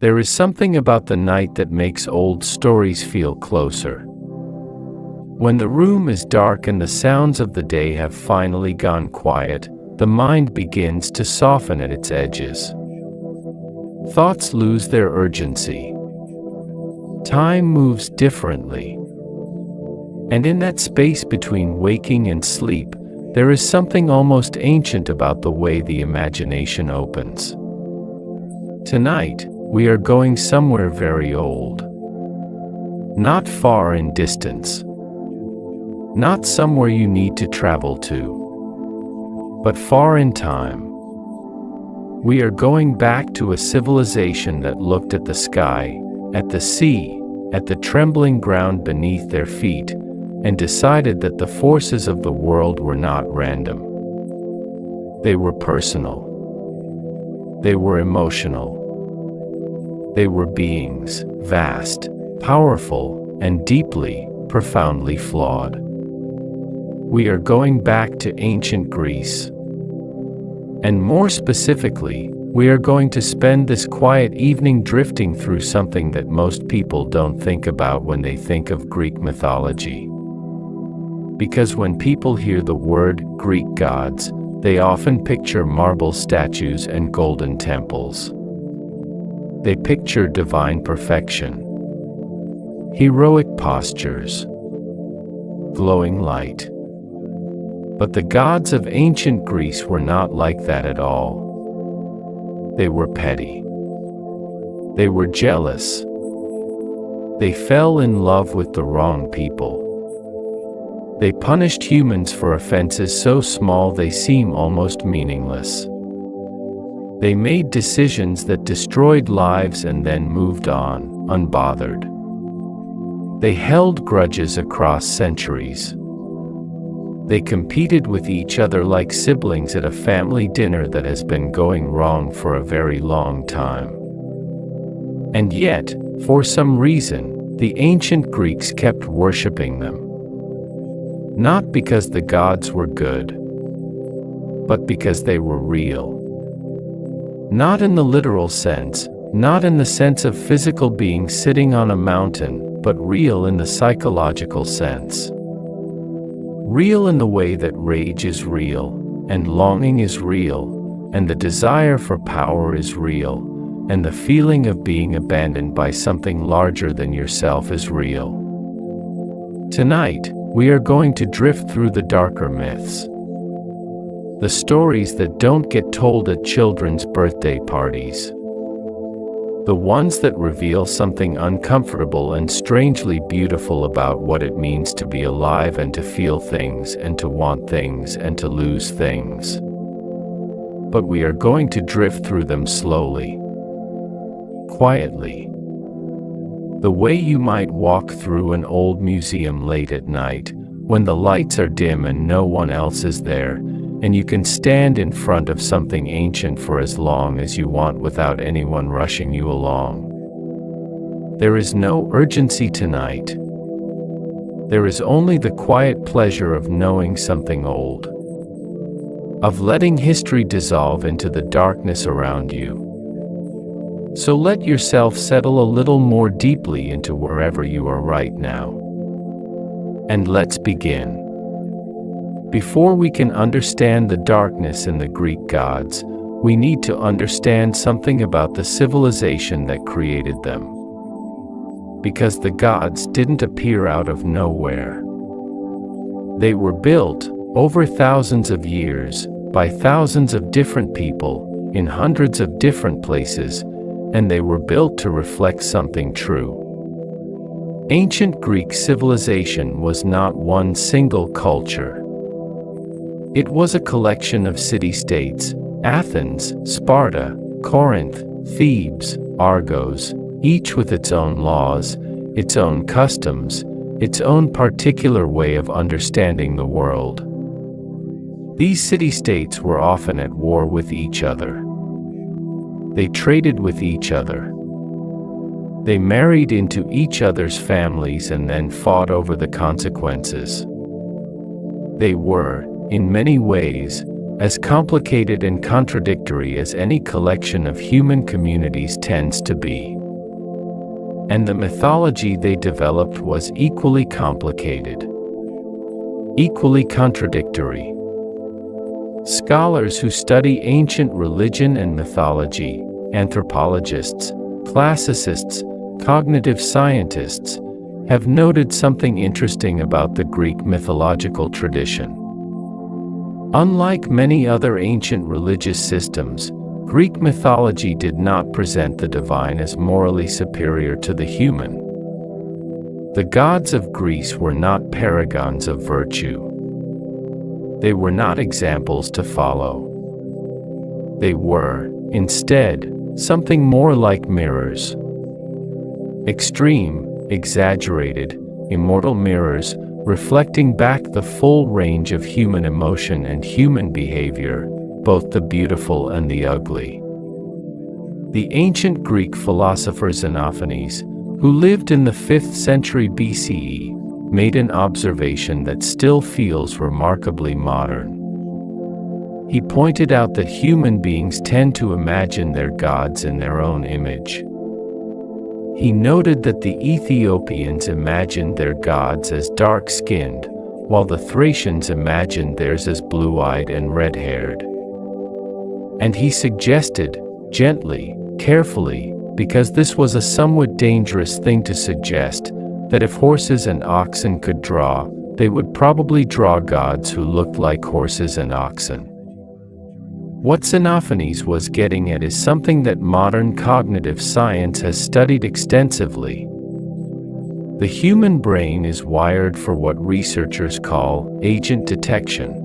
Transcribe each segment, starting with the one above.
There is something about the night that makes old stories feel closer. When the room is dark and the sounds of the day have finally gone quiet, the mind begins to soften at its edges. Thoughts lose their urgency. Time moves differently. And in that space between waking and sleep, there is something almost ancient about the way the imagination opens. Tonight, we are going somewhere very old. Not far in distance. Not somewhere you need to travel to. But far in time. We are going back to a civilization that looked at the sky, at the sea, at the trembling ground beneath their feet, and decided that the forces of the world were not random. They were personal. They were emotional. They were beings, vast, powerful, and deeply, profoundly flawed. We are going back to ancient Greece. And more specifically, we are going to spend this quiet evening drifting through something that most people don't think about when they think of Greek mythology. Because when people hear the word Greek gods, they often picture marble statues and golden temples. They picture divine perfection, heroic postures, glowing light. But the gods of ancient Greece were not like that at all. They were petty. They were jealous. They fell in love with the wrong people. They punished humans for offenses so small they seem almost meaningless. They made decisions that destroyed lives and then moved on, unbothered. They held grudges across centuries. They competed with each other like siblings at a family dinner that has been going wrong for a very long time. And yet, for some reason, the ancient Greeks kept worshipping them. Not because the gods were good, but because they were real. Not in the literal sense, not in the sense of physical being sitting on a mountain, but real in the psychological sense. Real in the way that rage is real, and longing is real, and the desire for power is real, and the feeling of being abandoned by something larger than yourself is real. Tonight, we are going to drift through the darker myths. The stories that don't get told at children's birthday parties. The ones that reveal something uncomfortable and strangely beautiful about what it means to be alive and to feel things and to want things and to lose things. But we are going to drift through them slowly, quietly. The way you might walk through an old museum late at night, when the lights are dim and no one else is there, and you can stand in front of something ancient for as long as you want without anyone rushing you along. There is no urgency tonight. There is only the quiet pleasure of knowing something old, of letting history dissolve into the darkness around you. So let yourself settle a little more deeply into wherever you are right now. And let's begin. Before we can understand the darkness in the Greek gods, we need to understand something about the civilization that created them. Because the gods didn't appear out of nowhere. They were built, over thousands of years, by thousands of different people, in hundreds of different places, and they were built to reflect something true. Ancient Greek civilization was not one single culture. It was a collection of city-states, Athens, Sparta, Corinth, Thebes, Argos, each with its own laws, its own customs, its own particular way of understanding the world. These city-states were often at war with each other. They traded with each other. They married into each other's families and then fought over the consequences. They were, in many ways, as complicated and contradictory as any collection of human communities tends to be. And the mythology they developed was equally complicated, equally contradictory. Scholars who study ancient religion and mythology, anthropologists, classicists, cognitive scientists, have noted something interesting about the Greek mythological tradition. Unlike many other ancient religious systems, Greek mythology did not present the divine as morally superior to the human. The gods of Greece were not paragons of virtue. They were not examples to follow. They were, instead, something more like mirrors. Extreme, exaggerated, immortal mirrors, reflecting back the full range of human emotion and human behavior, both the beautiful and the ugly. The ancient Greek philosopher Xenophanes, who lived in the 5th century BCE, made an observation that still feels remarkably modern. He pointed out that human beings tend to imagine their gods in their own image. He noted that the Ethiopians imagined their gods as dark-skinned, while the Thracians imagined theirs as blue-eyed and red-haired. And he suggested, gently, carefully, because this was a somewhat dangerous thing to suggest, that if horses and oxen could draw, they would probably draw gods who looked like horses and oxen. What Xenophanes was getting at is something that modern cognitive science has studied extensively. The human brain is wired for what researchers call agent detection.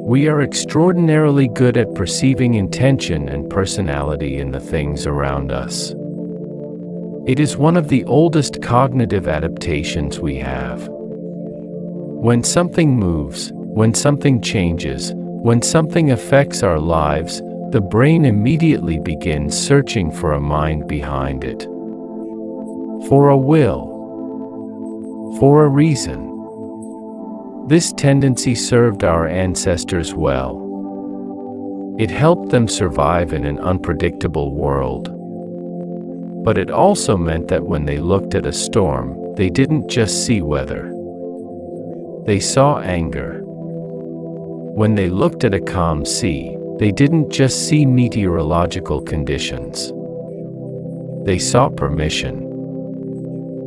We are extraordinarily good at perceiving intention and personality in the things around us. It is one of the oldest cognitive adaptations we have. When something moves, when something changes, when something affects our lives, the brain immediately begins searching for a mind behind it. For a will. For a reason. This tendency served our ancestors well. It helped them survive in an unpredictable world. But it also meant that when they looked at a storm, they didn't just see weather. They saw anger. When they looked at a calm sea, they didn't just see meteorological conditions. They saw permission.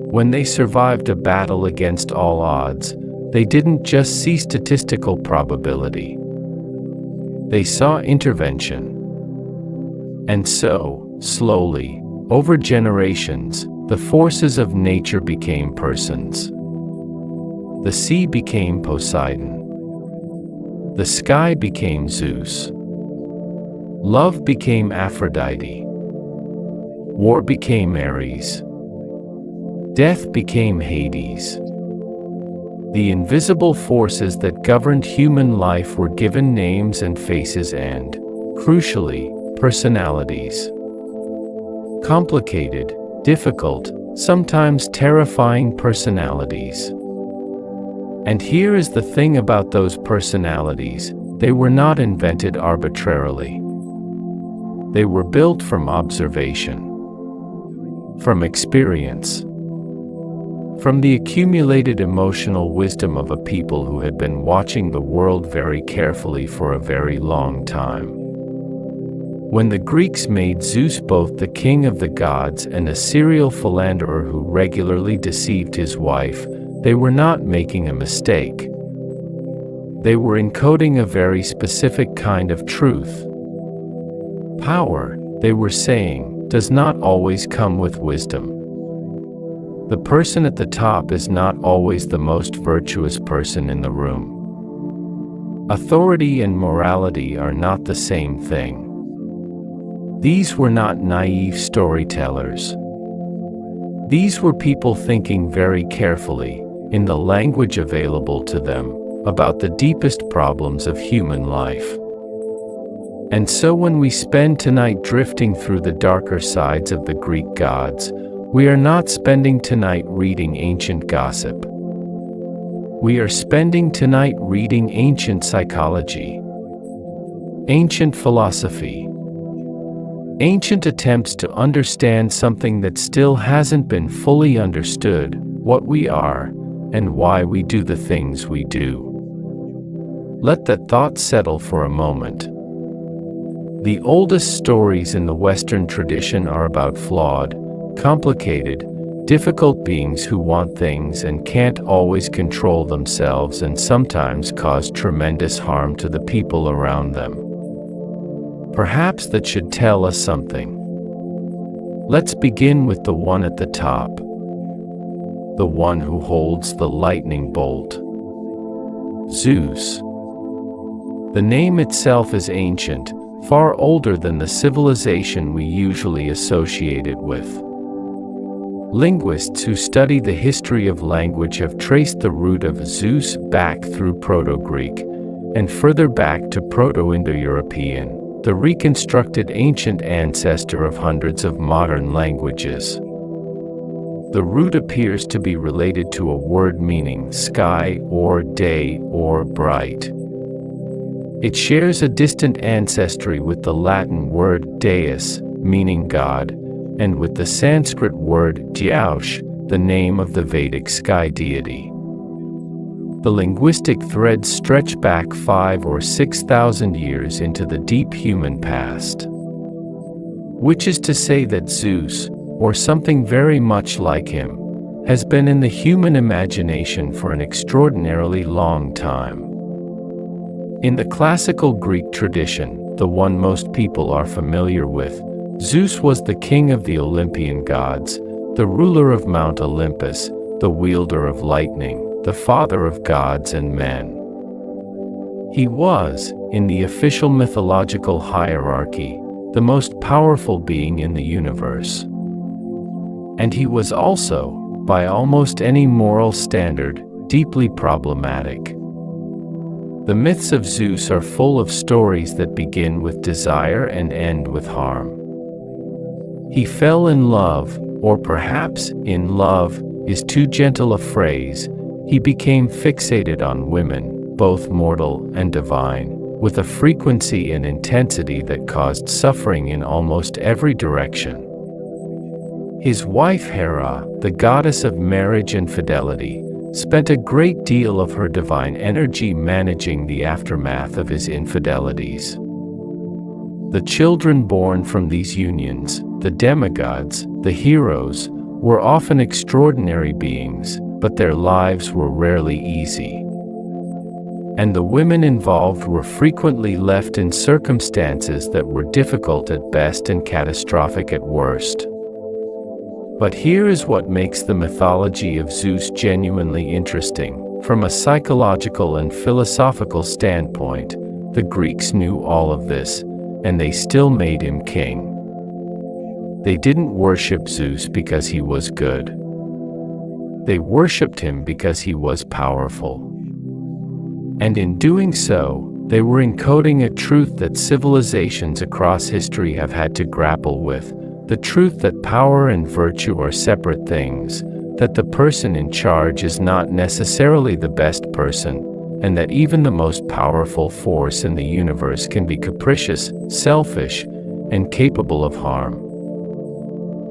When they survived a battle against all odds, they didn't just see statistical probability. They saw intervention. And so, slowly, over generations, the forces of nature became persons. The sea became Poseidon. The sky became Zeus. Love became Aphrodite. War became Ares. Death became Hades. The invisible forces that governed human life were given names and faces and, crucially, personalities. Complicated, difficult, sometimes terrifying personalities. And here is the thing about those personalities: they were not invented arbitrarily. They were built from observation, from experience, from the accumulated emotional wisdom of a people who had been watching the world very carefully for a very long time. When the Greeks made Zeus both the king of the gods and a serial philanderer who regularly deceived his wife, they were not making a mistake. They were encoding a very specific kind of truth. Power, they were saying, does not always come with wisdom. The person at the top is not always the most virtuous person in the room. Authority and morality are not the same thing. These were not naive storytellers. These were people thinking very carefully, in the language available to them, about the deepest problems of human life. And so when we spend tonight drifting through the darker sides of the Greek gods, we are not spending tonight reading ancient gossip. We are spending tonight reading ancient psychology. Ancient philosophy. Ancient attempts to understand something that still hasn't been fully understood, what we are, and why we do the things we do. Let that thought settle for a moment. The oldest stories in the Western tradition are about flawed, complicated, difficult beings who want things and can't always control themselves and sometimes cause tremendous harm to the people around them. Perhaps that should tell us something. Let's begin with the one at the top. The one who holds the lightning bolt. Zeus. The name itself is ancient, far older than the civilization we usually associate it with. Linguists who study the history of language have traced the root of Zeus back through Proto-Greek, and further back to Proto-Indo-European, the reconstructed ancient ancestor of hundreds of modern languages. The root appears to be related to a word meaning sky or day or bright. It shares a distant ancestry with the Latin word deus, meaning God, and with the Sanskrit word Dyaush, the name of the Vedic sky deity. The linguistic threads stretch back 5,000 or 6,000 years into the deep human past. Which is to say that Zeus, or something very much like him, has been in the human imagination for an extraordinarily long time. In the classical Greek tradition, the one most people are familiar with, Zeus was the king of the Olympian gods, the ruler of Mount Olympus, the wielder of lightning, the father of gods and men. He was, in the official mythological hierarchy, the most powerful being in the universe. And he was also, by almost any moral standard, deeply problematic. The myths of Zeus are full of stories that begin with desire and end with harm. He fell in love, or perhaps in love is too gentle a phrase. He became fixated on women, both mortal and divine, with a frequency and intensity that caused suffering in almost every direction. His wife Hera, the goddess of marriage and fidelity, spent a great deal of her divine energy managing the aftermath of his infidelities. The children born from these unions, the demigods, the heroes, were often extraordinary beings, but their lives were rarely easy. And the women involved were frequently left in circumstances that were difficult at best and catastrophic at worst. But here is what makes the mythology of Zeus genuinely interesting. From a psychological and philosophical standpoint, the Greeks knew all of this, and they still made him king. They didn't worship Zeus because he was good. They worshipped him because he was powerful. And in doing so, they were encoding a truth that civilizations across history have had to grapple with. The truth that power and virtue are separate things, that the person in charge is not necessarily the best person, and that even the most powerful force in the universe can be capricious, selfish, and capable of harm.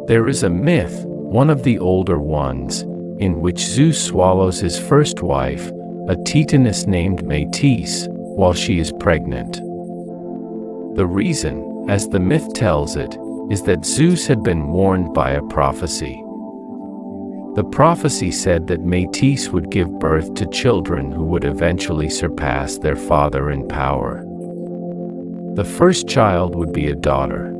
There is a myth, one of the older ones, in which Zeus swallows his first wife, a Titaness named Metis, while she is pregnant. The reason, as the myth tells it, is that Zeus had been warned by a prophecy. The prophecy said that Metis would give birth to children who would eventually surpass their father in power. The first child would be a daughter.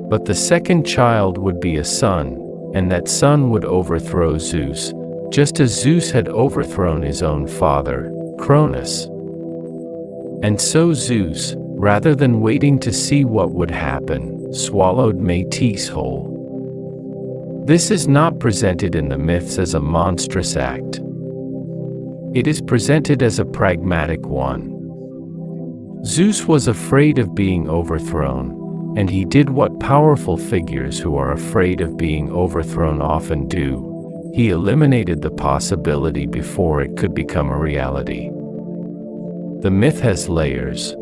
But the second child would be a son, and that son would overthrow Zeus, just as Zeus had overthrown his own father, Cronus. And so Zeus, rather than waiting to see what would happen, swallowed Metis whole. This is not presented in the myths as a monstrous act. It is presented as a pragmatic one. Zeus was afraid of being overthrown, and he did what powerful figures who are afraid of being overthrown often do. He eliminated the possibility before it could become a reality. The myth has layers.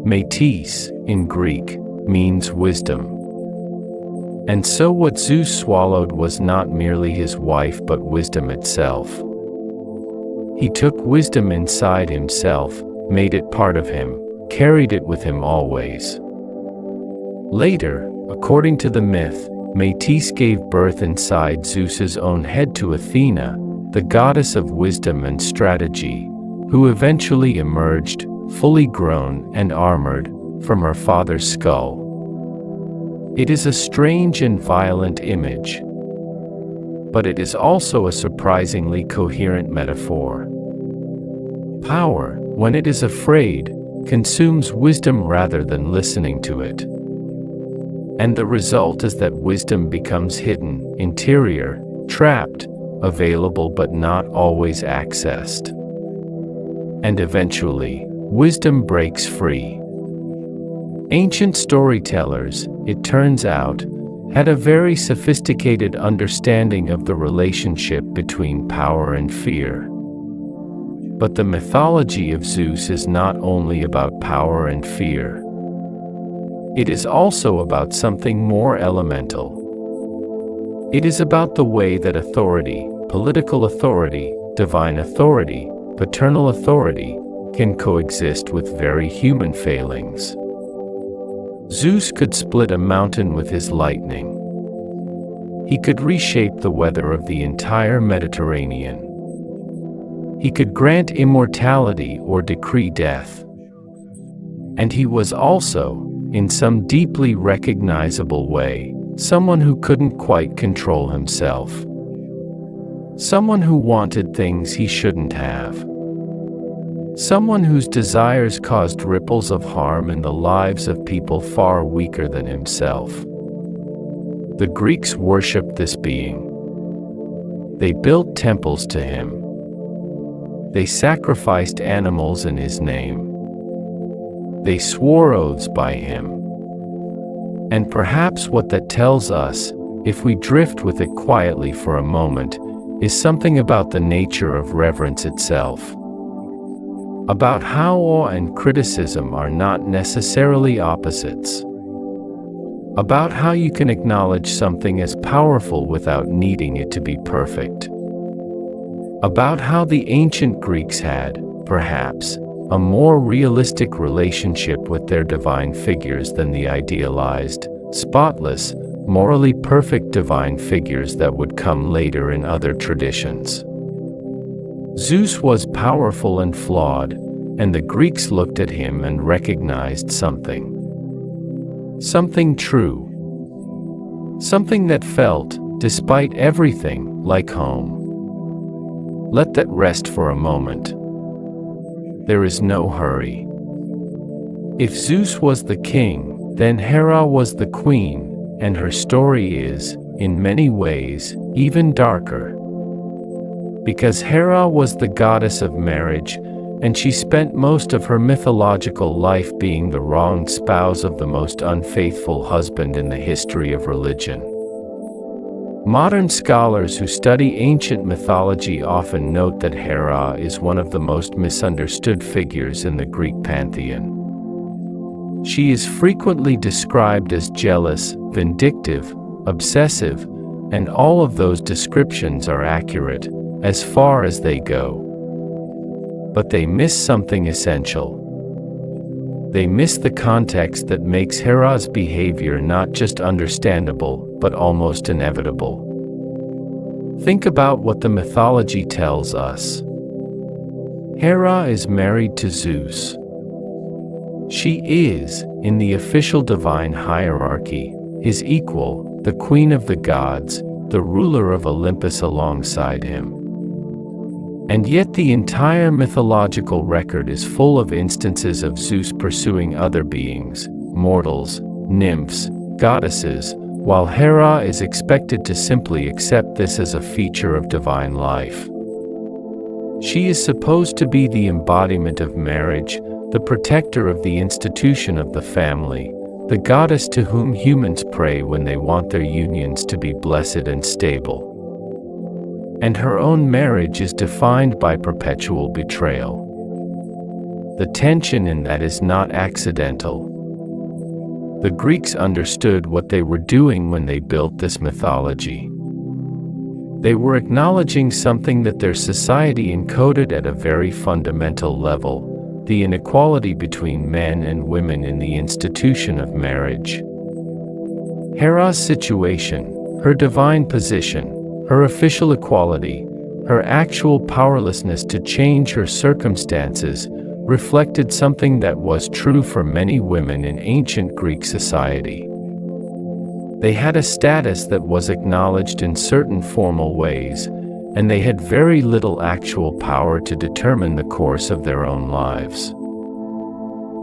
Metis, in Greek, means wisdom. And so what Zeus swallowed was not merely his wife but wisdom itself. He took wisdom inside himself, made it part of him, carried it with him always. Later, according to the myth, Metis gave birth inside Zeus's own head to Athena, the goddess of wisdom and strategy, who eventually emerged, fully grown and armored, from her father's skull. It is a strange and violent image, but it is also a surprisingly coherent metaphor. Power, when it is afraid, consumes wisdom rather than listening to it. And the result is that wisdom becomes hidden, interior, trapped, available but not always accessed. And eventually, wisdom breaks free. Ancient storytellers, it turns out, had a very sophisticated understanding of the relationship between power and fear. But the mythology of Zeus is not only about power and fear. It is also about something more elemental. It is about the way that authority, political authority, divine authority, paternal authority, can coexist with very human failings. Zeus could split a mountain with his lightning. He could reshape the weather of the entire Mediterranean. He could grant immortality or decree death. And he was also, in some deeply recognizable way, someone who couldn't quite control himself. Someone who wanted things he shouldn't have. Someone whose desires caused ripples of harm in the lives of people far weaker than himself. The Greeks worshipped this being. They built temples to him. They sacrificed animals in his name. They swore oaths by him. And perhaps what that tells us, if we drift with it quietly for a moment, is something about the nature of reverence itself. About how awe and criticism are not necessarily opposites. About how you can acknowledge something as powerful without needing it to be perfect. About how the ancient Greeks had, perhaps, a more realistic relationship with their divine figures than the idealized, spotless, morally perfect divine figures that would come later in other traditions. Zeus was powerful and flawed, and the Greeks looked at him and recognized something. Something true. Something that felt, despite everything, like home. Let that rest for a moment. There is no hurry. If Zeus was the king, then Hera was the queen, and her story is, in many ways, even darker. Because Hera was the goddess of marriage, and she spent most of her mythological life being the wronged spouse of the most unfaithful husband in the history of religion. Modern scholars who study ancient mythology often note that Hera is one of the most misunderstood figures in the Greek pantheon. She is frequently described as jealous, vindictive, obsessive, and all of those descriptions are accurate, as far as they go. But they miss something essential. They miss the context that makes Hera's behavior not just understandable, but almost inevitable. Think about what the mythology tells us. Hera is married to Zeus. She is, in the official divine hierarchy, his equal, the queen of the gods, the ruler of Olympus alongside him. And yet the entire mythological record is full of instances of Zeus pursuing other beings, mortals, nymphs, goddesses, while Hera is expected to simply accept this as a feature of divine life. She is supposed to be the embodiment of marriage, the protector of the institution of the family, the goddess to whom humans pray when they want their unions to be blessed and stable. And her own marriage is defined by perpetual betrayal. The tension in that is not accidental. The Greeks understood what they were doing when they built this mythology. They were acknowledging something that their society encoded at a very fundamental level: the inequality between men and women in the institution of marriage. Hera's situation, her divine position, her official equality, her actual powerlessness to change her circumstances, reflected something that was true for many women in ancient Greek society. They had a status that was acknowledged in certain formal ways, and they had very little actual power to determine the course of their own lives.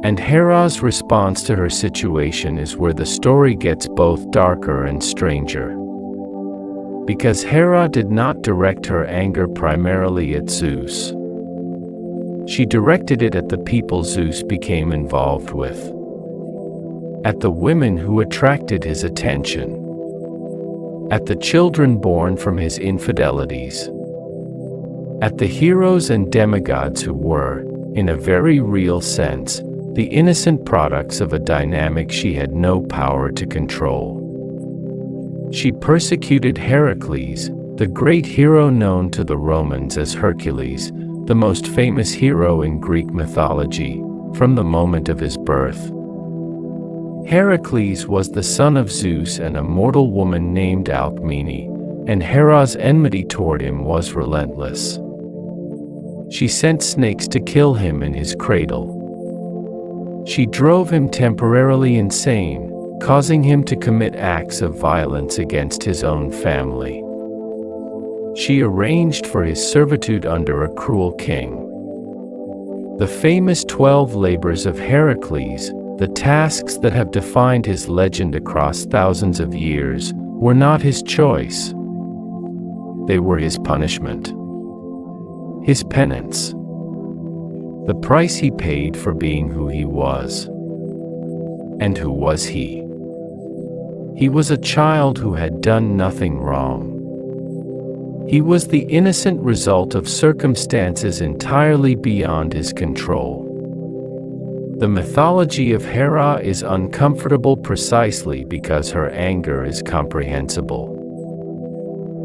And Hera's response to her situation is where the story gets both darker and stranger. Because Hera did not direct her anger primarily at Zeus. She directed it at the people Zeus became involved with. At the women who attracted his attention. At the children born from his infidelities. At the heroes and demigods who were, in a very real sense, the innocent products of a dynamic she had no power to control. She persecuted Heracles, the great hero known to the Romans as Hercules, the most famous hero in Greek mythology, from the moment of his birth. Heracles was the son of Zeus and a mortal woman named Alcmene, and Hera's enmity toward him was relentless. She sent snakes to kill him in his cradle. She drove him temporarily insane, causing him to commit acts of violence against his own family. She arranged for his servitude under a cruel king. The famous 12 labors of Heracles, the tasks that have defined his legend across thousands of years, were not his choice. They were his punishment. His penance. The price he paid for being who he was. And who was he? He was a child who had done nothing wrong. He was the innocent result of circumstances entirely beyond his control. The mythology of Hera is uncomfortable precisely because her anger is comprehensible.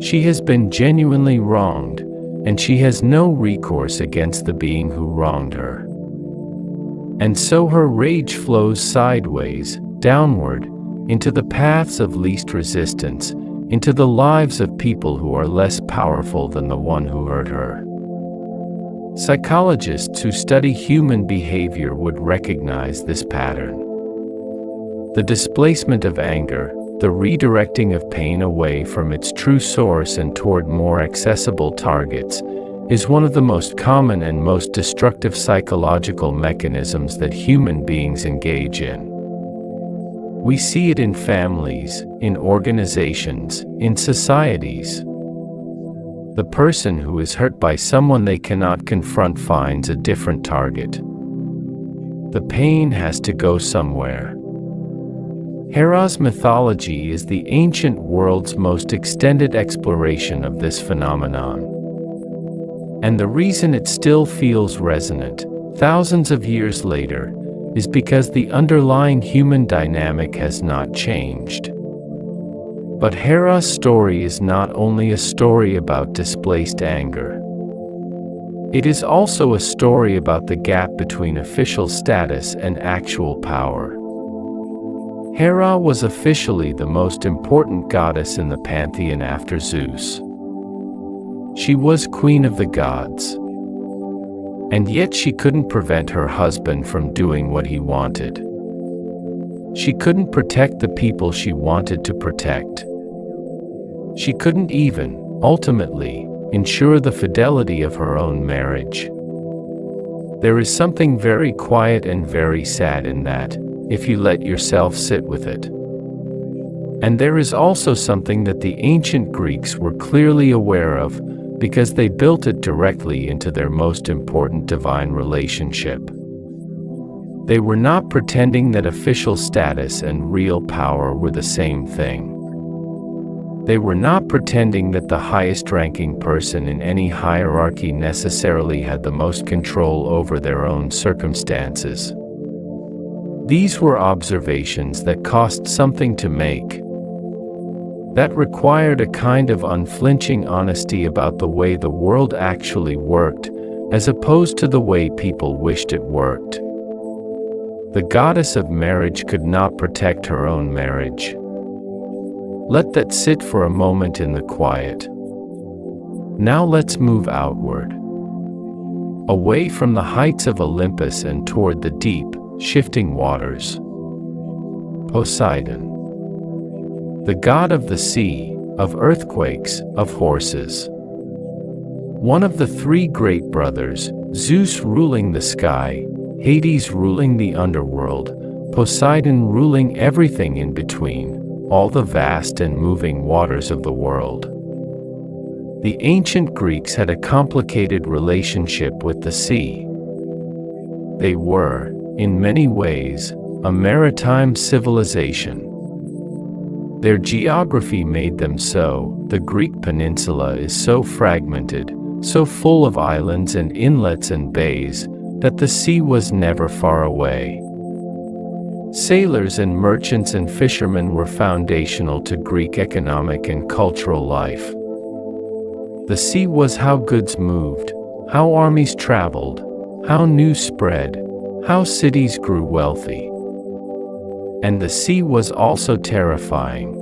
She has been genuinely wronged, and she has no recourse against the being who wronged her. And so her rage flows sideways, downward, into the paths of least resistance, into the lives of people who are less powerful than the one who hurt her. Psychologists who study human behavior would recognize this pattern. The displacement of anger, the redirecting of pain away from its true source and toward more accessible targets, is one of the most common and most destructive psychological mechanisms that human beings engage in. We see it in families, in organizations, in societies. The person who is hurt by someone they cannot confront finds a different target. The pain has to go somewhere. Hera's mythology is the ancient world's most extended exploration of this phenomenon. And the reason it still feels resonant, thousands of years later, is because the underlying human dynamic has not changed. But Hera's story is not only a story about displaced anger. It is also a story about the gap between official status and actual power. Hera was officially the most important goddess in the pantheon after Zeus. She was queen of the gods. And yet she couldn't prevent her husband from doing what he wanted. She couldn't protect the people she wanted to protect. She couldn't even, ultimately, ensure the fidelity of her own marriage. There is something very quiet and very sad in that, if you let yourself sit with it. And there is also something that the ancient Greeks were clearly aware of, because they built it directly into their most important divine relationship. They were not pretending that official status and real power were the same thing. They were not pretending that the highest-ranking person in any hierarchy necessarily had the most control over their own circumstances. These were observations that cost something to make, that required a kind of unflinching honesty about the way the world actually worked, as opposed to the way people wished it worked. The goddess of marriage could not protect her own marriage. Let that sit for a moment in the quiet. Now let's move outward, away from the heights of Olympus and toward the deep, shifting waters. Poseidon, the god of the sea, of earthquakes, of horses. One of the three great brothers, Zeus ruling the sky, Hades ruling the underworld, Poseidon ruling everything in between, all the vast and moving waters of the world. The ancient Greeks had a complicated relationship with the sea. They were, in many ways, a maritime civilization. Their geography made them so. The Greek peninsula is so fragmented, so full of islands and inlets and bays, that the sea was never far away. Sailors and merchants and fishermen were foundational to Greek economic and cultural life. The sea was how goods moved, how armies traveled, how news spread, how cities grew wealthy. And the sea was also terrifying.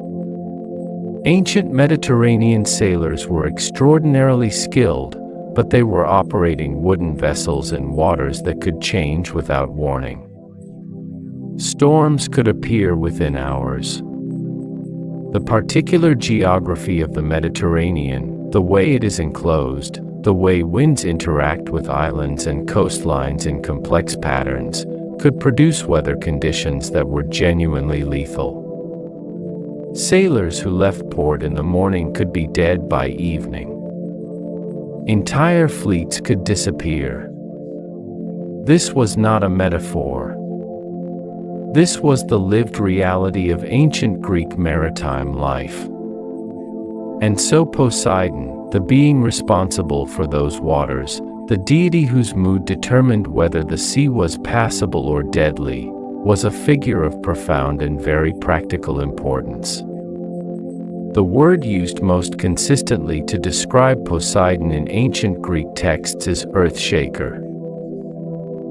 Ancient Mediterranean sailors were extraordinarily skilled, but they were operating wooden vessels in waters that could change without warning. Storms could appear within hours. The particular geography of the Mediterranean, the way it is enclosed, the way winds interact with islands and coastlines in complex patterns, could produce weather conditions that were genuinely lethal. Sailors who left port in the morning could be dead by evening. Entire fleets could disappear. This was not a metaphor. This was the lived reality of ancient Greek maritime life. And so Poseidon, the being responsible for those waters, the deity whose mood determined whether the sea was passable or deadly, was a figure of profound and very practical importance. The word used most consistently to describe Poseidon in ancient Greek texts is earthshaker.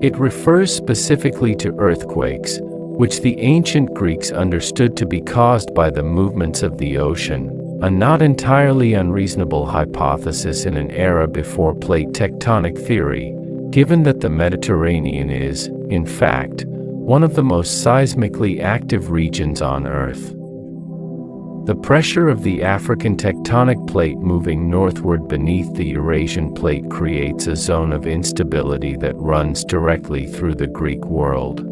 It refers specifically to earthquakes, which the ancient Greeks understood to be caused by the movements of the ocean, a not entirely unreasonable hypothesis in an era before plate tectonic theory, given that the Mediterranean is, in fact, one of the most seismically active regions on Earth. The pressure of the African tectonic plate moving northward beneath the Eurasian plate creates a zone of instability that runs directly through the Greek world.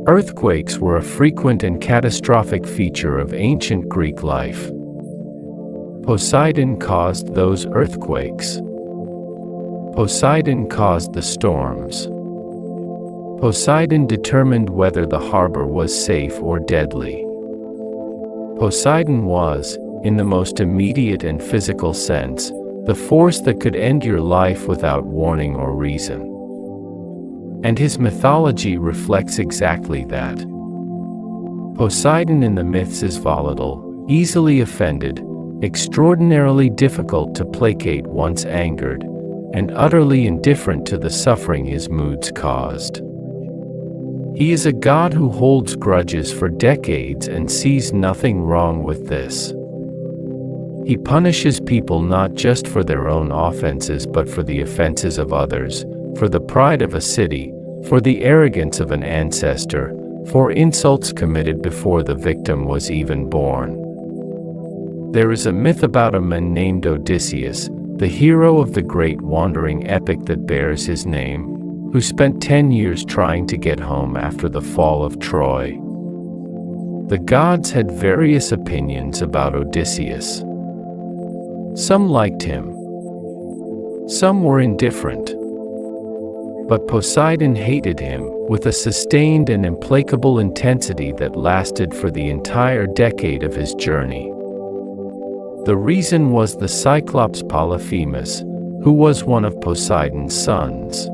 Earthquakes were a frequent and catastrophic feature of ancient Greek life. Poseidon caused those earthquakes. Poseidon caused the storms. Poseidon determined whether the harbor was safe or deadly. Poseidon was, in the most immediate and physical sense, the force that could end your life without warning or reason. And his mythology reflects exactly that. Poseidon in the myths is volatile, easily offended, extraordinarily difficult to placate once angered, and utterly indifferent to the suffering his moods caused. He is a god who holds grudges for decades and sees nothing wrong with this. He punishes people not just for their own offenses but for the offenses of others, for the pride of a city, for the arrogance of an ancestor, for insults committed before the victim was even born. There is a myth about a man named Odysseus, the hero of the great wandering epic that bears his name, who spent 10 years trying to get home after the fall of Troy. The gods had various opinions about Odysseus. Some liked him. Some were indifferent. But Poseidon hated him, with a sustained and implacable intensity that lasted for the entire decade of his journey. The reason was the Cyclops Polyphemus, who was one of Poseidon's sons.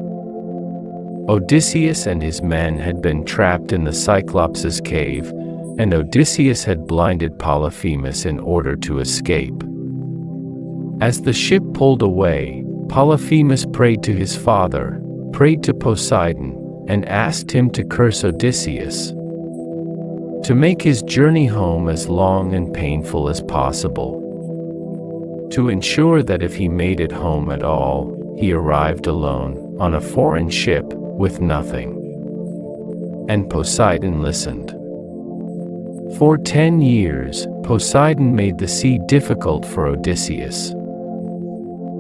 Odysseus and his men had been trapped in the Cyclops' cave, and Odysseus had blinded Polyphemus in order to escape. As the ship pulled away, Polyphemus prayed to his father, prayed to Poseidon, and asked him to curse Odysseus, to make his journey home as long and painful as possible, to ensure that if he made it home at all, he arrived alone, on a foreign ship, with nothing. And Poseidon listened. For 10 years, Poseidon made the sea difficult for Odysseus.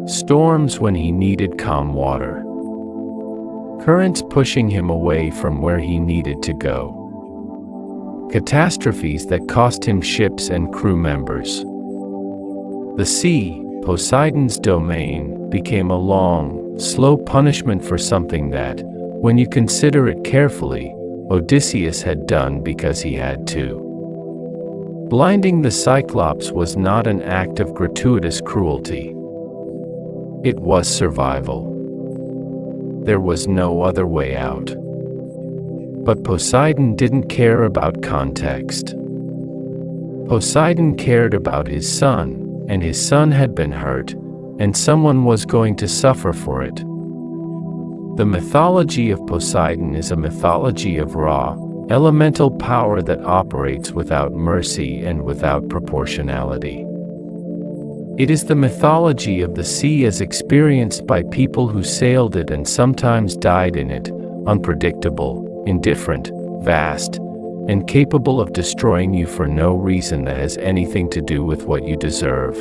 Storms when he needed calm water. Currents pushing him away from where he needed to go. Catastrophes that cost him ships and crew members. The sea, Poseidon's domain, became a long, slow punishment for something that, when you consider it carefully, Odysseus had done because he had to. Blinding the Cyclops was not an act of gratuitous cruelty. It was survival. There was no other way out. But Poseidon didn't care about context. Poseidon cared about his son, and his son had been hurt, and someone was going to suffer for it. The mythology of Poseidon is a mythology of raw, elemental power that operates without mercy and without proportionality. It is the mythology of the sea as experienced by people who sailed it and sometimes died in it, unpredictable, indifferent, vast, and capable of destroying you for no reason that has anything to do with what you deserve.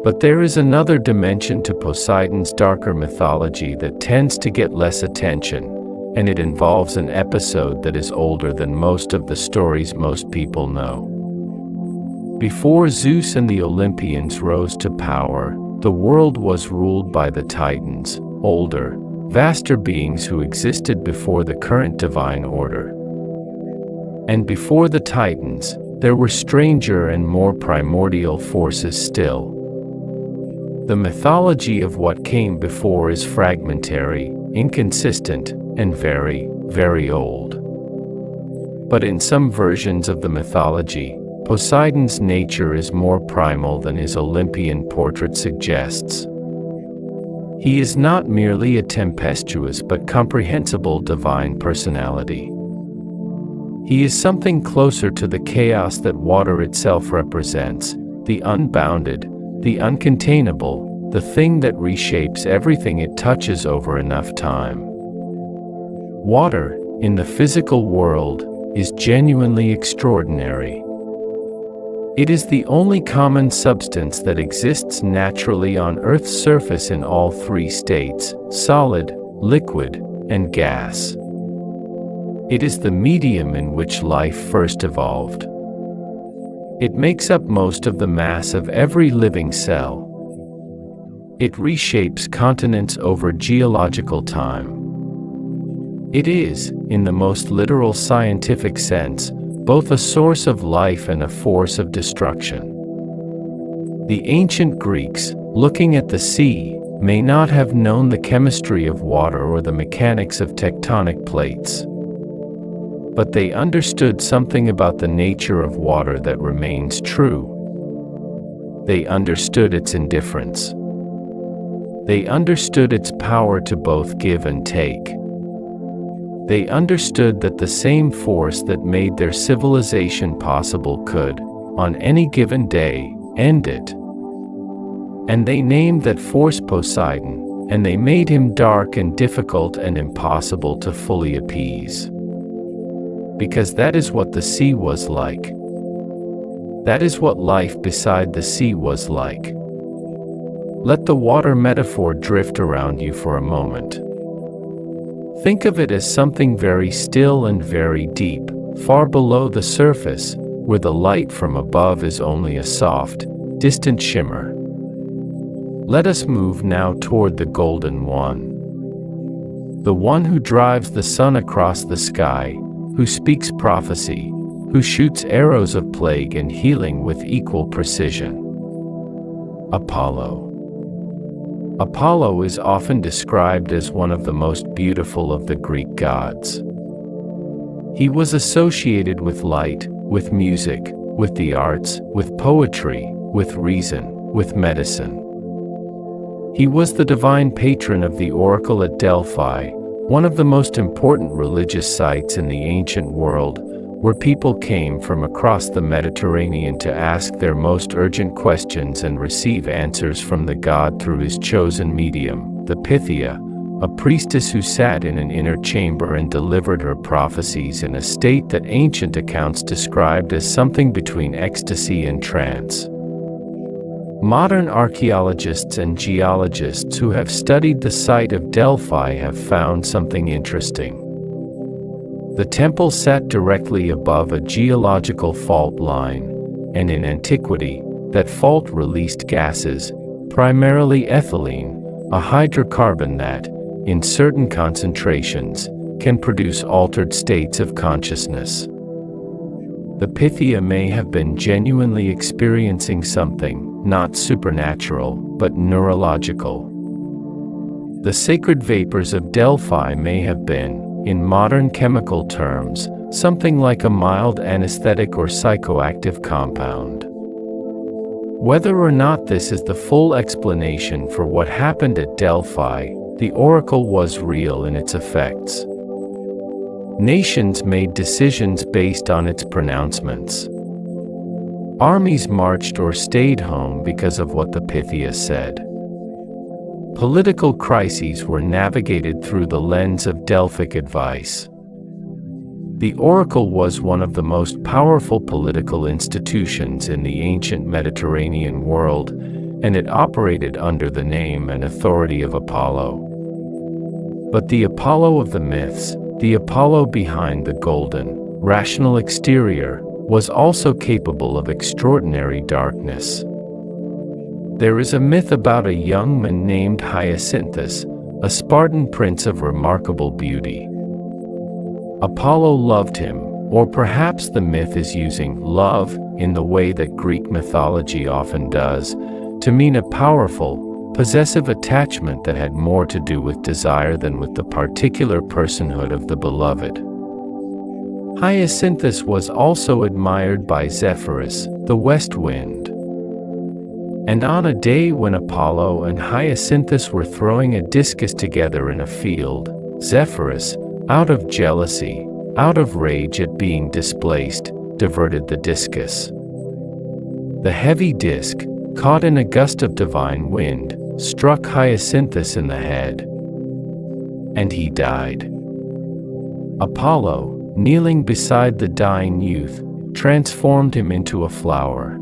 But there is another dimension to Poseidon's darker mythology that tends to get less attention, and it involves an episode that is older than most of the stories most people know. Before Zeus and the Olympians rose to power, the world was ruled by the Titans, older, vaster beings who existed before the current divine order. And before the Titans, there were stranger and more primordial forces still. The mythology of what came before is fragmentary, inconsistent, and very, very old. But in some versions of the mythology, Poseidon's nature is more primal than his Olympian portrait suggests. He is not merely a tempestuous but comprehensible divine personality. He is something closer to the chaos that water itself represents, the unbounded, the uncontainable, the thing that reshapes everything it touches over enough time. Water, in the physical world, is genuinely extraordinary. It is the only common substance that exists naturally on Earth's surface in all three states: solid, liquid, and gas. It is the medium in which life first evolved. It makes up most of the mass of every living cell. It reshapes continents over geological time. It is, in the most literal scientific sense, both a source of life and a force of destruction. The ancient Greeks, looking at the sea, may not have known the chemistry of water or the mechanics of tectonic plates. But they understood something about the nature of water that remains true. They understood its indifference. They understood its power to both give and take. They understood that the same force that made their civilization possible could, on any given day, end it. And they named that force Poseidon, and they made him dark and difficult and impossible to fully appease. Because that is what the sea was like. That is what life beside the sea was like. Let the water metaphor drift around you for a moment. Think of it as something very still and very deep, far below the surface, where the light from above is only a soft, distant shimmer. Let us move now toward the Golden One. The one who drives the sun across the sky, who speaks prophecy, who shoots arrows of plague and healing with equal precision. Apollo. Apollo is often described as one of the most beautiful of the Greek gods. He was associated with light, with music, with the arts, with poetry, with reason, with medicine. He was the divine patron of the oracle at Delphi, one of the most important religious sites in the ancient world, where people came from across the Mediterranean to ask their most urgent questions and receive answers from the god through his chosen medium, the Pythia, a priestess who sat in an inner chamber and delivered her prophecies in a state that ancient accounts described as something between ecstasy and trance. Modern archaeologists and geologists who have studied the site of Delphi have found something interesting. The temple sat directly above a geological fault line, and in antiquity, that fault released gases, primarily ethylene, a hydrocarbon that, in certain concentrations, can produce altered states of consciousness. The Pythia may have been genuinely experiencing something, not supernatural, but neurological. The sacred vapors of Delphi may have been, in modern chemical terms, something like a mild anesthetic or psychoactive compound. Whether or not this is the full explanation for what happened at Delphi, the oracle was real in its effects. Nations made decisions based on its pronouncements. Armies marched or stayed home because of what the Pythia said. Political crises were navigated through the lens of Delphic advice. The oracle was one of the most powerful political institutions in the ancient Mediterranean world, and it operated under the name and authority of Apollo. But the Apollo of the myths, the Apollo behind the golden, rational exterior, was also capable of extraordinary darkness. There is a myth about a young man named Hyacinthus, a Spartan prince of remarkable beauty. Apollo loved him, or perhaps the myth is using love, in the way that Greek mythology often does, to mean a powerful, possessive attachment that had more to do with desire than with the particular personhood of the beloved. Hyacinthus was also admired by Zephyrus, the west wind. And on a day when Apollo and Hyacinthus were throwing a discus together in a field, Zephyrus, out of jealousy, out of rage at being displaced, diverted the discus. The heavy disc, caught in a gust of divine wind, struck Hyacinthus in the head. And he died. Apollo, kneeling beside the dying youth, transformed him into a flower.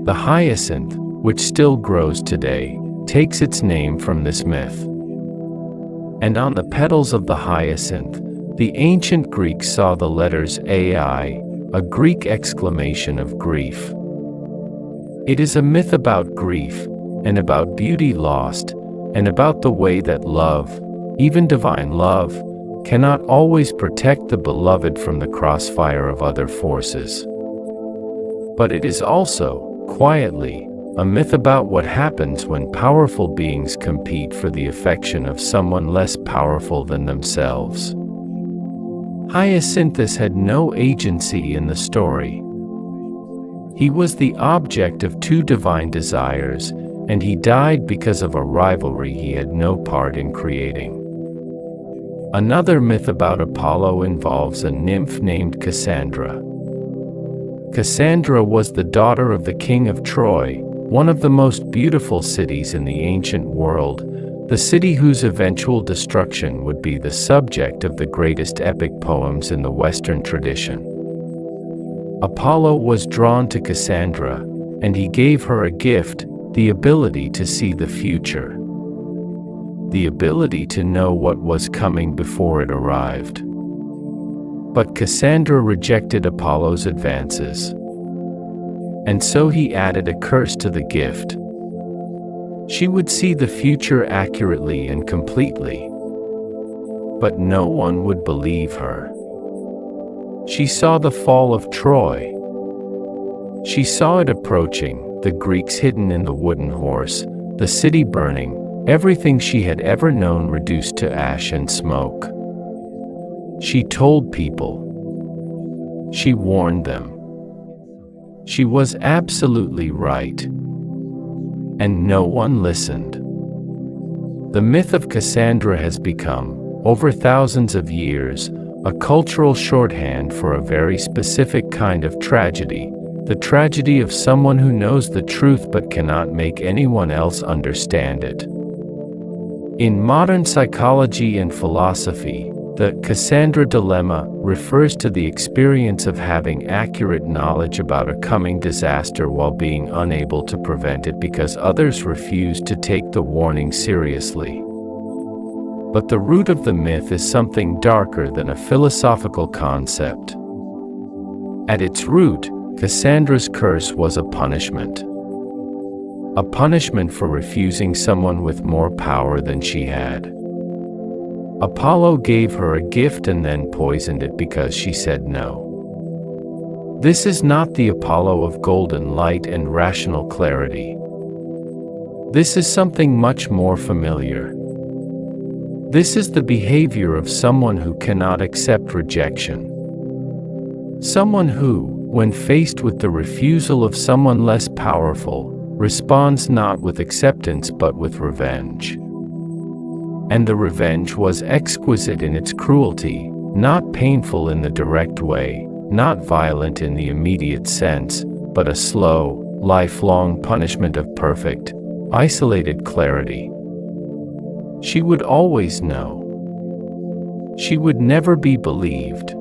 The hyacinth, which still grows today, takes its name from this myth. And on the petals of the hyacinth, the ancient Greeks saw the letters Ai, a Greek exclamation of grief. It is a myth about grief, and about beauty lost, and about the way that love, even divine love, cannot always protect the beloved from the crossfire of other forces. But it is also, quietly, a myth about what happens when powerful beings compete for the affection of someone less powerful than themselves. Hyacinthus had no agency in the story. He was the object of two divine desires, and he died because of a rivalry he had no part in creating. Another myth about Apollo involves a nymph named Cassandra. Cassandra was the daughter of the king of Troy, one of the most beautiful cities in the ancient world, the city whose eventual destruction would be the subject of the greatest epic poems in the Western tradition. Apollo was drawn to Cassandra, and he gave her a gift, the ability to see the future. The ability to know what was coming before it arrived. But Cassandra rejected Apollo's advances. And so he added a curse to the gift. She would see the future accurately and completely. But no one would believe her. She saw the fall of Troy. She saw it approaching, the Greeks hidden in the wooden horse, the city burning, everything she had ever known reduced to ash and smoke. She told people. She warned them. She was absolutely right. And no one listened. The myth of Cassandra has become, over thousands of years, a cultural shorthand for a very specific kind of tragedy, the tragedy of someone who knows the truth but cannot make anyone else understand it. In modern psychology and philosophy, the Cassandra dilemma refers to the experience of having accurate knowledge about a coming disaster while being unable to prevent it because others refuse to take the warning seriously. But the root of the myth is something darker than a philosophical concept. At its root, Cassandra's curse was a punishment. A punishment for refusing someone with more power than she had. Apollo gave her a gift and then poisoned it because she said no. This is not the Apollo of golden light and rational clarity. This is something much more familiar. This is the behavior of someone who cannot accept rejection. Someone who, when faced with the refusal of someone less powerful, responds not with acceptance but with revenge. And the revenge was exquisite in its cruelty, not painful in the direct way, not violent in the immediate sense, but a slow, lifelong punishment of perfect, isolated clarity. She would always know. She would never be believed.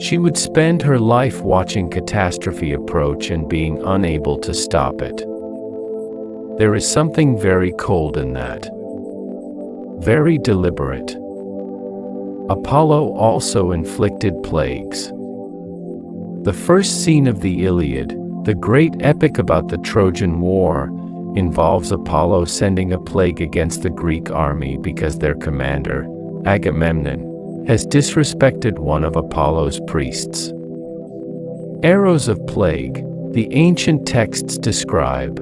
She would spend her life watching catastrophe approach and being unable to stop it. There is something very cold in that. Very deliberate. Apollo also inflicted plagues. The first scene of the Iliad, the great epic about the Trojan War, involves Apollo sending a plague against the Greek army because their commander, Agamemnon, has disrespected one of Apollo's priests. Arrows of plague, the ancient texts describe.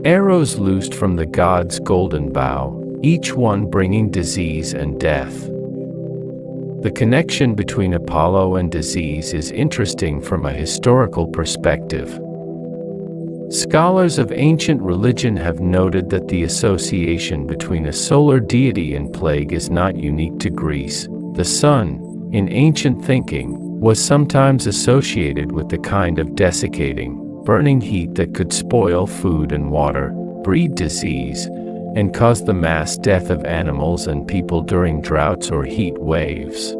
Arrows loosed from the god's golden bow, each one bringing disease and death. The connection between Apollo and disease is interesting from a historical perspective. Scholars of ancient religion have noted that the association between a solar deity and plague is not unique to Greece. The sun, in ancient thinking, was sometimes associated with the kind of desiccating, burning heat that could spoil food and water, breed disease, and cause the mass death of animals and people during droughts or heat waves.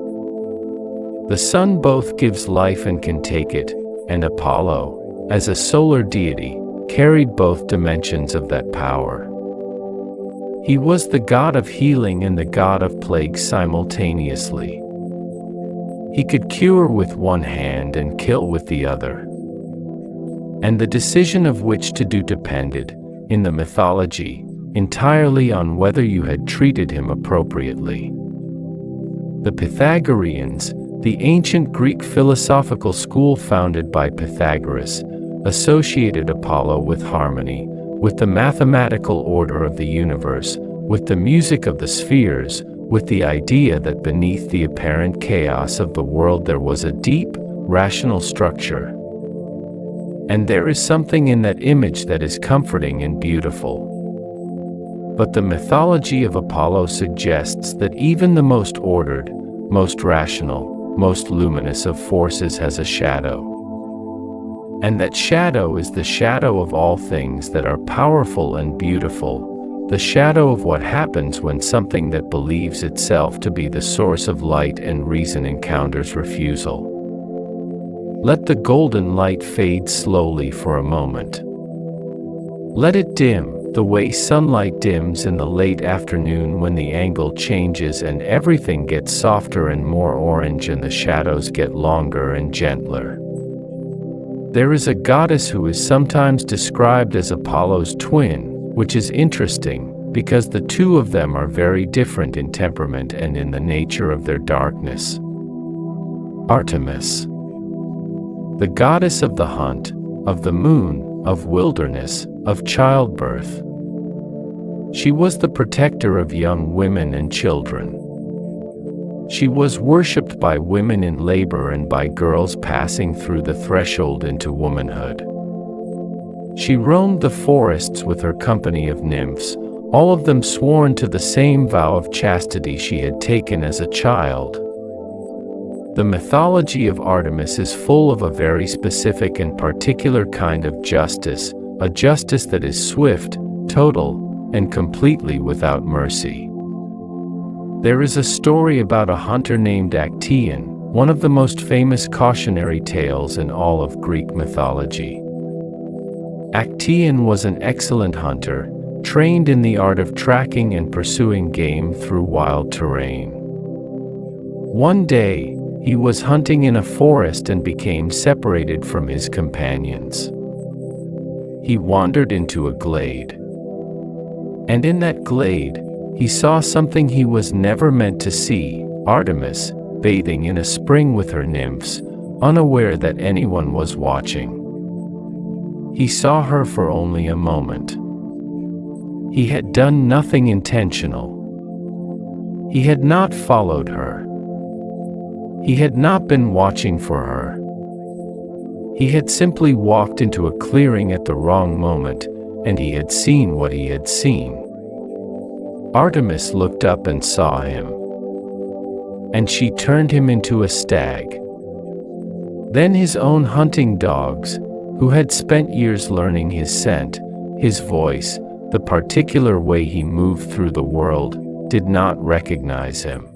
The sun both gives life and can take it, and Apollo, as a solar deity, carried both dimensions of that power. He was the god of healing and the god of plague simultaneously. He could cure with one hand and kill with the other. And the decision of which to do depended, in the mythology, entirely on whether you had treated him appropriately. The Pythagoreans, the ancient Greek philosophical school founded by Pythagoras, associated Apollo with harmony, with the mathematical order of the universe, with the music of the spheres, with the idea that beneath the apparent chaos of the world there was a deep, rational structure. And there is something in that image that is comforting and beautiful. But the mythology of Apollo suggests that even the most ordered, most rational, most luminous of forces has a shadow. And that shadow is the shadow of all things that are powerful and beautiful, the shadow of what happens when something that believes itself to be the source of light and reason encounters refusal. Let the golden light fade slowly for a moment. Let it dim, the way sunlight dims in the late afternoon when the angle changes and everything gets softer and more orange and the shadows get longer and gentler. There is a goddess who is sometimes described as Apollo's twin, which is interesting, because the two of them are very different in temperament and in the nature of their darkness. Artemis. The goddess of the hunt, of the moon, of wilderness, of childbirth. She was the protector of young women and children. She was worshipped by women in labor and by girls passing through the threshold into womanhood. She roamed the forests with her company of nymphs, all of them sworn to the same vow of chastity she had taken as a child. The mythology of Artemis is full of a very specific and particular kind of justice, a justice that is swift, total, and completely without mercy. There is a story about a hunter named Actaeon, one of the most famous cautionary tales in all of Greek mythology. Actaeon was an excellent hunter, trained in the art of tracking and pursuing game through wild terrain. One day, he was hunting in a forest and became separated from his companions. He wandered into a glade. And in that glade, he saw something he was never meant to see: Artemis, bathing in a spring with her nymphs, unaware that anyone was watching. He saw her for only a moment. He had done nothing intentional. He had not followed her. He had not been watching for her. He had simply walked into a clearing at the wrong moment, and he had seen what he had seen. Artemis looked up and saw him. And she turned him into a stag. Then his own hunting dogs, who had spent years learning his scent, his voice, the particular way he moved through the world, did not recognize him.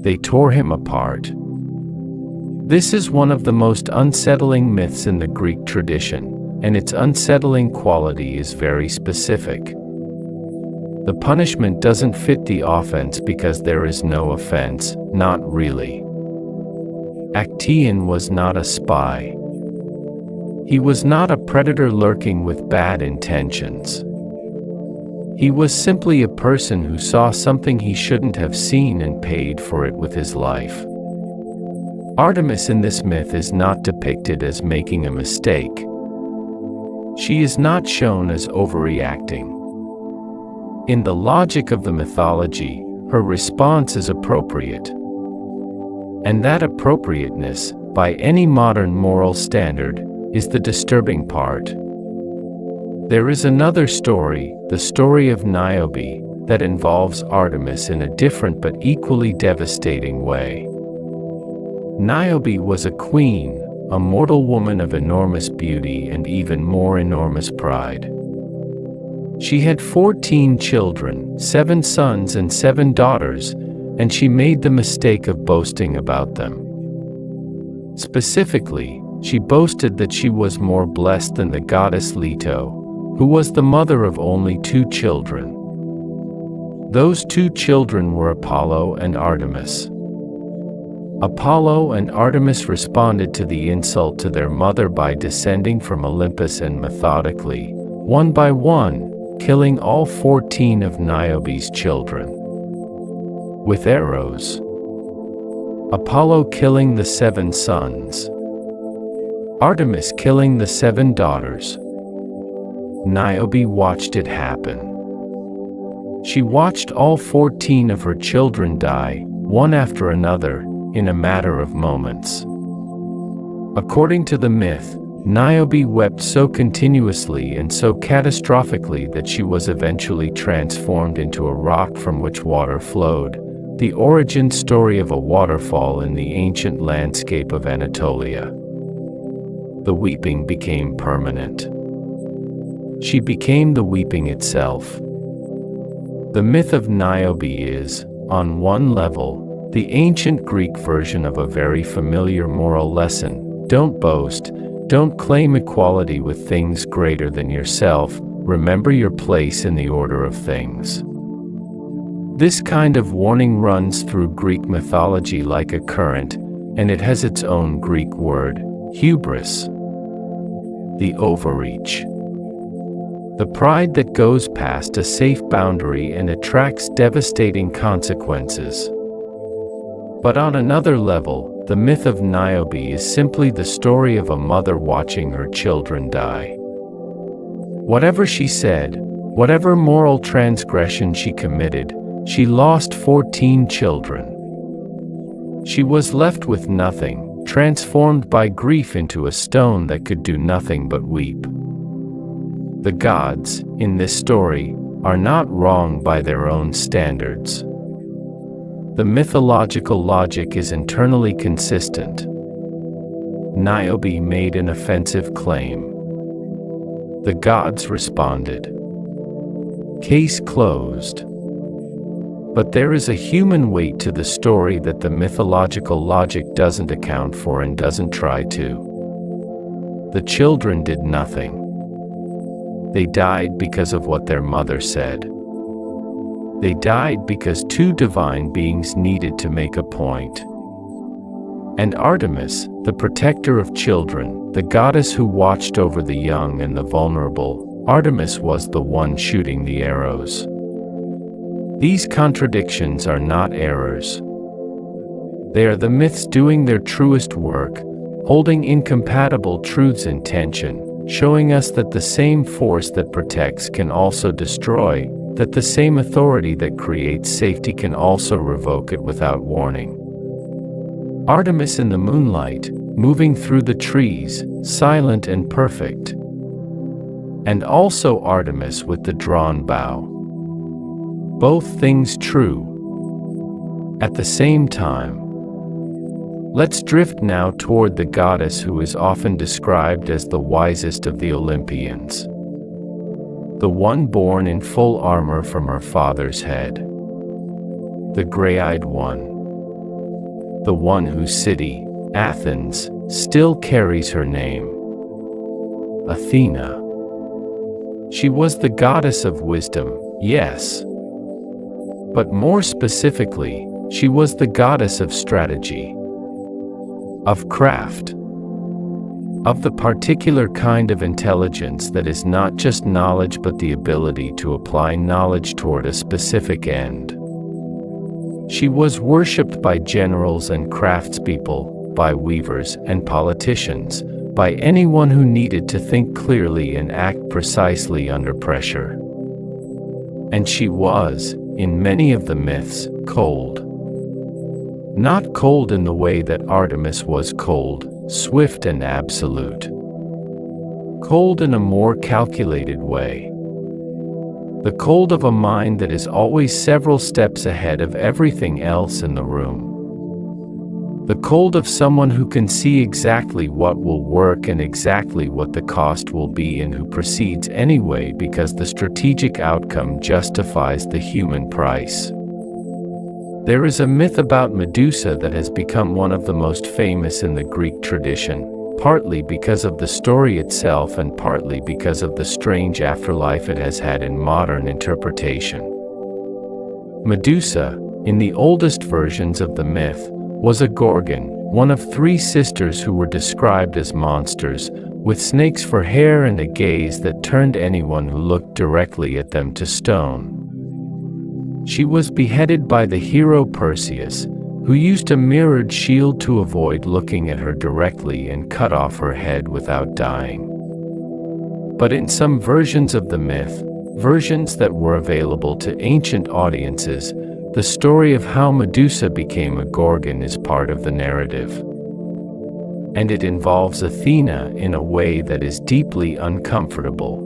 They tore him apart. This is one of the most unsettling myths in the Greek tradition, and its unsettling quality is very specific. The punishment doesn't fit the offense because there is no offense, not really. Actaeon was not a spy. He was not a predator lurking with bad intentions. He was simply a person who saw something he shouldn't have seen and paid for it with his life. Artemis in this myth is not depicted as making a mistake. She is not shown as overreacting. In the logic of the mythology, her response is appropriate. And that appropriateness, by any modern moral standard, is the disturbing part. There is another story, the story of Niobe, that involves Artemis in a different but equally devastating way. Niobe was a queen, a mortal woman of enormous beauty and even more enormous pride. She had 14 children, 7 sons and 7 daughters, and she made the mistake of boasting about them. Specifically, she boasted that she was more blessed than the goddess Leto, who was the mother of only 2 children. Those 2 children were Apollo and Artemis. Apollo and Artemis responded to the insult to their mother by descending from Olympus and methodically, one by one, killing all 14 of Niobe's children with arrows. Apollo killing the 7 sons. Artemis killing the 7 daughters. Niobe watched it happen. She watched all 14 of her children die, one after another, in a matter of moments. According to the myth, Niobe wept so continuously and so catastrophically that she was eventually transformed into a rock from which water flowed, the origin story of a waterfall in the ancient landscape of Anatolia. The weeping became permanent. She became the weeping itself. The myth of Niobe is, on one level, the ancient Greek version of a very familiar moral lesson: don't boast, don't claim equality with things greater than yourself, remember your place in the order of things. This kind of warning runs through Greek mythology like a current, and it has its own Greek word, hubris. The overreach. The pride that goes past a safe boundary and attracts devastating consequences. But on another level, The myth of Niobe is simply the story of a mother watching her children die. Whatever she said, whatever moral transgression she committed, she lost 14 children. She was left with nothing, transformed by grief into a stone that could do nothing but weep. The gods, in this story, are not wrong by their own standards. The mythological logic is internally consistent. Niobe made an offensive claim. The gods responded. Case closed. But there is a human weight to the story that the mythological logic doesn't account for and doesn't try to. The children did nothing. They died because of what their mother said. They died because two divine beings needed to make a point. And Artemis, the protector of children, the goddess who watched over the young and the vulnerable, Artemis was the one shooting the arrows. These contradictions are not errors. They are the myths doing their truest work, holding incompatible truths in tension, showing us that the same force that protects can also destroy, that the same authority that creates safety can also revoke it without warning. Artemis in the moonlight, moving through the trees, silent and perfect. And also Artemis with the drawn bow. Both things true. At the same time. Let's drift now toward the goddess who is often described as the wisest of the Olympians. The one born in full armor from her father's head. The gray-eyed one. The one whose city, Athens, still carries her name. Athena. She was the goddess of wisdom, yes. But more specifically, she was the goddess of strategy. Of craft. Of the particular kind of intelligence that is not just knowledge but the ability to apply knowledge toward a specific end. She was worshipped by generals and craftspeople, by weavers and politicians, by anyone who needed to think clearly and act precisely under pressure. And she was, in many of the myths, cold. Not cold in the way that Artemis was cold, swift and absolute. Cold in a more calculated way. The cold of a mind that is always several steps ahead of everything else in the room. The cold of someone who can see exactly what will work and exactly what the cost will be and who proceeds anyway because the strategic outcome justifies the human price. There is a myth about Medusa that has become one of the most famous in the Greek tradition, partly because of the story itself and partly because of the strange afterlife it has had in modern interpretation. Medusa, in the oldest versions of the myth, was a Gorgon, one of three sisters who were described as monsters, with snakes for hair and a gaze that turned anyone who looked directly at them to stone. She was beheaded by the hero Perseus, who used a mirrored shield to avoid looking at her directly and cut off her head without dying. But in some versions of the myth, versions that were available to ancient audiences, the story of how Medusa became a Gorgon is part of the narrative. And it involves Athena in a way that is deeply uncomfortable.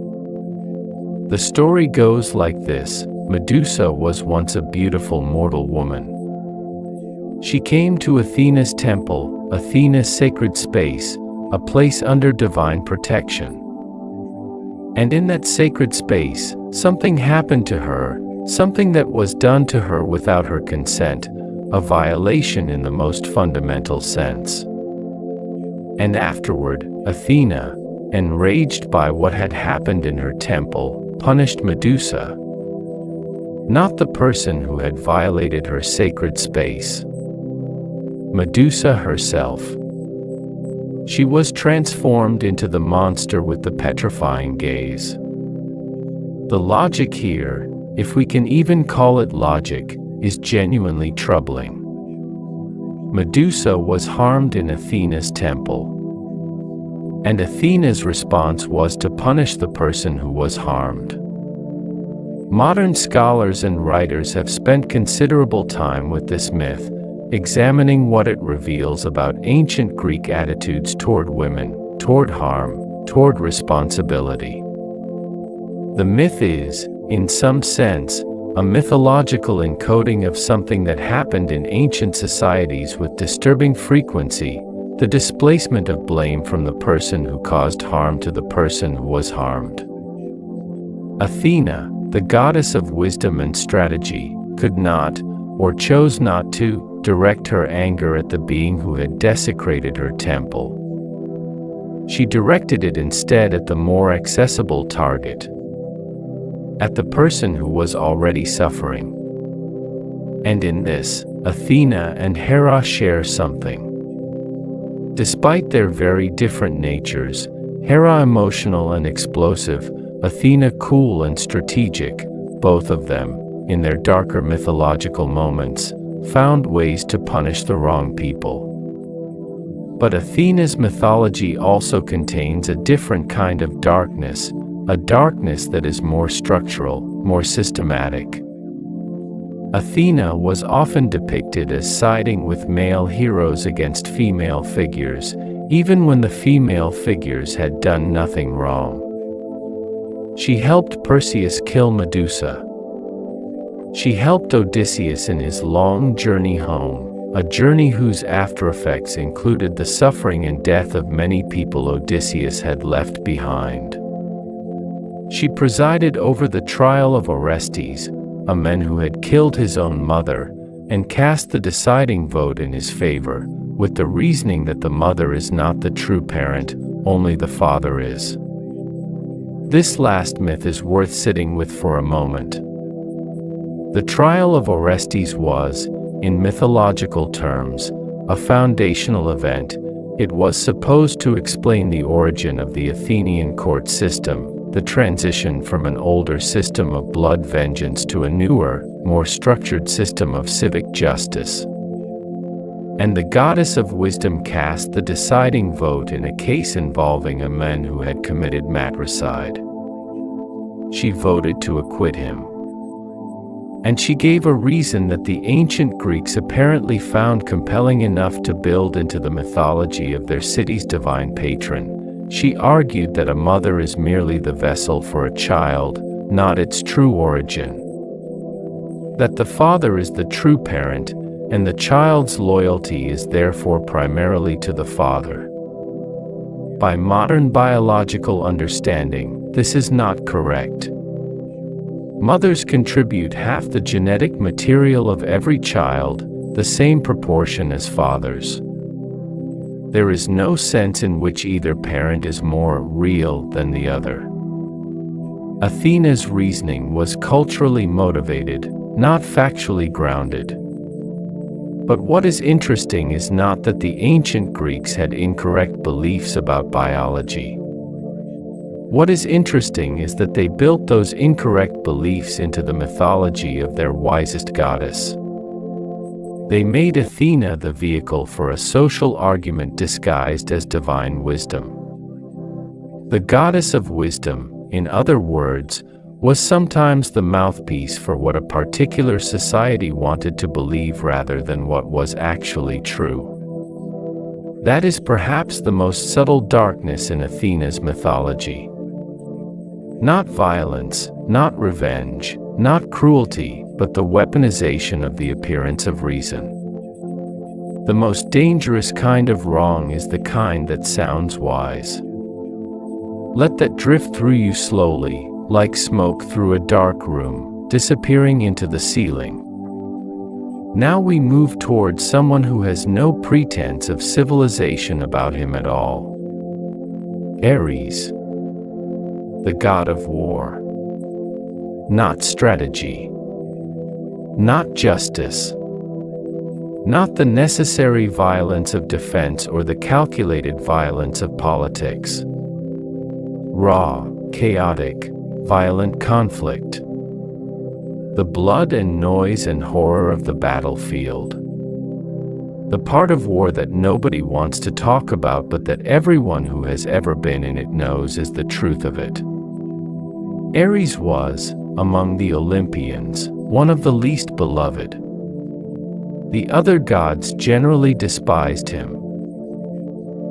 The story goes like this. Medusa was once a beautiful mortal woman. She came to Athena's temple, Athena's sacred space, a place under divine protection. And in that sacred space, something happened to her, something that was done to her without her consent, a violation in the most fundamental sense. And afterward, Athena, enraged by what had happened in her temple, punished Medusa. Not the person who had violated her sacred space. Medusa herself. She was transformed into the monster with the petrifying gaze. The logic here, if we can even call it logic, is genuinely troubling. Medusa was harmed in Athena's temple. And Athena's response was to punish the person who was harmed. Modern scholars and writers have spent considerable time with this myth, examining what it reveals about ancient Greek attitudes toward women, toward harm, toward responsibility. The myth is, in some sense, a mythological encoding of something that happened in ancient societies with disturbing frequency, the displacement of blame from the person who caused harm to the person who was harmed. Athena, the goddess of wisdom and strategy, could not, or chose not to, direct her anger at the being who had desecrated her temple. She directed it instead at the more accessible target, at the person who was already suffering. And in this, Athena and Hera share something. Despite their very different natures, Hera emotional and explosive, Athena cool and strategic, both of them, in their darker mythological moments, found ways to punish the wrong people. But Athena's mythology also contains a different kind of darkness, a darkness that is more structural, more systematic. Athena was often depicted as siding with male heroes against female figures, even when the female figures had done nothing wrong. She helped Perseus kill Medusa. She helped Odysseus in his long journey home, a journey whose aftereffects included the suffering and death of many people Odysseus had left behind. She presided over the trial of Orestes, a man who had killed his own mother, and cast the deciding vote in his favor, with the reasoning that the mother is not the true parent, only the father is. This last myth is worth sitting with for a moment. The trial of Orestes was, in mythological terms, a foundational event. It was supposed to explain the origin of the Athenian court system, the transition from an older system of blood vengeance to a newer, more structured system of civic justice. And the goddess of wisdom cast the deciding vote in a case involving a man who had committed matricide. She voted to acquit him. And she gave a reason that the ancient Greeks apparently found compelling enough to build into the mythology of their city's divine patron. She argued that a mother is merely the vessel for a child, not its true origin. That the father is the true parent, and the child's loyalty is therefore primarily to the father. By modern biological understanding, this is not correct. Mothers contribute half the genetic material of every child, the same proportion as fathers. There is no sense in which either parent is more real than the other. Athena's reasoning was culturally motivated, not factually grounded. But what is interesting is not that the ancient Greeks had incorrect beliefs about biology. What is interesting is that they built those incorrect beliefs into the mythology of their wisest goddess. They made Athena the vehicle for a social argument disguised as divine wisdom. The goddess of wisdom, in other words, was sometimes the mouthpiece for what a particular society wanted to believe rather than what was actually true. That is perhaps the most subtle darkness in Athena's mythology. Not violence, not revenge, not cruelty, but the weaponization of the appearance of reason. The most dangerous kind of wrong is the kind that sounds wise. Let that drift through you slowly, like smoke through a dark room, disappearing into the ceiling. Now we move towards someone who has no pretense of civilization about him at all. Ares, the god of war. Not strategy. Not justice. Not the necessary violence of defense or the calculated violence of politics. Raw, chaotic, violent conflict. The blood and noise and horror of the battlefield. The part of war that nobody wants to talk about but that everyone who has ever been in it knows is the truth of it. Ares was, among the Olympians, one of the least beloved. The other gods generally despised him.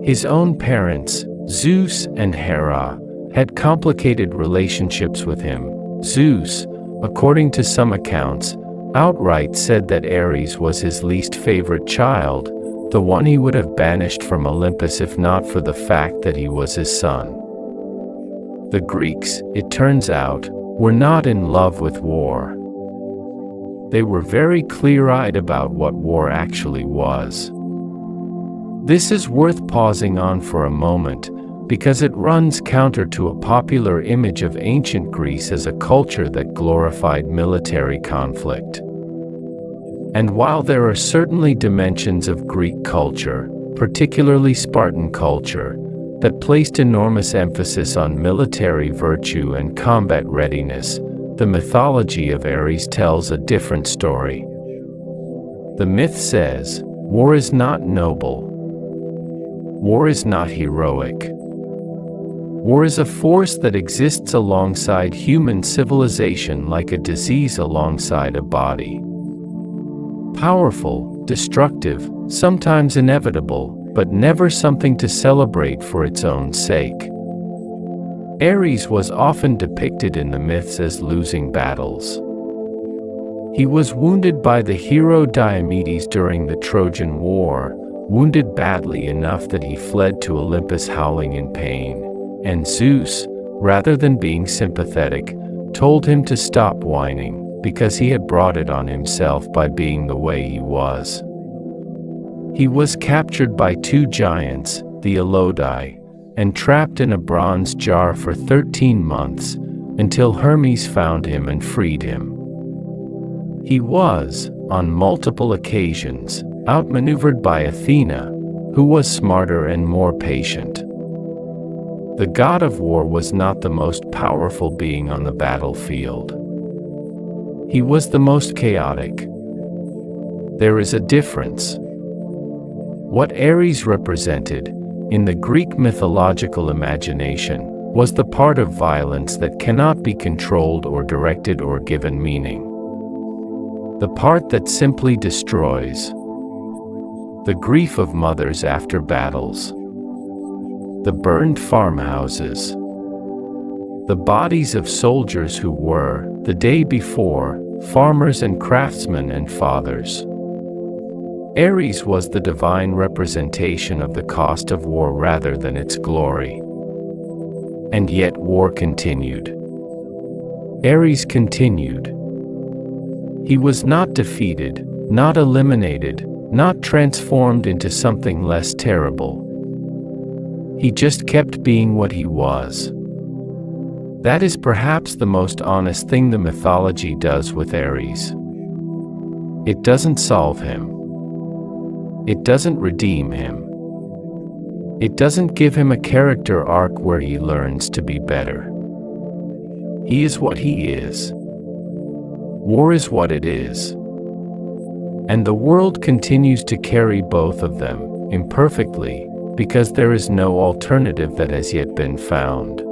His own parents, Zeus and Hera, had complicated relationships with him. Zeus, according to some accounts, outright said that Ares was his least favorite child, the one he would have banished from Olympus if not for the fact that he was his son. The Greeks, it turns out, were not in love with war. They were very clear-eyed about what war actually was. This is worth pausing on for a moment, because it runs counter to a popular image of ancient Greece as a culture that glorified military conflict. And while there are certainly dimensions of Greek culture, particularly Spartan culture, that placed enormous emphasis on military virtue and combat readiness, the mythology of Ares tells a different story. The myth says, war is not noble. War is not heroic. War is a force that exists alongside human civilization like a disease alongside a body. Powerful, destructive, sometimes inevitable, but never something to celebrate for its own sake. Ares was often depicted in the myths as losing battles. He was wounded by the hero Diomedes during the Trojan War, wounded badly enough that he fled to Olympus howling in pain, and Zeus, rather than being sympathetic, told him to stop whining, because he had brought it on himself by being the way he was. He was captured by two giants, the Elodai, and trapped in a bronze jar for 13 months, until Hermes found him and freed him. He was, on multiple occasions, outmaneuvered by Athena, who was smarter and more patient. The god of war was not the most powerful being on the battlefield. He was the most chaotic. There is a difference. What Ares represented, in the Greek mythological imagination, was the part of violence that cannot be controlled or directed or given meaning. The part that simply destroys. The grief of mothers after battles. The burned farmhouses. The bodies of soldiers who were, the day before, farmers and craftsmen and fathers. Ares was the divine representation of the cost of war rather than its glory. And yet war continued. Ares continued. He was not defeated, not eliminated, not transformed into something less terrible. He just kept being what he was. That is perhaps the most honest thing the mythology does with Ares. It doesn't solve him. It doesn't redeem him. It doesn't give him a character arc where he learns to be better. He is what he is. War is what it is. And the world continues to carry both of them, imperfectly, because there is no alternative that has yet been found.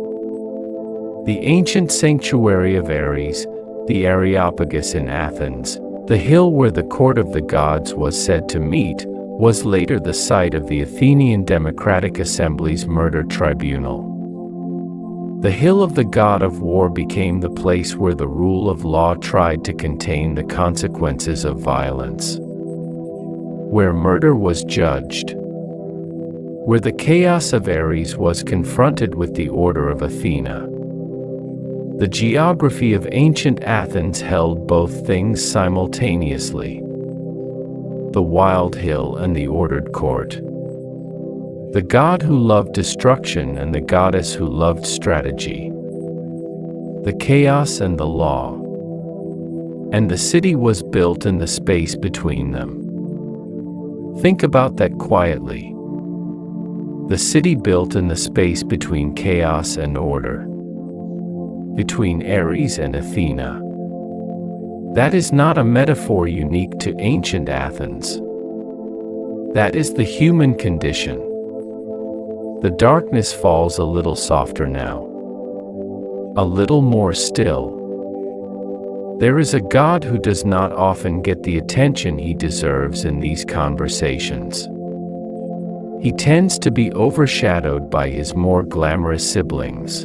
The ancient sanctuary of Ares, the Areopagus in Athens, the hill where the court of the gods was said to meet, was later the site of the Athenian Democratic Assembly's murder tribunal. The hill of the god of war became the place where the rule of law tried to contain the consequences of violence, where murder was judged, where the chaos of Ares was confronted with the order of Athena. The geography of ancient Athens held both things simultaneously: the wild hill and the ordered court. The god who loved destruction and the goddess who loved strategy. The chaos and the law. And the city was built in the space between them. Think about that quietly. The city built in the space between chaos and order. Between Ares and Athena. That is not a metaphor unique to ancient Athens. That is the human condition. The darkness falls a little softer now, a little more still. There is a God who does not often get the attention he deserves in these conversations. He tends to be overshadowed by his more glamorous siblings.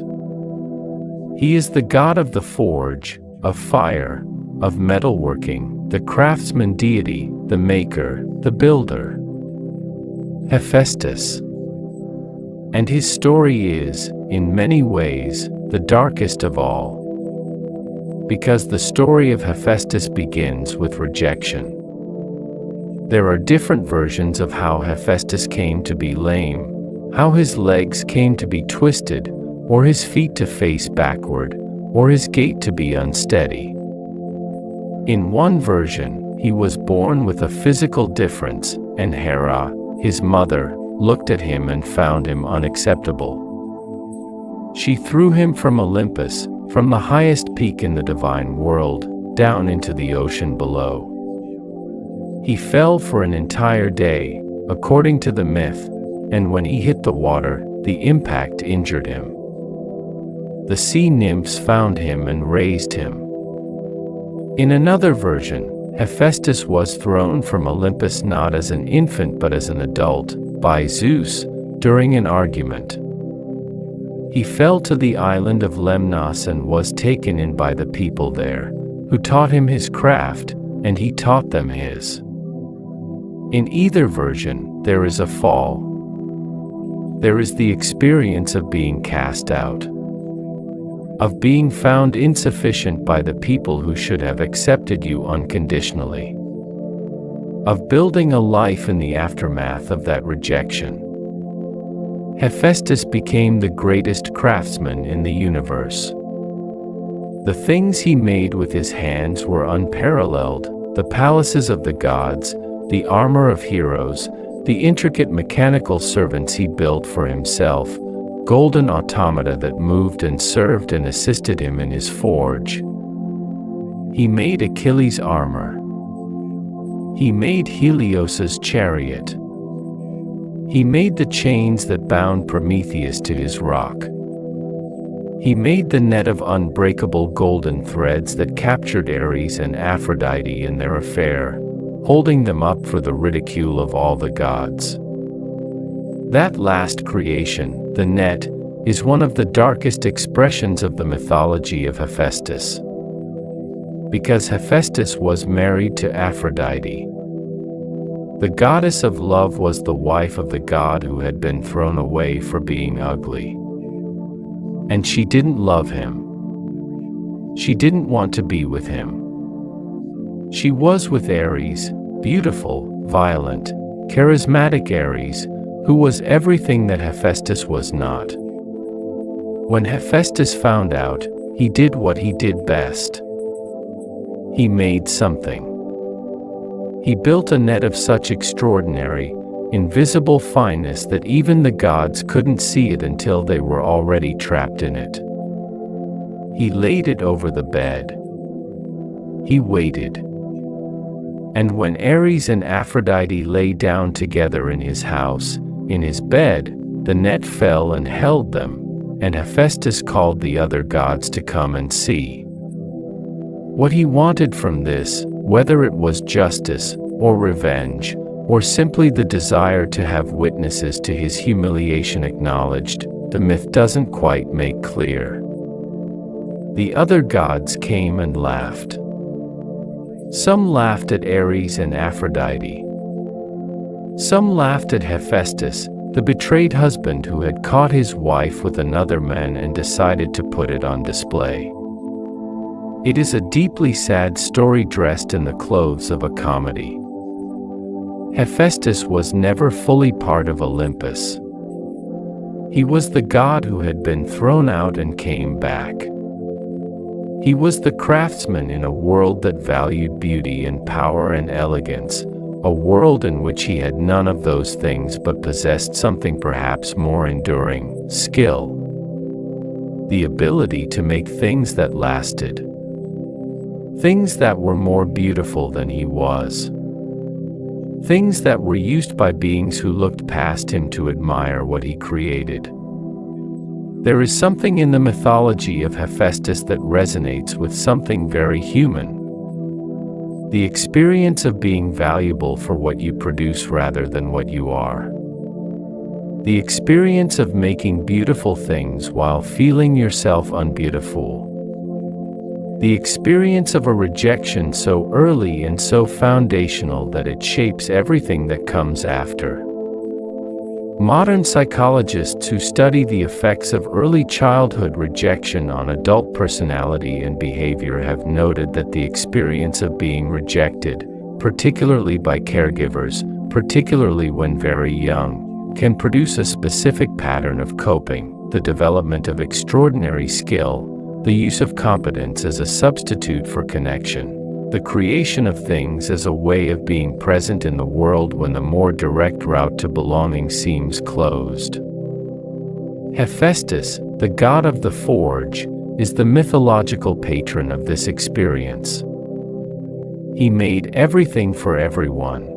He is the God of the forge, of fire, of metalworking, the craftsman deity, the maker, the builder. Hephaestus. And his story is, in many ways, the darkest of all. Because the story of Hephaestus begins with rejection. There are different versions of how Hephaestus came to be lame, how his legs came to be twisted, or his feet to face backward, or his gait to be unsteady. In one version, he was born with a physical difference, and Hera, his mother, looked at him and found him unacceptable. She threw him from Olympus, from the highest peak in the divine world, down into the ocean below. He fell for an entire day, according to the myth, and when he hit the water, the impact injured him. The sea nymphs found him and raised him. In another version, Hephaestus was thrown from Olympus not as an infant but as an adult, by Zeus, during an argument. He fell to the island of Lemnos and was taken in by the people there, who taught him his craft, and he taught them his. In either version, there is a fall. There is the experience of being cast out, of being found insufficient by the people who should have accepted you unconditionally, of building a life in the aftermath of that rejection. Hephaestus became the greatest craftsman in the universe. The things he made with his hands were unparalleled, the palaces of the gods, the armor of heroes, the intricate mechanical servants he built for himself, golden automata that moved and served and assisted him in his forge. He made Achilles' armor. He made Helios's chariot. He made the chains that bound Prometheus to his rock. He made the net of unbreakable golden threads that captured Ares and Aphrodite in their affair, holding them up for the ridicule of all the gods. That last creation, the net, is one of the darkest expressions of the mythology of Hephaestus. Because Hephaestus was married to Aphrodite. The goddess of love was the wife of the god who had been thrown away for being ugly. And she didn't love him. She didn't want to be with him. She was with Ares, beautiful, violent, charismatic Ares, who was everything that Hephaestus was not. When Hephaestus found out, he did what he did best. He made something. He built a net of such extraordinary, invisible fineness that even the gods couldn't see it until they were already trapped in it. He laid it over the bed. He waited. And when Ares and Aphrodite lay down together in his house, in his bed, the net fell and held them, and Hephaestus called the other gods to come and see. What he wanted from this, whether it was justice, or revenge, or simply the desire to have witnesses to his humiliation acknowledged, the myth doesn't quite make clear. The other gods came and laughed. Some laughed at Ares and Aphrodite. Some laughed at Hephaestus, the betrayed husband who had caught his wife with another man and decided to put it on display. It is a deeply sad story dressed in the clothes of a comedy. Hephaestus was never fully part of Olympus. He was the god who had been thrown out and came back. He was the craftsman in a world that valued beauty and power and elegance, a world in which he had none of those things but possessed something perhaps more enduring, skill. The ability to make things that lasted. Things that were more beautiful than he was. things that were used by beings who looked past him to admire what he created. There is something in the mythology of Hephaestus that resonates with something very human. The experience of being valuable for what you produce rather than what you are. The experience of making beautiful things while feeling yourself unbeautiful. The experience of a rejection so early and so foundational that it shapes everything that comes after. Modern psychologists who study the effects of early childhood rejection on adult personality and behavior have noted that the experience of being rejected, particularly by caregivers, particularly when very young, can produce a specific pattern of coping, the development of extraordinary skill, the use of competence as a substitute for connection, the creation of things as a way of being present in the world when the more direct route to belonging seems closed. Hephaestus, the god of the forge, is the mythological patron of this experience. He made everything for everyone.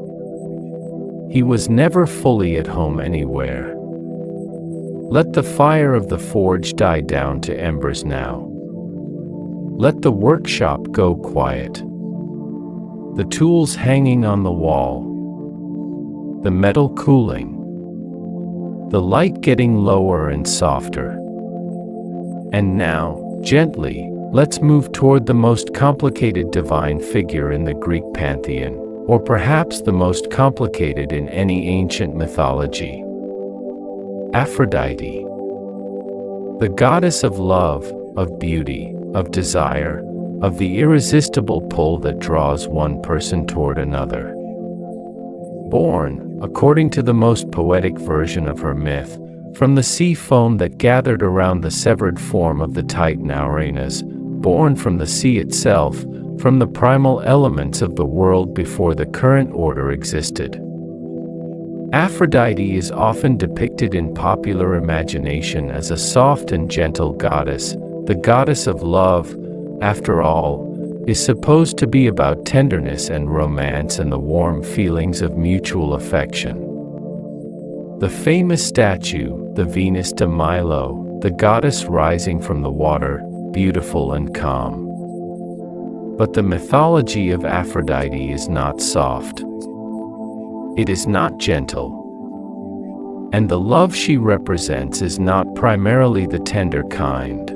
He was never fully at home anywhere. Let the fire of the forge die down to embers now. Let the workshop go quiet. The tools hanging on the wall. The metal cooling. The light getting lower and softer. And now, gently, let's move toward the most complicated divine figure in the Greek pantheon, or perhaps the most complicated in any ancient mythology. Aphrodite. The goddess of love, of beauty, of desire, of the irresistible pull that draws one person toward another. Born, according to the most poetic version of her myth, from the sea foam that gathered around the severed form of the Titan Uranus, born from the sea itself, from the primal elements of the world before the current order existed. Aphrodite is often depicted in popular imagination as a soft and gentle goddess. The goddess of love, after all, is supposed to be about tenderness and romance and the warm feelings of mutual affection. The famous statue, the Venus de Milo, the goddess rising from the water, beautiful and calm. But the mythology of Aphrodite is not soft. It is not gentle. And the love she represents is not primarily the tender kind.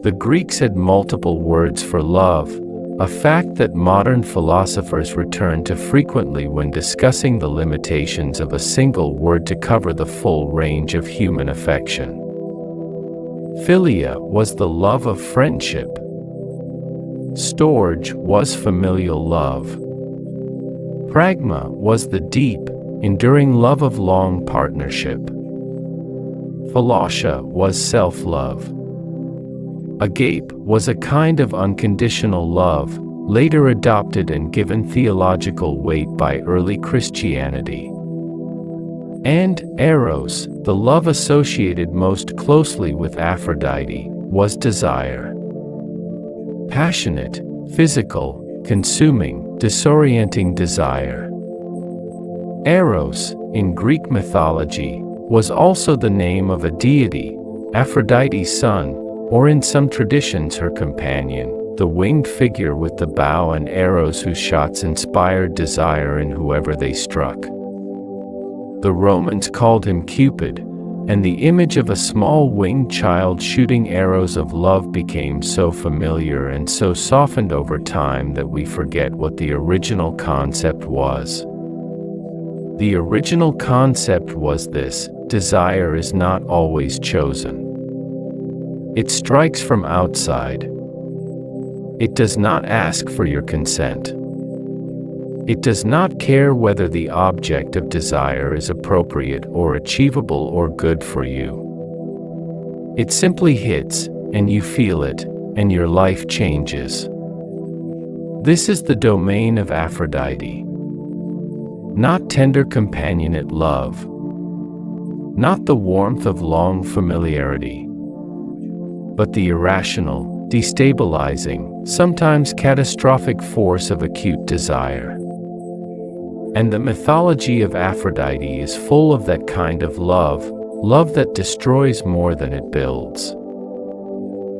The Greeks had multiple words for love, a fact that modern philosophers return to frequently when discussing the limitations of a single word to cover the full range of human affection. Philia was the love of friendship. Storge was familial love. Pragma was the deep, enduring love of long partnership. Philautia was self-love. Agape was a kind of unconditional love, later adopted and given theological weight by early Christianity. And Eros, the love associated most closely with Aphrodite, was desire. Passionate, physical, consuming, disorienting desire. Eros, in Greek mythology, was also the name of a deity, Aphrodite's son, or in some traditions her companion, the winged figure with the bow and arrows whose shots inspired desire in whoever they struck. The Romans called him Cupid, and the image of a small winged child shooting arrows of love became so familiar and so softened over time that we forget what the original concept was. The original concept was this: desire is not always chosen. It strikes from outside. It does not ask for your consent. It does not care whether the object of desire is appropriate or achievable or good for you. It simply hits, and you feel it, and your life changes. This is the domain of Aphrodite. Not tender companionate love. Not the warmth of long familiarity. But the irrational, destabilizing, sometimes catastrophic force of acute desire. And the mythology of Aphrodite is full of that kind of love, love that destroys more than it builds.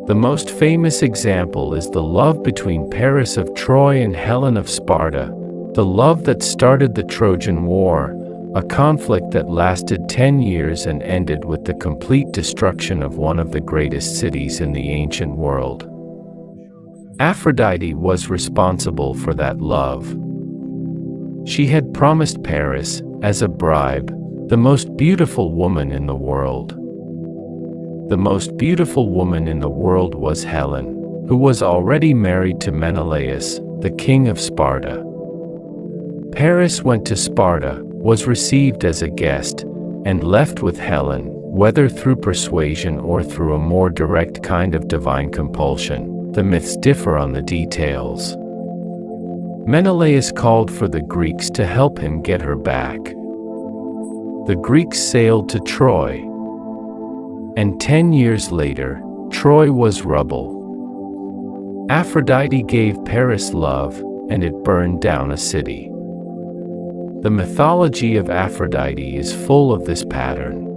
The most famous example is the love between Paris of Troy and Helen of Sparta, the love that started the Trojan War, a conflict that lasted 10 years and ended with the complete destruction of one of the greatest cities in the ancient world. Aphrodite was responsible for that love. She had promised Paris, as a bribe, the most beautiful woman in the world. The most beautiful woman in the world was Helen, who was already married to Menelaus, the king of Sparta. Paris went to Sparta, was received as a guest, and left with Helen, whether through persuasion or through a more direct kind of divine compulsion. The myths differ on the details. Menelaus called for the Greeks to help him get her back. The Greeks sailed to Troy, and 10 years later, Troy was rubble. Aphrodite gave Paris love, and it burned down a city. The mythology of Aphrodite is full of this pattern.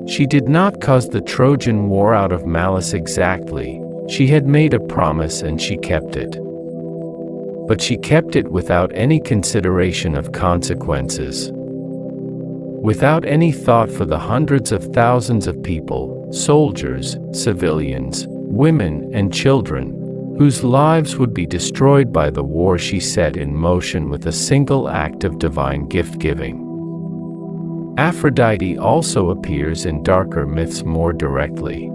She did not cause the Trojan War out of malice exactly. She had made a promise and she kept it. But she kept it without any consideration of consequences. Without any thought for the hundreds of thousands of people, soldiers, civilians, women, and children, whose lives would be destroyed by the war she set in motion with a single act of divine gift-giving. Aphrodite also appears in darker myths more directly.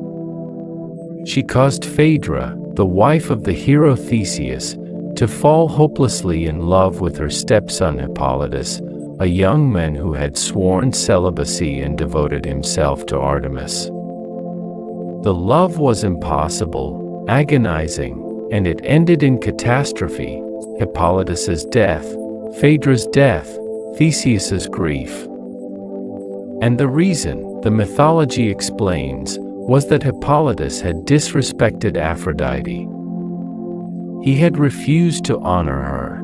She caused Phaedra, the wife of the hero Theseus, to fall hopelessly in love with her stepson Hippolytus, a young man who had sworn celibacy and devoted himself to Artemis. The love was impossible, agonizing, and it ended in catastrophe: Hippolytus's death, Phaedra's death, Theseus's grief. And the reason, the mythology explains, was that Hippolytus had disrespected Aphrodite. He had refused to honor her.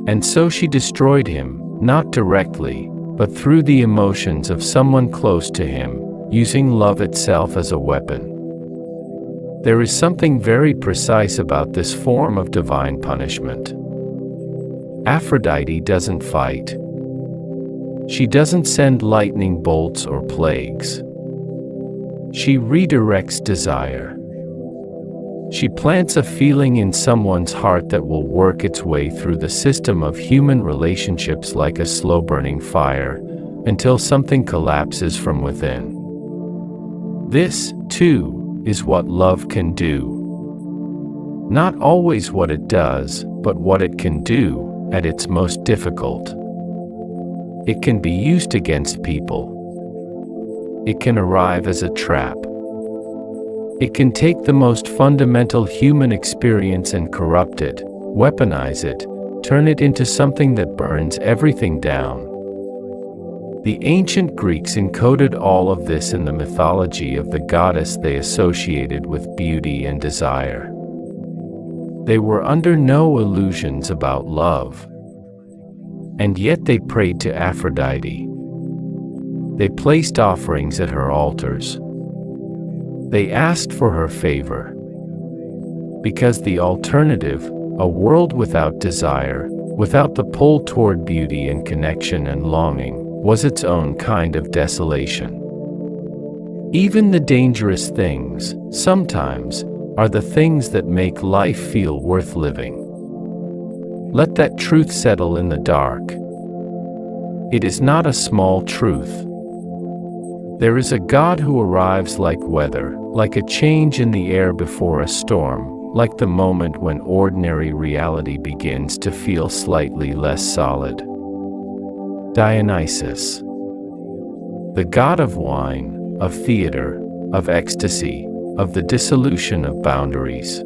And so she destroyed him, not directly, but through the emotions of someone close to him, using love itself as a weapon. There is something very precise about this form of divine punishment. Aphrodite doesn't fight. She doesn't send lightning bolts or plagues. She redirects desire. She plants a feeling in someone's heart that will work its way through the system of human relationships like a slow-burning fire, until something collapses from within. This, too, is what love can do. Not always what it does, but what it can do, at its most difficult. It can be used against people. It can arrive as a trap. It can take the most fundamental human experience and corrupt it, weaponize it, turn it into something that burns everything down. The ancient Greeks encoded all of this in the mythology of the goddess they associated with beauty and desire. They were under no illusions about love. And yet they prayed to Aphrodite. They placed offerings at her altars. They asked for her favor. Because the alternative, a world without desire, without the pull toward beauty and connection and longing, was its own kind of desolation. Even the dangerous things, sometimes, are the things that make life feel worth living. Let that truth settle in the dark. It is not a small truth. There is a God who arrives like weather, like a change in the air before a storm, like the moment when ordinary reality begins to feel slightly less solid. Dionysus, the god of wine, of theater, of ecstasy, of the dissolution of boundaries.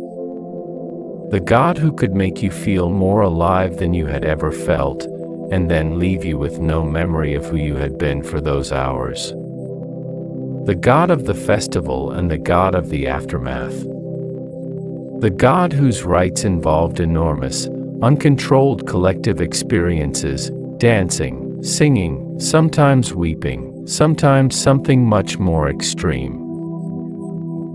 The God who could make you feel more alive than you had ever felt, and then leave you with no memory of who you had been for those hours. The God of the festival and the God of the aftermath. The God whose rites involved enormous, uncontrolled collective experiences, dancing, singing, sometimes weeping, sometimes something much more extreme.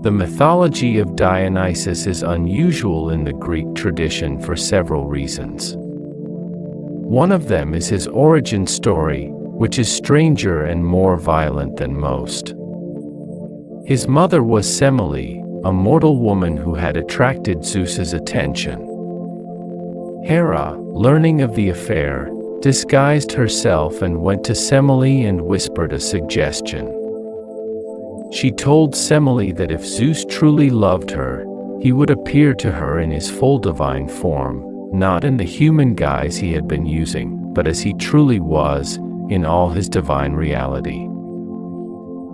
The mythology of Dionysus is unusual in the Greek tradition for several reasons. One of them is his origin story, which is stranger and more violent than most. His mother was Semele, a mortal woman who had attracted Zeus's attention. Hera, learning of the affair, disguised herself and went to Semele and whispered a suggestion. She told Semele that if Zeus truly loved her, he would appear to her in his full divine form, not in the human guise he had been using, but as he truly was, in all his divine reality.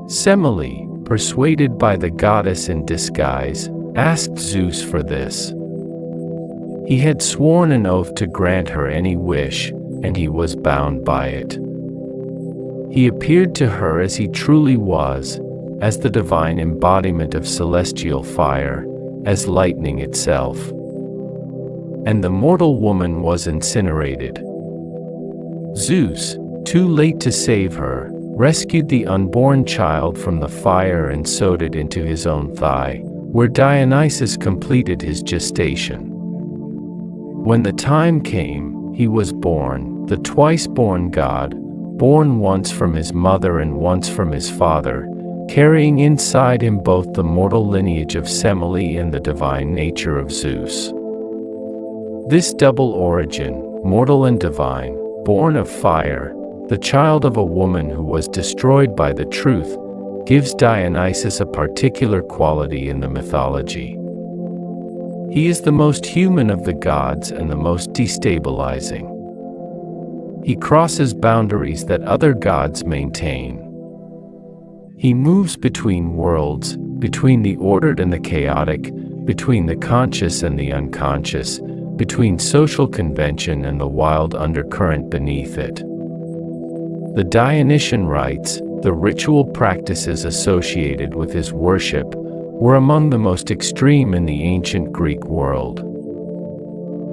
Semele, persuaded by the goddess in disguise, asked Zeus for this. He had sworn an oath to grant her any wish, and he was bound by it. He appeared to her as he truly was, as the divine embodiment of celestial fire, as lightning itself. And the mortal woman was incinerated. Zeus, too late to save her, rescued the unborn child from the fire and sewed it into his own thigh, where Dionysus completed his gestation. When the time came, he was born, the twice-born god, born once from his mother and once from his father, carrying inside him both the mortal lineage of Semele and the divine nature of Zeus. This double origin, mortal and divine, born of fire, the child of a woman who was destroyed by the truth, gives Dionysus a particular quality in the mythology. He is the most human of the gods and the most destabilizing. He crosses boundaries that other gods maintain. He moves between worlds, between the ordered and the chaotic, between the conscious and the unconscious, between social convention and the wild undercurrent beneath it. The Dionysian rites, the ritual practices associated with his worship, were among the most extreme in the ancient Greek world.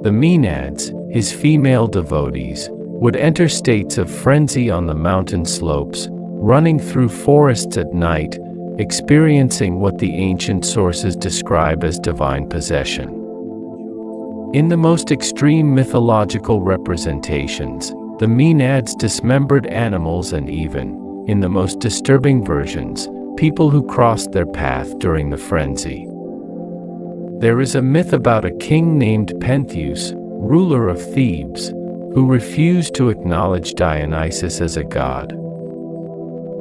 The Maenads, his female devotees, would enter states of frenzy on the mountain slopes, running through forests at night, experiencing what the ancient sources describe as divine possession. In the most extreme mythological representations, the Maenads dismembered animals and even, in the most disturbing versions, people who crossed their path during the frenzy. There is a myth about a king named Pentheus, ruler of Thebes, who refused to acknowledge Dionysus as a god.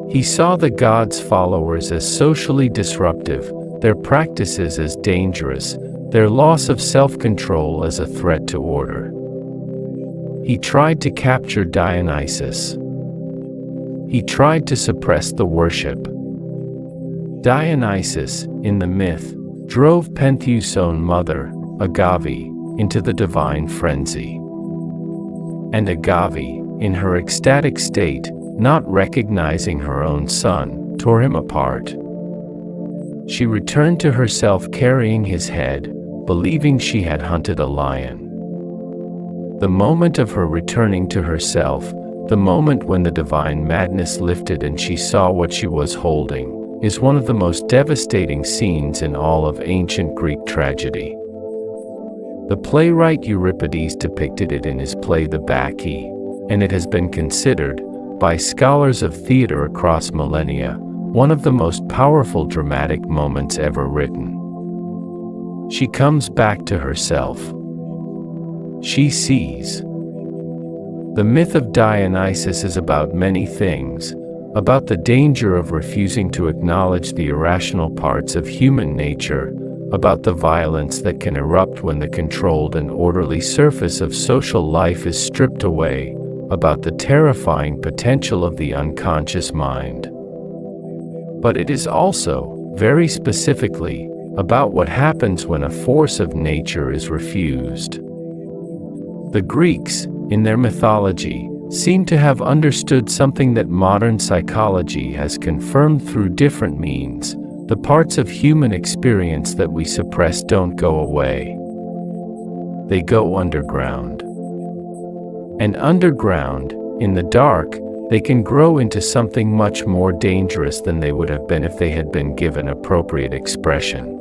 He saw the god's followers as socially disruptive, their practices as dangerous, their loss of self-control as a threat to order. He tried to capture Dionysus. He tried to suppress the worship. Dionysus, in the myth, drove Pentheus' own mother, Agave, into the divine frenzy. And Agave, in her ecstatic state, not recognizing her own son, tore him apart. She returned to herself carrying his head, believing she had hunted a lion. The moment of her returning to herself, the moment when the divine madness lifted and she saw what she was holding, is one of the most devastating scenes in all of ancient Greek tragedy. The playwright Euripides depicted it in his play The Bacchae, and it has been considered, by scholars of theater across millennia, one of the most powerful dramatic moments ever written. She comes back to herself. She sees. The myth of Dionysus is about many things, about the danger of refusing to acknowledge the irrational parts of human nature, about the violence that can erupt when the controlled and orderly surface of social life is stripped away, about the terrifying potential of the unconscious mind. But it is also, very specifically, about what happens when a force of nature is refused. The Greeks, in their mythology, seem to have understood something that modern psychology has confirmed through different means: the parts of human experience that we suppress don't go away. they go underground. And underground, in the dark, they can grow into something much more dangerous than they would have been if they had been given appropriate expression.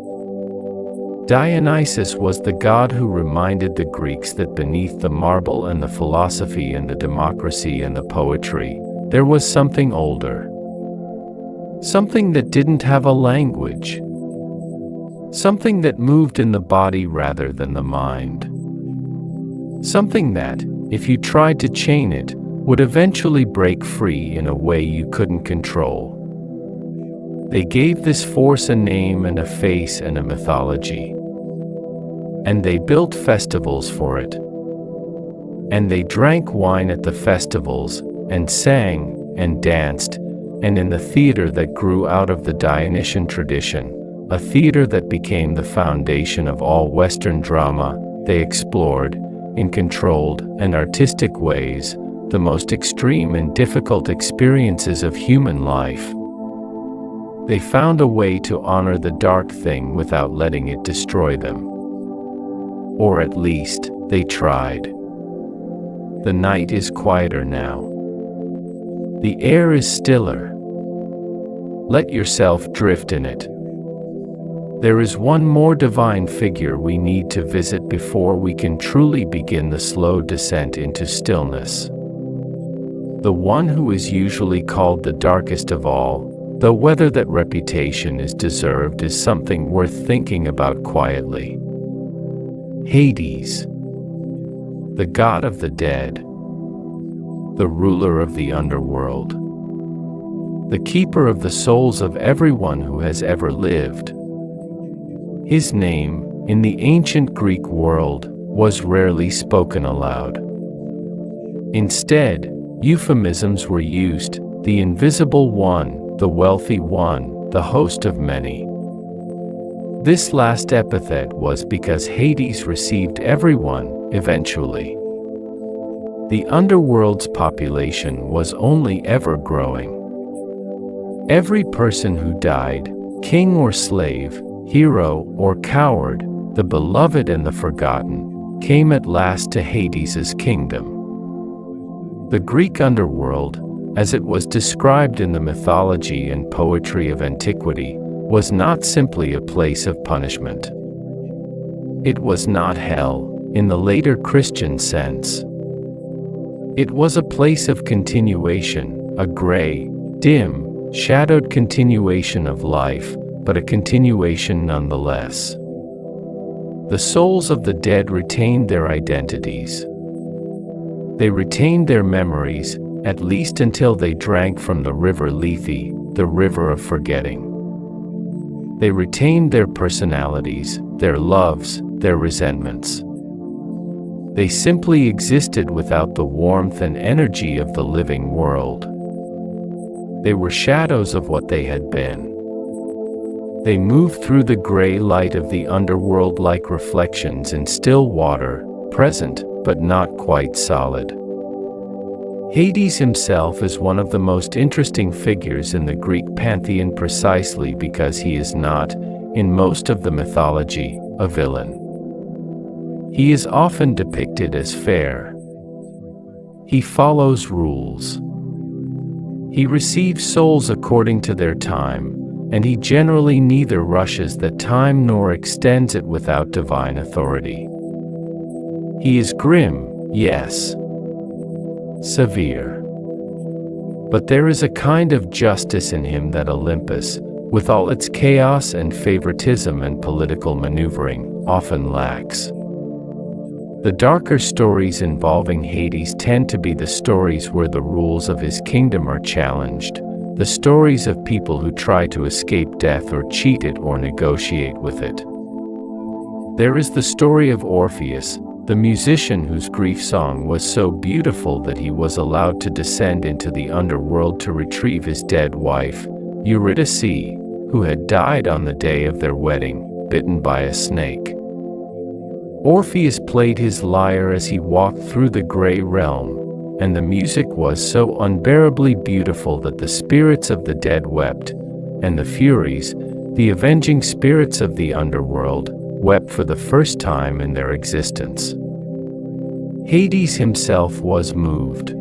Dionysus was the god who reminded the Greeks that beneath the marble and the philosophy and the democracy and the poetry, there was something older. Something that didn't have a language. Something that moved in the body rather than the mind. Something that, if you tried to chain it, would eventually break free in a way you couldn't control. They gave this force a name and a face and a mythology. And they built festivals for it. And they drank wine at the festivals, and sang, and danced, and in the theater that grew out of the Dionysian tradition, a theater that became the foundation of all Western drama, they explored, in controlled and artistic ways, the most extreme and difficult experiences of human life. They found a way to honor the dark thing without letting it destroy them. Or at least, they tried. The night is quieter now. The air is stiller. Let yourself drift in it. There is one more divine figure we need to visit before we can truly begin the slow descent into stillness. The one who is usually called the darkest of all, though whether that reputation is deserved is something worth thinking about quietly. Hades, the god of the dead, the ruler of the underworld, the keeper of the souls of everyone who has ever lived. His name, in the ancient Greek world, was rarely spoken aloud. Instead, euphemisms were used: the invisible one, the wealthy one, the host of many. This last epithet was because Hades received everyone, eventually. The underworld's population was only ever growing. Every person who died, king or slave, hero or coward, the beloved and the forgotten, came at last to Hades's kingdom. The Greek underworld, as it was described in the mythology and poetry of antiquity, was not simply a place of punishment. It was not hell, in the later Christian sense. It was a place of continuation, a gray, dim, shadowed continuation of life, but a continuation nonetheless. The souls of the dead retained their identities. They retained their memories, at least until they drank from the river Lethe, the river of forgetting. They retained their personalities, their loves, their resentments. They simply existed without the warmth and energy of the living world. They were shadows of what they had been. They moved through the gray light of the underworld like reflections in still water, present, but not quite solid. Hades himself is one of the most interesting figures in the Greek pantheon precisely because he is not, in most of the mythology, a villain. He is often depicted as fair. He follows rules. He receives souls according to their time, and he generally neither rushes that time nor extends it without divine authority. He is grim, yes. Severe. But there is a kind of justice in him that Olympus, with all its chaos and favoritism and political maneuvering, often lacks. The darker stories involving Hades tend to be the stories where the rules of his kingdom are challenged, the stories of people who try to escape death or cheat it or negotiate with it. There is the story of Orpheus, the musician whose grief song was so beautiful that he was allowed to descend into the underworld to retrieve his dead wife, Eurydice, who had died on the day of their wedding, bitten by a snake. Orpheus played his lyre as he walked through the gray realm, and the music was so unbearably beautiful that the spirits of the dead wept, and the Furies, the avenging spirits of the underworld, wept for the first time in their existence. Hades himself was moved.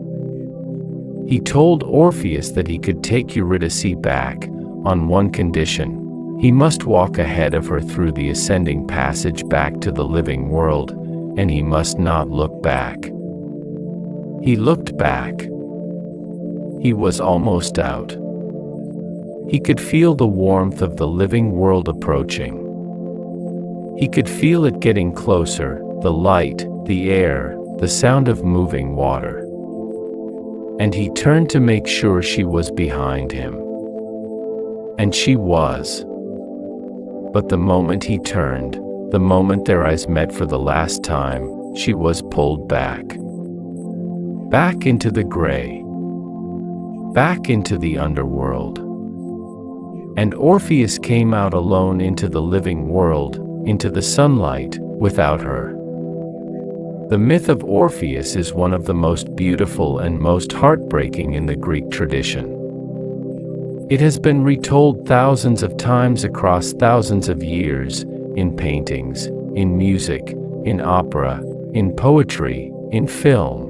He told Orpheus that he could take Eurydice back, on one condition: he must walk ahead of her through the ascending passage back to the living world, and he must not look back. He looked back. He was almost out. He could feel the warmth of the living world approaching. He could feel it getting closer, the light, the air, the sound of moving water. And he turned to make sure she was behind him. And she was. But the moment he turned, the moment their eyes met for the last time, she was pulled back. Back into the gray. Back into the underworld. And Orpheus came out alone into the living world, into the sunlight, without her. The myth of Orpheus is one of the most beautiful and most heartbreaking in the Greek tradition. It has been retold thousands of times across thousands of years, in paintings, in music, in opera, in poetry, in film.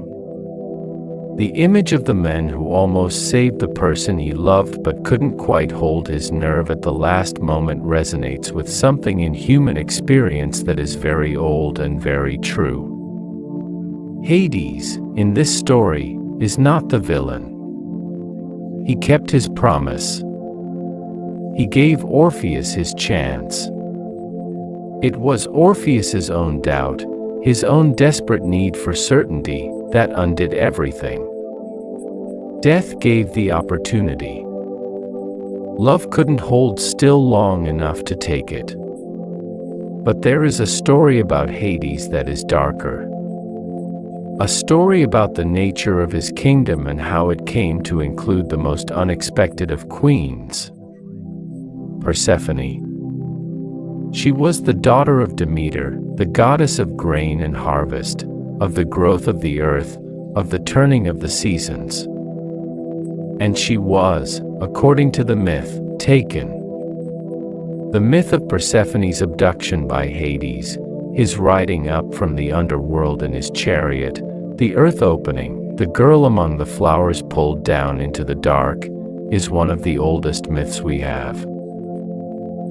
The image of the man who almost saved the person he loved but couldn't quite hold his nerve at the last moment resonates with something in human experience that is very old and very true. Hades, in this story, is not the villain. He kept his promise. He gave Orpheus his chance. It was Orpheus's own doubt, his own desperate need for certainty, that undid everything. Death gave the opportunity. Love couldn't hold still long enough to take it. But there is a story about Hades that is darker. A story about the nature of his kingdom and how it came to include the most unexpected of queens, Persephone. She was the daughter of Demeter, the goddess of grain and harvest, of the growth of the earth, of the turning of the seasons. And she was, according to the myth, taken. The myth of Persephone's abduction by Hades, his riding up from the underworld in his chariot, the earth opening, the girl among the flowers pulled down into the dark, is one of the oldest myths we have.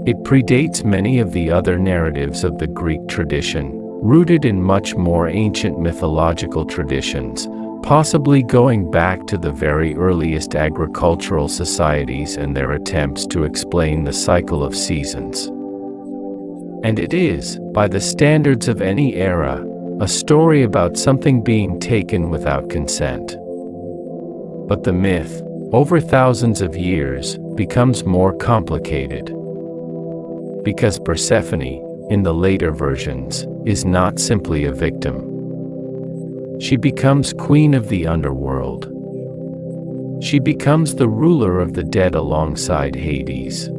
It predates many of the other narratives of the Greek tradition, rooted in much more ancient mythological traditions, possibly going back to the very earliest agricultural societies and their attempts to explain the cycle of seasons. And it is, by the standards of any era, a story about something being taken without consent. But the myth, over thousands of years, becomes more complicated. Because Persephone, in the later versions, is not simply a victim. She becomes queen of the underworld. She becomes the ruler of the dead alongside Hades.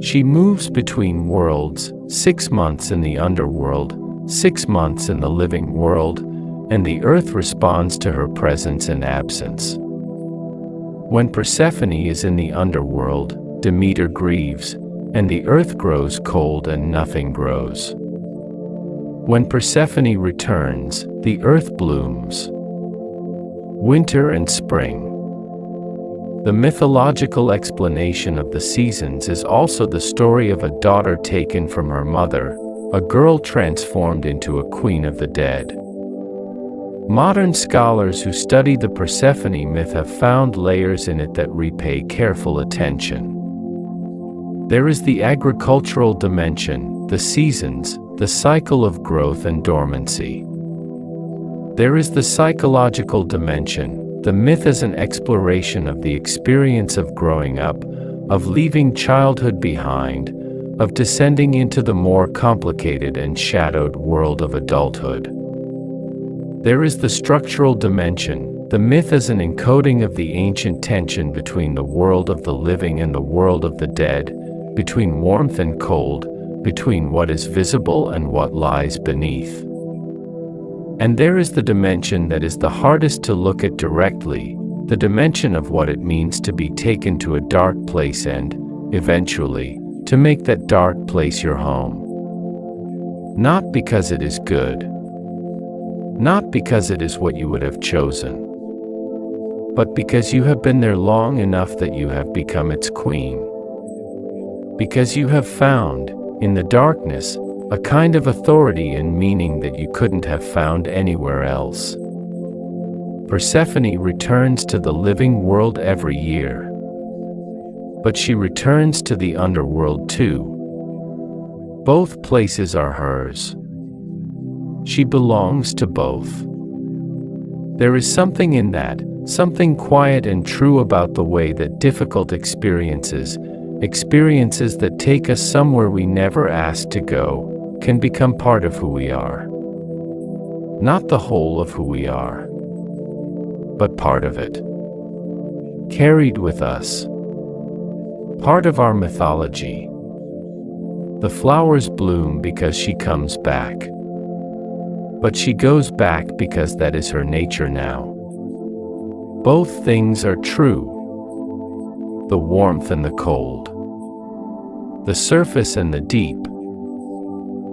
She moves between worlds, 6 months in the underworld, 6 months in the living world, and the earth responds to her presence and absence. When Persephone is in the underworld, Demeter grieves, and the earth grows cold and nothing grows. When Persephone returns, the earth blooms. Winter and spring. The mythological explanation of the seasons is also the story of a daughter taken from her mother, a girl transformed into a queen of the dead. Modern scholars who study the Persephone myth have found layers in it that repay careful attention. There is the agricultural dimension, the seasons, the cycle of growth and dormancy. There is the psychological dimension, the myth as an exploration of the experience of growing up, of leaving childhood behind, of descending into the more complicated and shadowed world of adulthood. There is the structural dimension, the myth as an encoding of the ancient tension between the world of the living and the world of the dead, between warmth and cold, between what is visible and what lies beneath. And there is the dimension that is the hardest to look at directly, the dimension of what it means to be taken to a dark place and, eventually, to make that dark place your home. Not because it is good, not because it is what you would have chosen, but because you have been there long enough that you have become its queen. Because you have found, in the darkness, a kind of authority and meaning that you couldn't have found anywhere else. Persephone returns to the living world every year. But she returns to the underworld too. Both places are hers. She belongs to both. There is something in that, something quiet and true about the way that difficult experiences that take us somewhere we never asked to go, can become part of who we are. Not the whole of who we are, but part of it. Carried with us. Part of our mythology. The flowers bloom because she comes back. But she goes back because that is her nature now. Both things are true. The warmth and the cold. The surface and the deep.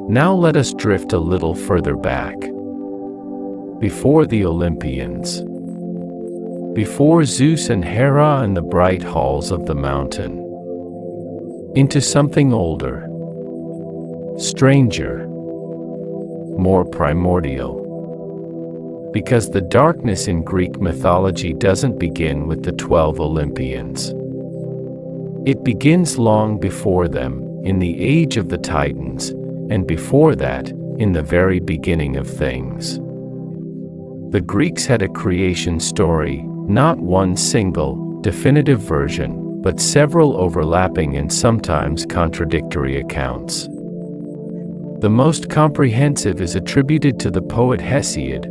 Now let us drift a little further back. Before the Olympians. Before Zeus and Hera and the bright halls of the mountain. Into something older. Stranger. More primordial. Because the darkness in Greek mythology doesn't begin with the 12 Olympians. It begins long before them, in the age of the Titans, and before that, in the very beginning of things. The Greeks had a creation story, not one single, definitive version, but several overlapping and sometimes contradictory accounts. The most comprehensive is attributed to the poet Hesiod,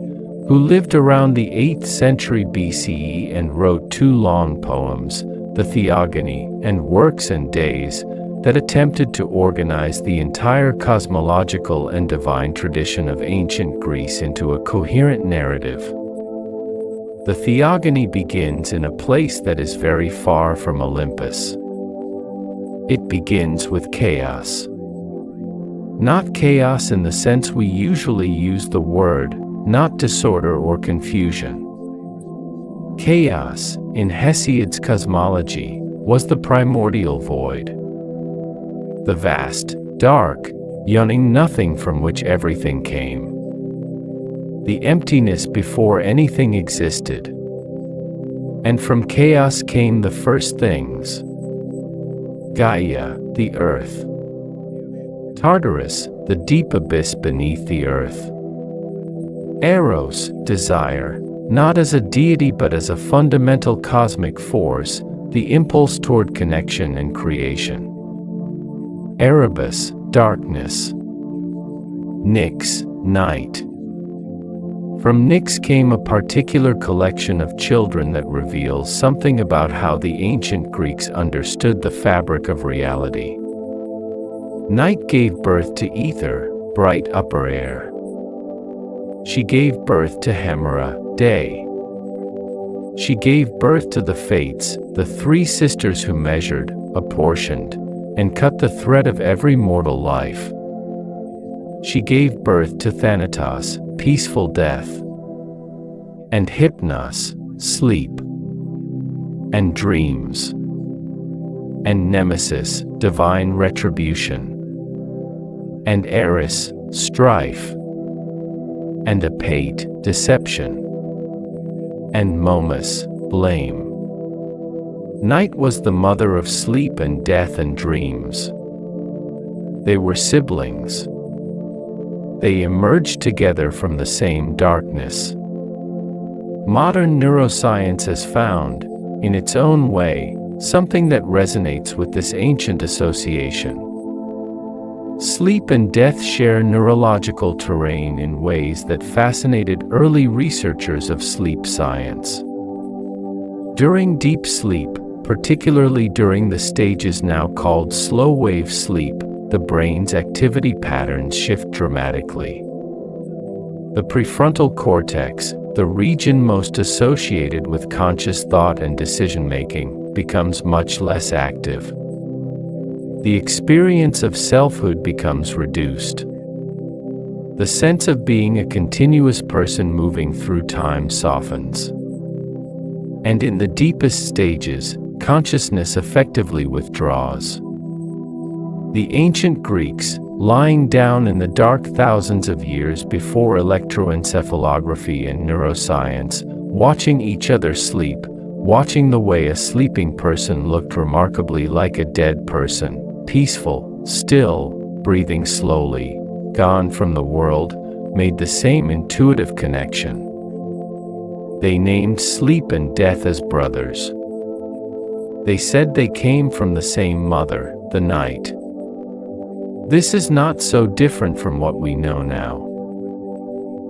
who lived around the 8th century BCE and wrote 2 long poems, the Theogony and Works and Days, that attempted to organize the entire cosmological and divine tradition of ancient Greece into a coherent narrative. The Theogony begins in a place that is very far from Olympus. It begins with chaos. Not chaos in the sense we usually use the word, not disorder or confusion. Chaos, in Hesiod's cosmology, was the primordial void. The vast, dark, yawning nothing from which everything came. The emptiness before anything existed. And from chaos came the first things. Gaia, the earth. Tartarus, the deep abyss beneath the earth. Eros, desire, not as a deity but as a fundamental cosmic force, the impulse toward connection and creation. Erebus, darkness. Nyx, night. From Nyx came a particular collection of children that reveals something about how the ancient Greeks understood the fabric of reality. Night gave birth to ether, bright upper air. She gave birth to Hemera, day. She gave birth to the Fates, the 3 sisters who measured, apportioned, and cut the thread of every mortal life. She gave birth to Thanatos, peaceful death, and Hypnos, sleep, and dreams, and Nemesis, divine retribution, and Eris, strife, and Apate, deception, and Momus, blame. Night was the mother of sleep and death and dreams. They were siblings. They emerged together from the same darkness. Modern neuroscience has found, in its own way, something that resonates with this ancient association. Sleep and death share neurological terrain in ways that fascinated early researchers of sleep science. During deep sleep, particularly during the stages now called slow-wave sleep, the brain's activity patterns shift dramatically. The prefrontal cortex, the region most associated with conscious thought and decision-making, becomes much less active. The experience of selfhood becomes reduced. The sense of being a continuous person moving through time softens. And in the deepest stages, consciousness effectively withdraws. The ancient Greeks, lying down in the dark thousands of years before electroencephalography and neuroscience, watching each other sleep, watching the way a sleeping person looked remarkably like a dead person, peaceful, still, breathing slowly, gone from the world, made the same intuitive connection. They named sleep and death as brothers. They said they came from the same mother, the night. This is not so different from what we know now.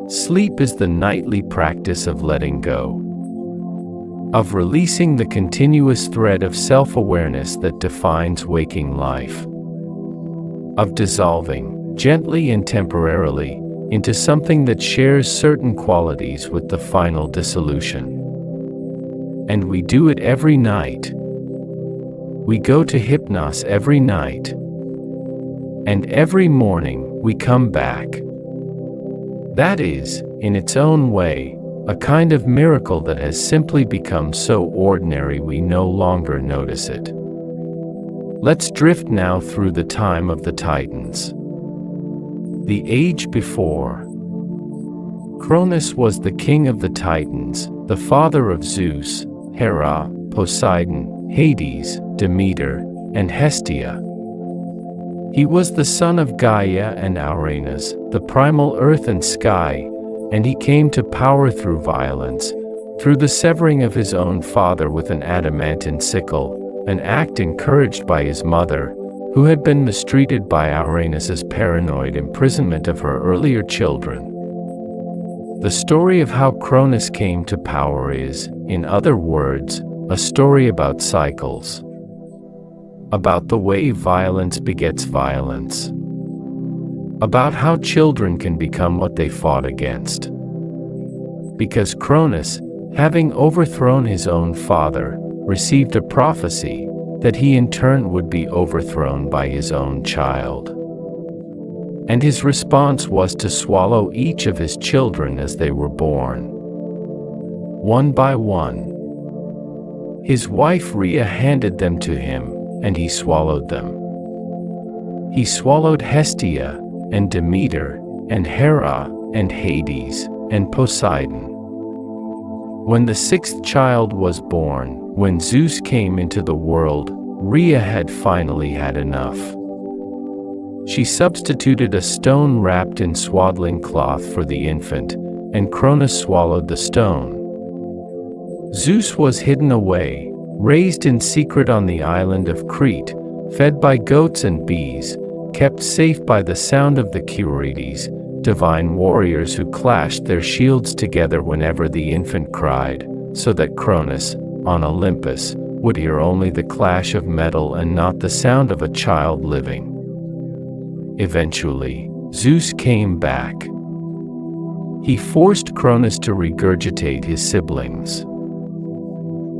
Sleep is the nightly practice of letting go, of releasing the continuous thread of self-awareness that defines waking life, of dissolving, gently and temporarily, into something that shares certain qualities with the final dissolution. And we do it every night. We go to hypnos every night. And every morning we come back. That is, in its own way, a kind of miracle that has simply become so ordinary we no longer notice it. Let's drift now through the time of the Titans. The age before. Cronus was the king of the Titans, the father of Zeus, Hera, Poseidon, Hades, Demeter, and Hestia. He was the son of Gaia and Uranus, the primal earth and sky, and he came to power through violence, through the severing of his own father with an adamantine sickle, an act encouraged by his mother, who had been mistreated by Uranus's paranoid imprisonment of her earlier children. The story of how Cronus came to power is, in other words, a story about cycles. About the way violence begets violence. About how children can become what they fought against. Because Cronus, having overthrown his own father, received a prophecy that he in turn would be overthrown by his own child. And his response was to swallow each of his children as they were born. One by one. His wife Rhea handed them to him, and he swallowed them. He swallowed Hestia, and Demeter, and Hera, and Hades, and Poseidon. When the sixth child was born, when Zeus came into the world, Rhea had finally had enough. She substituted a stone wrapped in swaddling cloth for the infant, and Cronus swallowed the stone. Zeus was hidden away, raised in secret on the island of Crete, fed by goats and bees, kept safe by the sound of the Curetes, divine warriors who clashed their shields together whenever the infant cried, so that Cronus, on Olympus, would hear only the clash of metal and not the sound of a child living. Eventually, Zeus came back. He forced Cronus to regurgitate his siblings.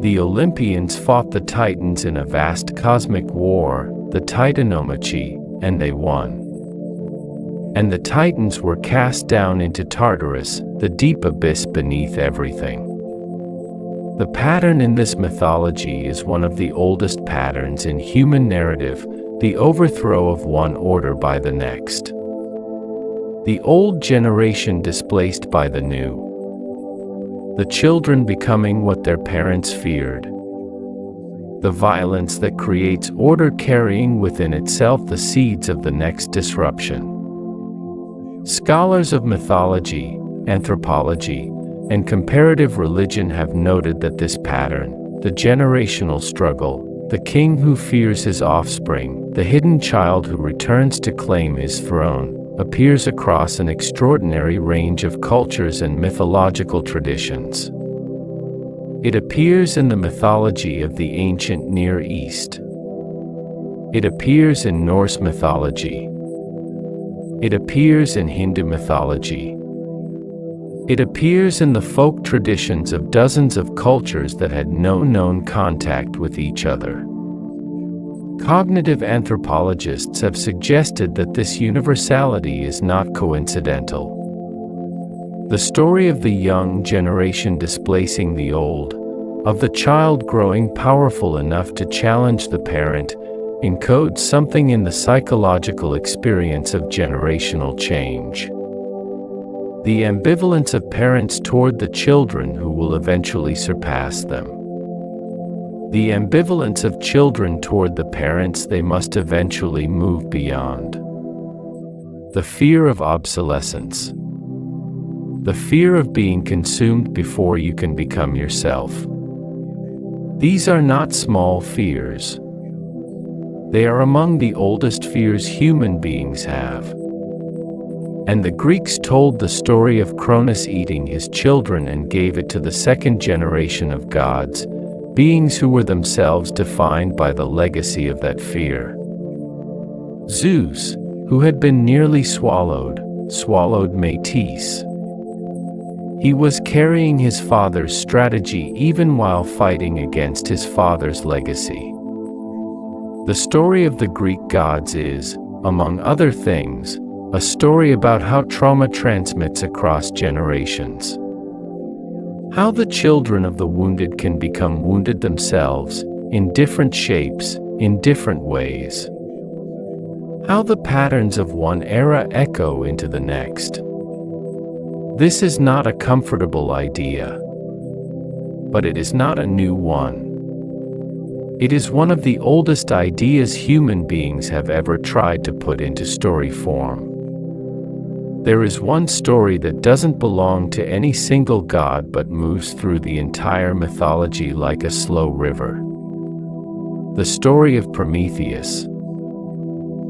The Olympians fought the Titans in a vast cosmic war, the Titanomachy, and they won. And the Titans were cast down into Tartarus, the deep abyss beneath everything. The pattern in this mythology is one of the oldest patterns in human narrative, the overthrow of one order by the next. The old generation displaced by the new. The children becoming what their parents feared. The violence that creates order carrying within itself the seeds of the next disruption. Scholars of mythology, anthropology, and comparative religion have noted that this pattern, the generational struggle, the king who fears his offspring, the hidden child who returns to claim his throne, appears across an extraordinary range of cultures and mythological traditions. It appears in the mythology of the ancient Near East. It appears in Norse mythology. It appears in Hindu mythology. It appears in the folk traditions of dozens of cultures that had no known contact with each other. Cognitive anthropologists have suggested that this universality is not coincidental. The story of the young generation displacing the old, of the child growing powerful enough to challenge the parent, encodes something in the psychological experience of generational change. The ambivalence of parents toward the children who will eventually surpass them. The ambivalence of children toward the parents they must eventually move beyond. The fear of obsolescence. The fear of being consumed before you can become yourself. These are not small fears. They are among the oldest fears human beings have. And the Greeks told the story of Cronus eating his children and gave it to the second generation of gods, beings who were themselves defined by the legacy of that fear. Zeus, who had been nearly swallowed Métis. He was carrying his father's strategy even while fighting against his father's legacy. The story of the Greek gods is, among other things, a story about how trauma transmits across generations. How the children of the wounded can become wounded themselves, in different shapes, in different ways. How the patterns of one era echo into the next. This is not a comfortable idea. But it is not a new one. It is one of the oldest ideas human beings have ever tried to put into story form. There is one story that doesn't belong to any single god but moves through the entire mythology like a slow river. The story of Prometheus.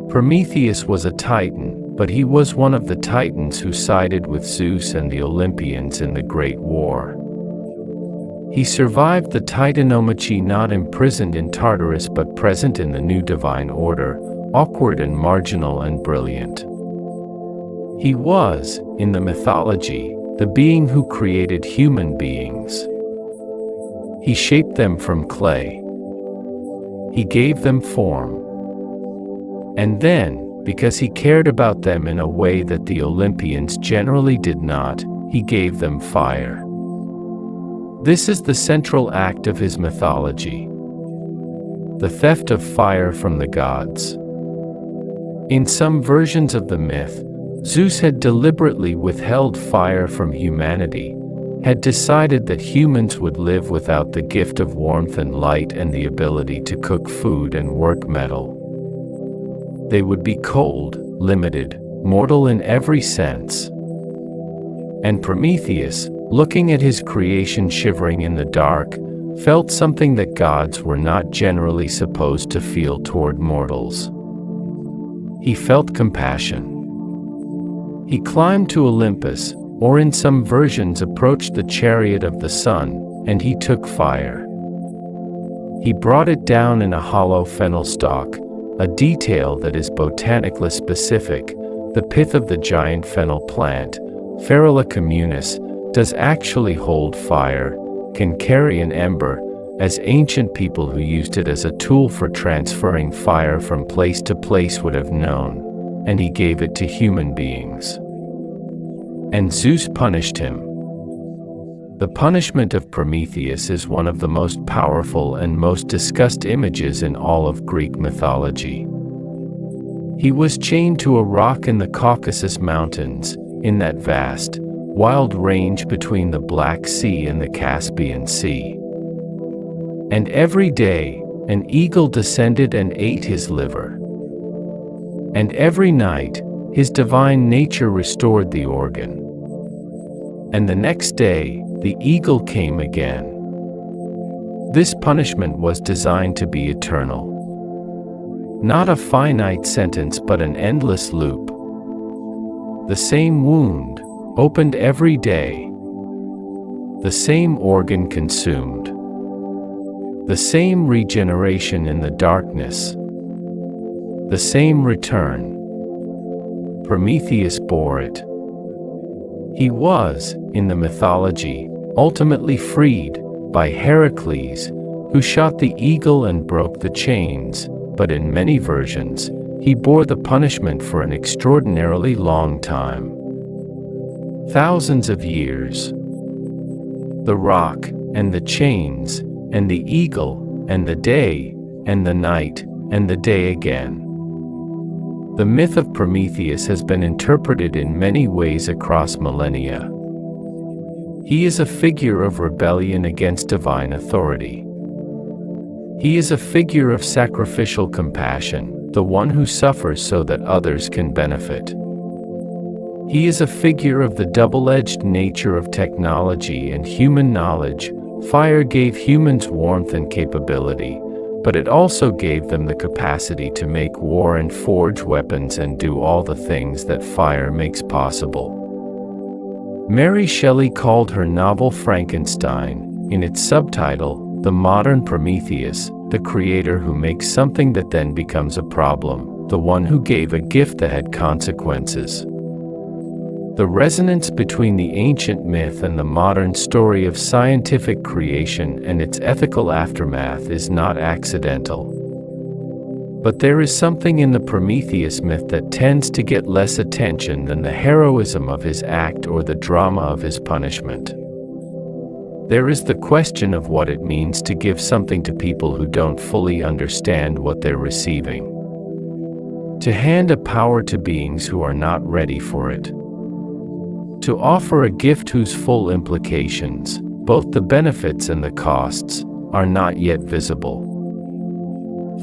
Prometheus was a titan, but he was one of the titans who sided with Zeus and the Olympians in the Great War. He survived the titanomachy, not imprisoned in Tartarus but present in the new divine order, awkward and marginal and brilliant. He was, in the mythology, the being who created human beings. He shaped them from clay. He gave them form. And then, because he cared about them in a way that the Olympians generally did not, he gave them fire. This is the central act of his mythology. The theft of fire from the gods. In some versions of the myth, Zeus had deliberately withheld fire from humanity, had decided that humans would live without the gift of warmth and light and the ability to cook food and work metal. They would be cold, limited, mortal in every sense. And Prometheus, looking at his creation shivering in the dark, felt something that gods were not generally supposed to feel toward mortals. He felt compassion. He climbed to Olympus, or in some versions approached the chariot of the sun, and he took fire. He brought it down in a hollow fennel stalk, a detail that is botanically specific. The pith of the giant fennel plant, Ferula communis, does actually hold fire, can carry an ember, as ancient people who used it as a tool for transferring fire from place to place would have known, and he gave it to human beings. And Zeus punished him. The punishment of Prometheus is one of the most powerful and most discussed images in all of Greek mythology. He was chained to a rock in the Caucasus Mountains, in that vast, wild range between the Black Sea and the Caspian Sea. And every day, an eagle descended and ate his liver. And every night, his divine nature restored the organ. And the next day, the eagle came again. This punishment was designed to be eternal. Not a finite sentence but an endless loop. The same wound, opened every day. The same organ consumed. The same regeneration in the darkness. The same return. Prometheus bore it. He was, in the mythology, ultimately freed by Heracles, who shot the eagle and broke the chains, but in many versions, he bore the punishment for an extraordinarily long time. Thousands of years. The rock, and the chains, and the eagle, and the day, and the night, and the day again. The myth of Prometheus has been interpreted in many ways across millennia. He is a figure of rebellion against divine authority. He is a figure of sacrificial compassion, the one who suffers so that others can benefit. He is a figure of the double-edged nature of technology and human knowledge. Fire gave humans warmth and capability, but it also gave them the capacity to make war and forge weapons and do all the things that fire makes possible. Mary Shelley called her novel Frankenstein, in its subtitle, The Modern Prometheus, the creator who makes something that then becomes a problem, the one who gave a gift that had consequences. The resonance between the ancient myth and the modern story of scientific creation and its ethical aftermath is not accidental. But there is something in the Prometheus myth that tends to get less attention than the heroism of his act or the drama of his punishment. There is the question of what it means to give something to people who don't fully understand what they're receiving. To hand a power to beings who are not ready for it. To offer a gift whose full implications, both the benefits and the costs, are not yet visible.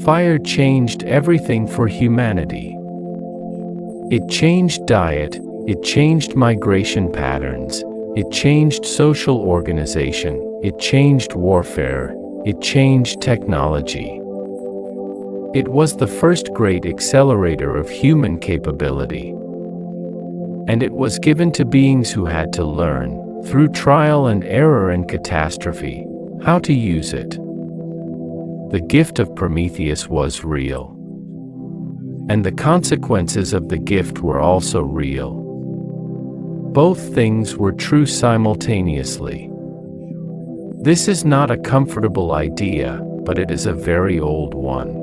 Fire changed everything for humanity. It changed diet, it changed migration patterns, it changed social organization, it changed warfare, it changed technology. It was the first great accelerator of human capability. And it was given to beings who had to learn, through trial and error and catastrophe, how to use it. The gift of Prometheus was real. And the consequences of the gift were also real. Both things were true simultaneously. This is not a comfortable idea, but it is a very old one.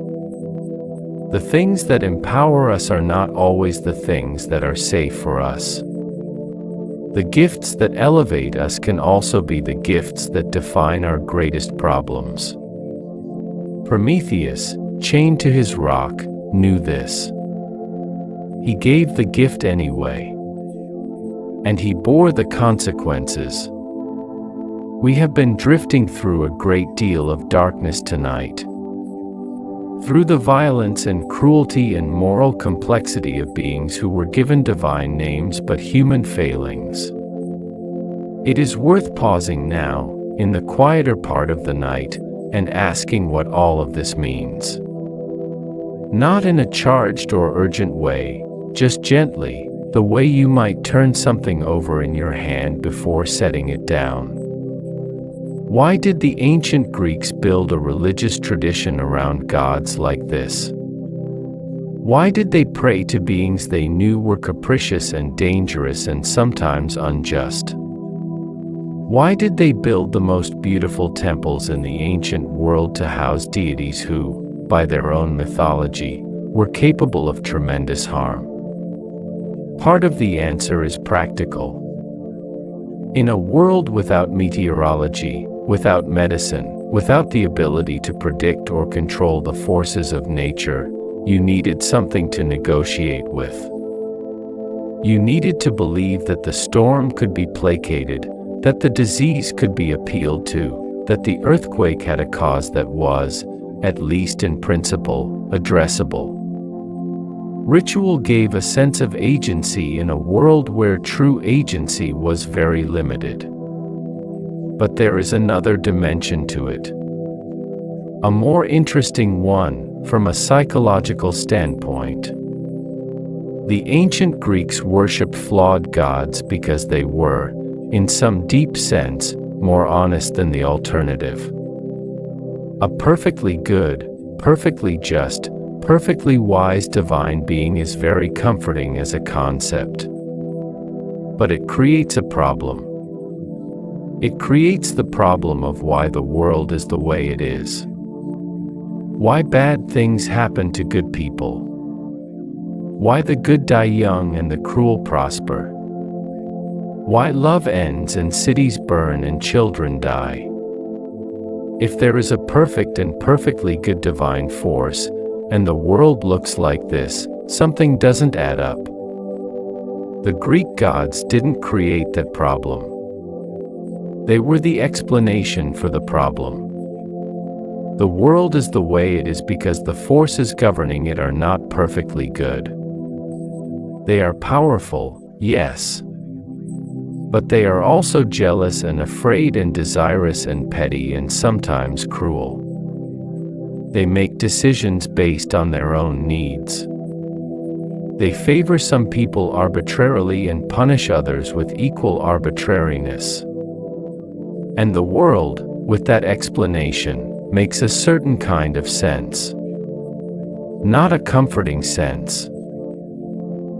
The things that empower us are not always the things that are safe for us. The gifts that elevate us can also be the gifts that define our greatest problems. Prometheus, chained to his rock, knew this. He gave the gift anyway. And he bore the consequences. We have been drifting through a great deal of darkness tonight. Through the violence and cruelty and moral complexity of beings who were given divine names but human failings. It is worth pausing now, in the quieter part of the night, and asking what all of this means. Not in a charged or urgent way, just gently, the way you might turn something over in your hand before setting it down. Why did the ancient Greeks build a religious tradition around gods like this? Why did they pray to beings they knew were capricious and dangerous and sometimes unjust? Why did they build the most beautiful temples in the ancient world to house deities who, by their own mythology, were capable of tremendous harm? Part of the answer is practical. In a world without meteorology, without medicine, without the ability to predict or control the forces of nature, you needed something to negotiate with. You needed to believe that the storm could be placated, that the disease could be appealed to, that the earthquake had a cause that was, at least in principle, addressable. Ritual gave a sense of agency in a world where true agency was very limited. But there is another dimension to it. A more interesting one, from a psychological standpoint. The ancient Greeks worshipped flawed gods because they were, in some deep sense, more honest than the alternative. A perfectly good, perfectly just, perfectly wise divine being is very comforting as a concept. But it creates a problem. It creates the problem of why the world is the way it is. Why bad things happen to good people. Why the good die young and the cruel prosper. Why love ends and cities burn and children die. If there is a perfect and perfectly good divine force, and the world looks like this, something doesn't add up. The Greek gods didn't create that problem. They were the explanation for the problem. The world is the way it is because the forces governing it are not perfectly good. They are powerful, yes. But they are also jealous and afraid and desirous and petty and sometimes cruel. They make decisions based on their own needs. They favor some people arbitrarily and punish others with equal arbitrariness. And the world, with that explanation, makes a certain kind of sense. Not a comforting sense.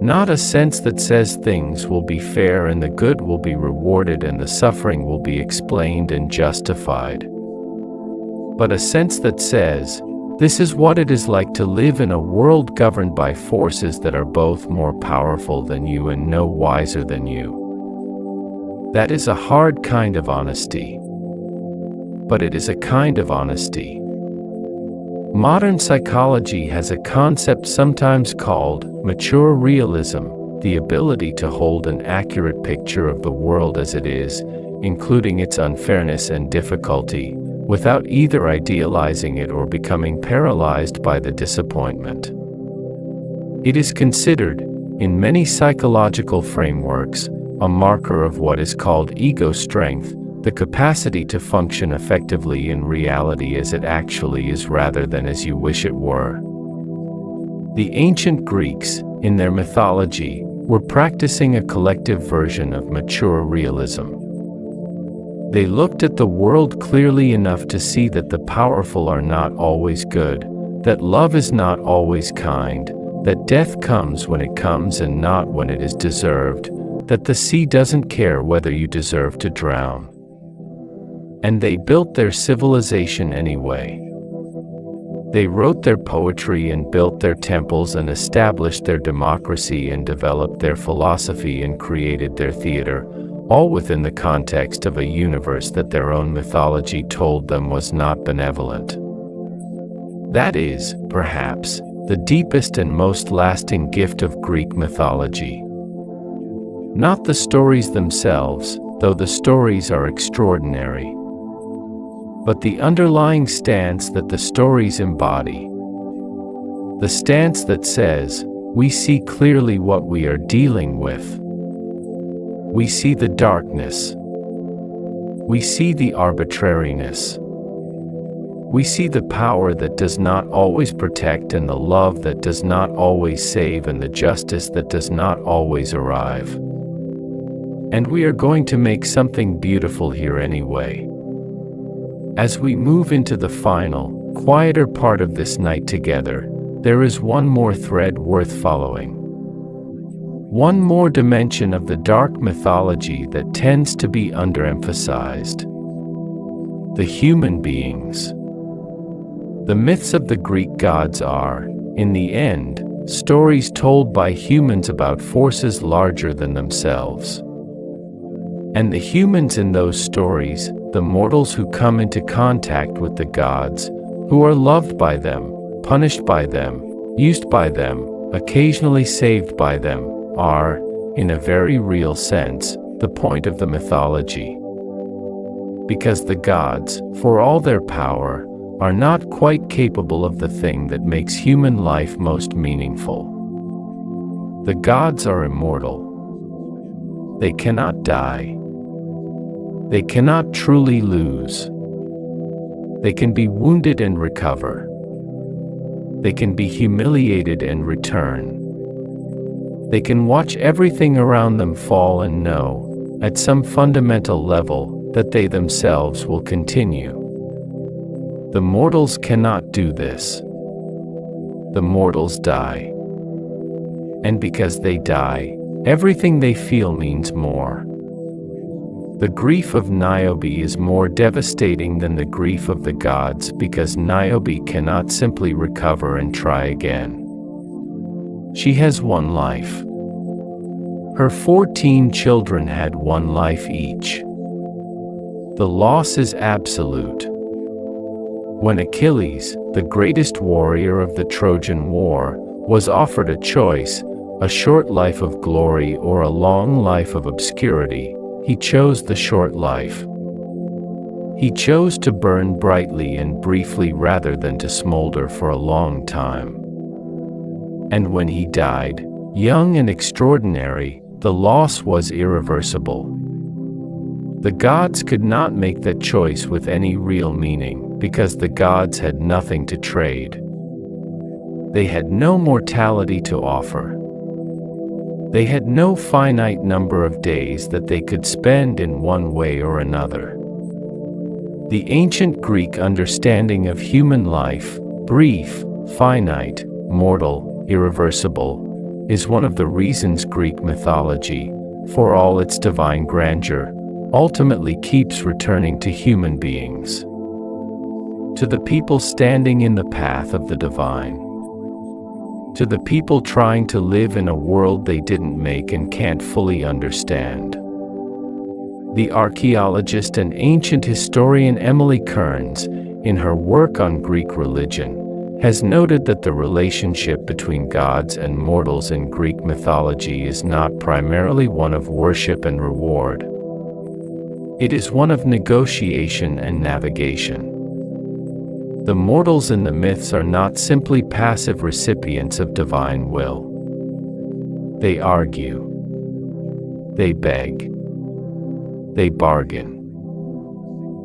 Not a sense that says things will be fair and the good will be rewarded and the suffering will be explained and justified. But a sense that says, this is what it is like to live in a world governed by forces that are both more powerful than you and no wiser than you. That is a hard kind of honesty. But it is a kind of honesty. Modern psychology has a concept sometimes called mature realism, the ability to hold an accurate picture of the world as it is, including its unfairness and difficulty, without either idealizing it or becoming paralyzed by the disappointment. It is considered, in many psychological frameworks, a marker of what is called ego strength, the capacity to function effectively in reality as it actually is rather than as you wish it were. The ancient Greeks, in their mythology, were practicing a collective version of mature realism. They looked at the world clearly enough to see that the powerful are not always good, that love is not always kind, that death comes when it comes and not when it is deserved, that the sea doesn't care whether you deserve to drown. And they built their civilization anyway. They wrote their poetry and built their temples and established their democracy and developed their philosophy and created their theater, all within the context of a universe that their own mythology told them was not benevolent. That is, perhaps, the deepest and most lasting gift of Greek mythology. Not the stories themselves, though the stories are extraordinary, but the underlying stance that the stories embody. The stance that says, we see clearly what we are dealing with. We see the darkness. We see the arbitrariness. We see the power that does not always protect and the love that does not always save and the justice that does not always arrive. And we are going to make something beautiful here anyway. As we move into the final, quieter part of this night together, there is one more thread worth following. One more dimension of the dark mythology that tends to be underemphasized. The human beings. The myths of the Greek gods are, in the end, stories told by humans about forces larger than themselves. And the humans in those stories, the mortals who come into contact with the gods, who are loved by them, punished by them, used by them, occasionally saved by them, are, in a very real sense, the point of the mythology. Because the gods, for all their power, are not quite capable of the thing that makes human life most meaningful. The gods are immortal. They cannot die. They cannot truly lose. They can be wounded and recover. They can be humiliated and return. They can watch everything around them fall and know, at some fundamental level, that they themselves will continue. The mortals cannot do this. The mortals die. And because they die, everything they feel means more. The grief of Niobe is more devastating than the grief of the gods because Niobe cannot simply recover and try again. She has one life. Her 14 children had one life each. The loss is absolute. When Achilles, the greatest warrior of the Trojan War, was offered a choice, a short life of glory or a long life of obscurity, he chose the short life. He chose to burn brightly and briefly rather than to smolder for a long time. And when he died, young and extraordinary, the loss was irreversible. The gods could not make that choice with any real meaning, because the gods had nothing to trade. They had no mortality to offer. They had no finite number of days that they could spend in one way or another. The ancient Greek understanding of human life, brief, finite, mortal, irreversible, is one of the reasons Greek mythology, for all its divine grandeur, ultimately keeps returning to human beings. To the people standing in the path of the divine. To the people trying to live in a world they didn't make and can't fully understand. The archaeologist and ancient historian Emily Kearns, in her work on Greek religion, has noted that the relationship between gods and mortals in Greek mythology is not primarily one of worship and reward. It is one of negotiation and navigation. The mortals in the myths are not simply passive recipients of divine will. They argue. They beg. They bargain.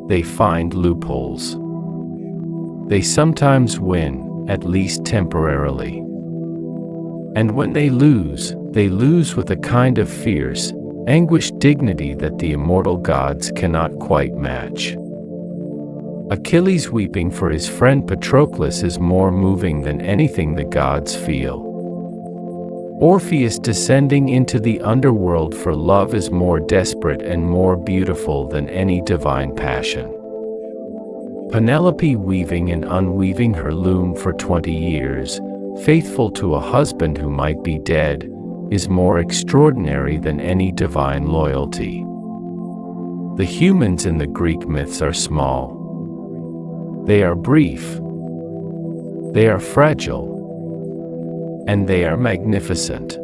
They find loopholes. They sometimes win, at least temporarily. And when they lose with a kind of fierce, anguished dignity that the immortal gods cannot quite match. Achilles weeping for his friend Patroclus is more moving than anything the gods feel. Orpheus descending into the underworld for love is more desperate and more beautiful than any divine passion. Penelope weaving and unweaving her loom for 20 years, faithful to a husband who might be dead, is more extraordinary than any divine loyalty. The humans in the Greek myths are small. They are brief. They are fragile. And they are magnificent.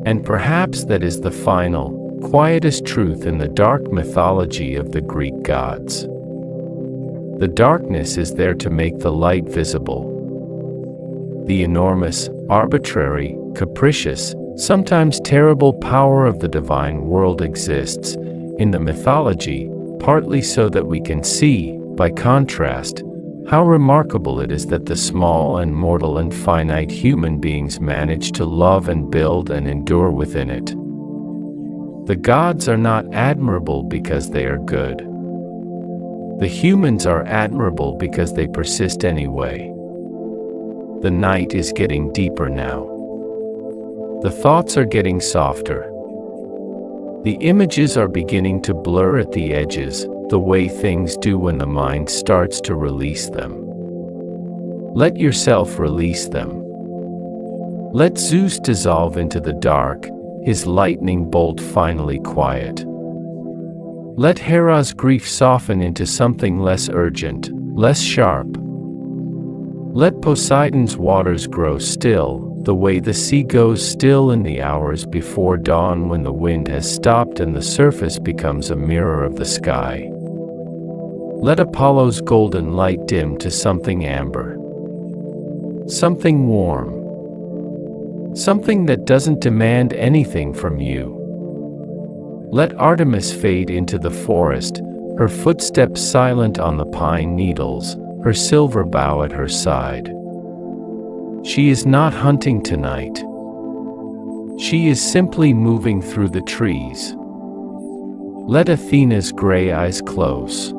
And perhaps that is the final, quietest truth in the dark mythology of the Greek gods. The darkness is there to make the light visible. The enormous, arbitrary, capricious, sometimes terrible power of the divine world exists, in the mythology, partly so that we can see, by contrast, how remarkable it is that the small and mortal and finite human beings manage to love and build and endure within it. The gods are not admirable because they are good. The humans are admirable because they persist anyway. The night is getting deeper now. The thoughts are getting softer. The images are beginning to blur at the edges, the way things do when the mind starts to release them. Let yourself release them. Let Zeus dissolve into the dark, his lightning bolt finally quiet. Let Hera's grief soften into something less urgent, less sharp. Let Poseidon's waters grow still, the way the sea goes still in the hours before dawn when the wind has stopped and the surface becomes a mirror of the sky. Let Apollo's golden light dim to something amber. Something warm. Something that doesn't demand anything from you. Let Artemis fade into the forest, her footsteps silent on the pine needles, her silver bow at her side. She is not hunting tonight. She is simply moving through the trees. Let Athena's gray eyes close.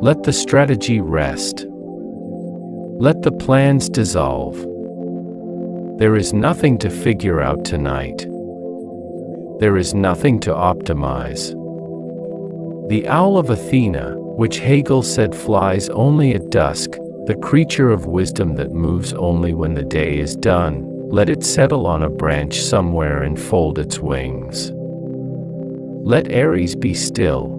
Let the strategy rest. Let the plans dissolve. There is nothing to figure out tonight. there is nothing to optimize. The owl of Athena, which Hegel said flies only at dusk, the creature of wisdom that moves only when the day is done, let it settle on a branch somewhere and fold its wings. Let Ares be still.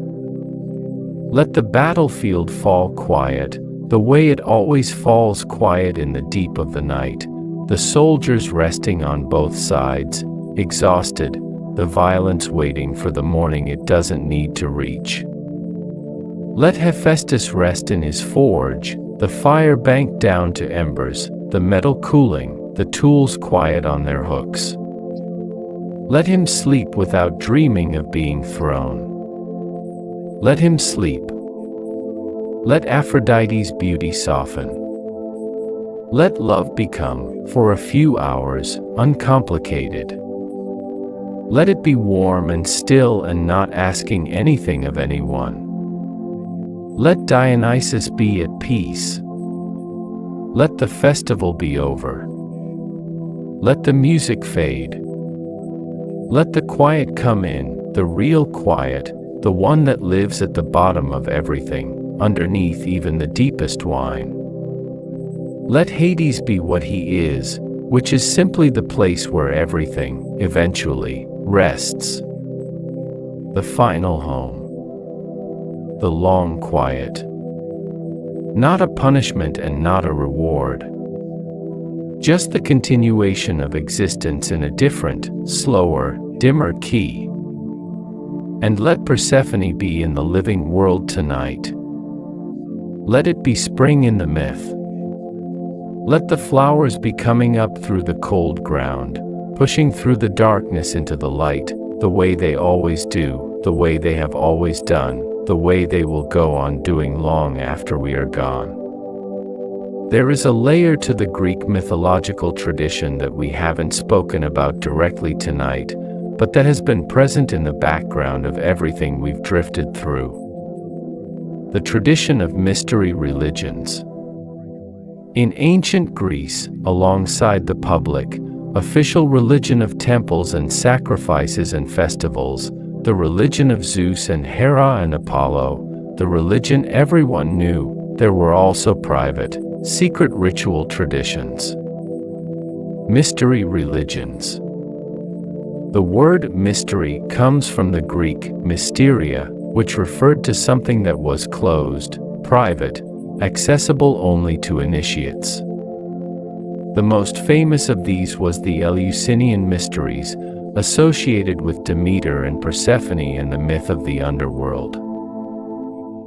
Let the battlefield fall quiet, the way it always falls quiet in the deep of the night, the soldiers resting on both sides, exhausted, the violence waiting for the morning it doesn't need to reach. Let Hephaestus rest in his forge, the fire banked down to embers, the metal cooling, the tools quiet on their hooks. Let him sleep without dreaming of being thrown. Let him sleep. Let Aphrodite's beauty soften. Let love become, for a few hours, uncomplicated. Let it be warm and still and not asking anything of anyone. Let Dionysus be at peace. Let the festival be over. Let the music fade. Let the quiet come in, the real quiet, the one that lives at the bottom of everything, underneath even the deepest wine. Let Hades be what he is, which is simply the place where everything, eventually, rests. The final home. The long quiet. Not a punishment and not a reward. Just the continuation of existence in a different, slower, dimmer key. And let Persephone be in the living world tonight. Let it be spring in the myth. Let the flowers be coming up through the cold ground, pushing through the darkness into the light, the way they always do, the way they have always done, the way they will go on doing long after we are gone. There is a layer to the Greek mythological tradition that we haven't spoken about directly tonight, but that has been present in the background of everything we've drifted through. The tradition of mystery religions. In ancient Greece, alongside the public, official religion of temples and sacrifices and festivals, the religion of Zeus and Hera and Apollo, the religion everyone knew, there were also private, secret ritual traditions. Mystery religions. The word mystery comes from the Greek mysteria, which referred to something that was closed, private, accessible only to initiates. The most famous of these was the Eleusinian mysteries, associated with Demeter and Persephone and the myth of the underworld.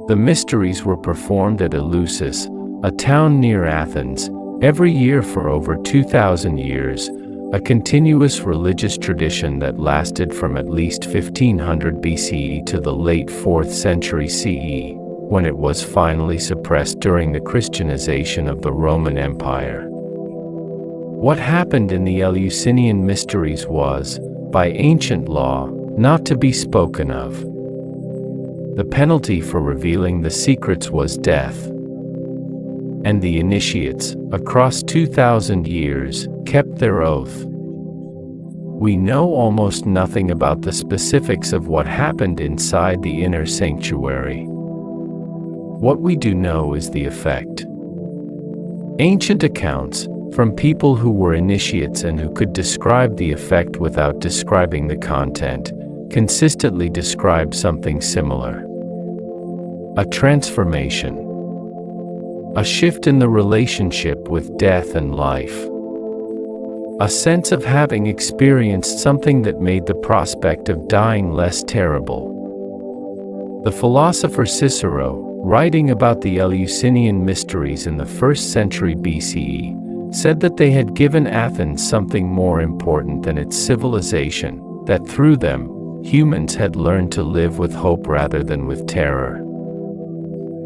The mysteries were performed at Eleusis, a town near Athens, every year for over 2,000 years, a continuous religious tradition that lasted from at least 1500 BCE to the late 4th century CE, when it was finally suppressed during the Christianization of the Roman Empire. What happened in the Eleusinian mysteries was, by ancient law, not to be spoken of. The penalty for revealing the secrets was death. And the initiates, across 2,000 years, kept their oath. We know almost nothing about the specifics of what happened inside the inner sanctuary. What we do know is the effect. Ancient accounts, from people who were initiates and who could describe the effect without describing the content, consistently describe something similar. A transformation. A shift in the relationship with death and life. A sense of having experienced something that made the prospect of dying less terrible. The philosopher Cicero, writing about the Eleusinian mysteries in the 1st century BCE, said that they had given Athens something more important than its civilization, that through them, humans had learned to live with hope rather than with terror.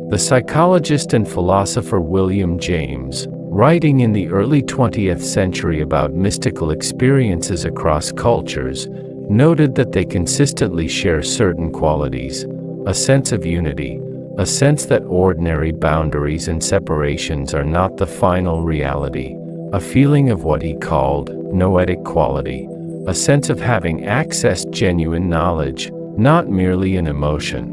The psychologist and philosopher William James, writing in the early 20th century about mystical experiences across cultures, noted that they consistently share certain qualities: a sense of unity, a sense that ordinary boundaries and separations are not the final reality, a feeling of what he called noetic quality, a sense of having accessed genuine knowledge, not merely an emotion.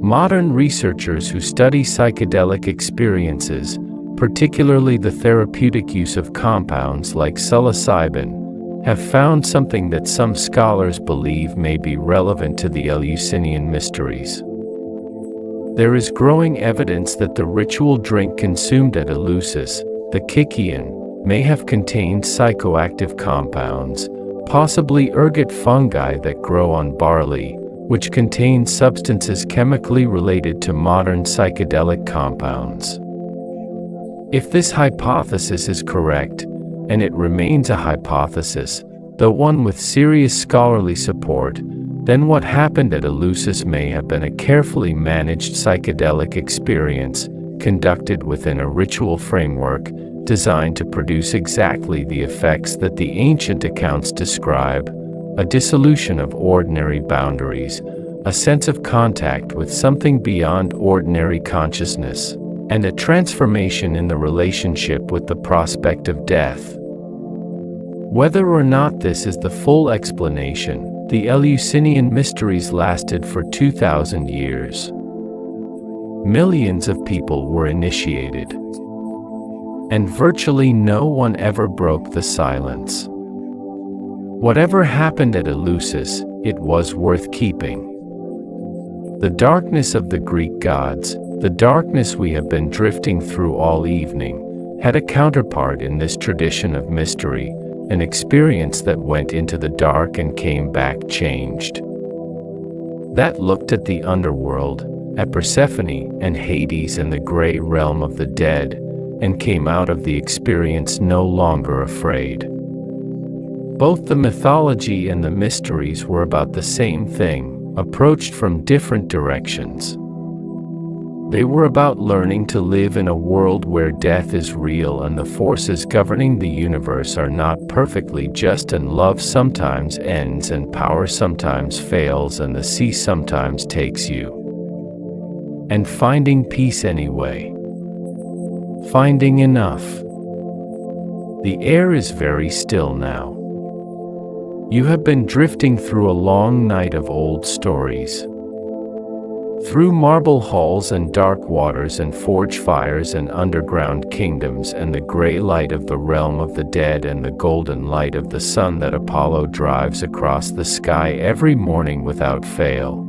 Modern researchers who study psychedelic experiences, particularly the therapeutic use of compounds like psilocybin, have found something that some scholars believe may be relevant to the Eleusinian mysteries. There is growing evidence that the ritual drink consumed at Eleusis, the Kykeon, may have contained psychoactive compounds, possibly ergot fungi that grow on barley, which contain substances chemically related to modern psychedelic compounds. If this hypothesis is correct, and it remains a hypothesis, though one with serious scholarly support, then what happened at Eleusis may have been a carefully managed psychedelic experience, conducted within a ritual framework, designed to produce exactly the effects that the ancient accounts describe: a dissolution of ordinary boundaries, a sense of contact with something beyond ordinary consciousness, and a transformation in the relationship with the prospect of death. Whether or not this is the full explanation, the Eleusinian mysteries lasted for 2,000 years. Millions of people were initiated, and virtually no one ever broke the silence. Whatever happened at Eleusis, it was worth keeping. The darkness of the Greek gods, the darkness we have been drifting through all evening, had a counterpart in this tradition of mystery, an experience that went into the dark and came back changed. That looked at the underworld, at Persephone and Hades and the gray realm of the dead, and came out of the experience no longer afraid. Both the mythology and the mysteries were about the same thing, approached from different directions. They were about learning to live in a world where death is real and the forces governing the universe are not perfectly just, and love sometimes ends and power sometimes fails and the sea sometimes takes you. And finding peace anyway. Finding enough. The air is very still now. You have been drifting through a long night of old stories. Through marble halls and dark waters and forge fires and underground kingdoms and the gray light of the realm of the dead and the golden light of the sun that Apollo drives across the sky every morning without fail.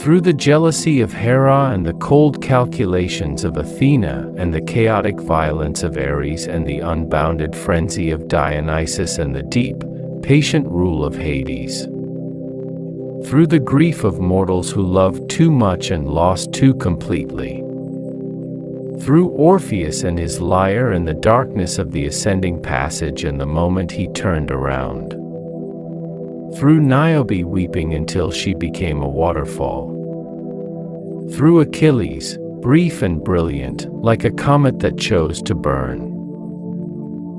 Through the jealousy of Hera and the cold calculations of Athena and the chaotic violence of Ares and the unbounded frenzy of Dionysus and the deep, patient rule of Hades. Through the grief of mortals who loved too much and lost too completely. Through Orpheus and his lyre and the darkness of the ascending passage and the moment he turned around. Through Niobe weeping until she became a waterfall. Through Achilles, brief and brilliant, like a comet that chose to burn.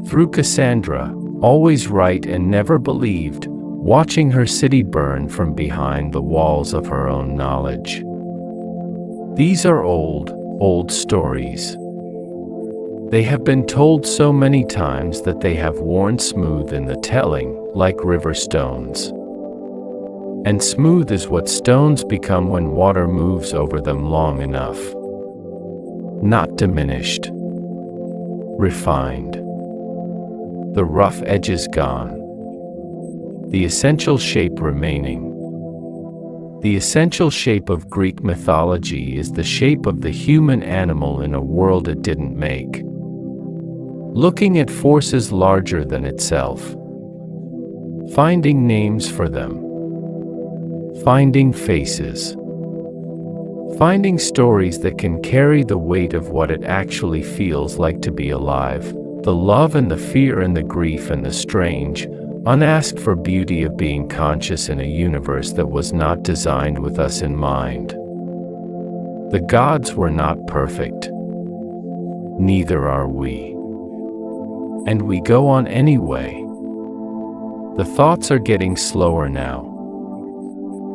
Through Cassandra, always right and never believed, watching her city burn from behind the walls of her own knowledge. These are old, old stories. They have been told so many times that they have worn smooth in the telling, like river stones. And smooth is what stones become when water moves over them long enough. Not diminished. Refined. The rough edges gone. The essential shape remaining. The essential shape of Greek mythology is the shape of the human animal in a world it didn't make. Looking at forces larger than itself. Finding names for them. Finding faces. Finding stories that can carry the weight of what it actually feels like to be alive, the love and the fear and the grief and the strange, unasked for beauty of being conscious in a universe that was not designed with us in mind. The gods were not perfect. Neither are we. And we go on anyway. The thoughts are getting slower now.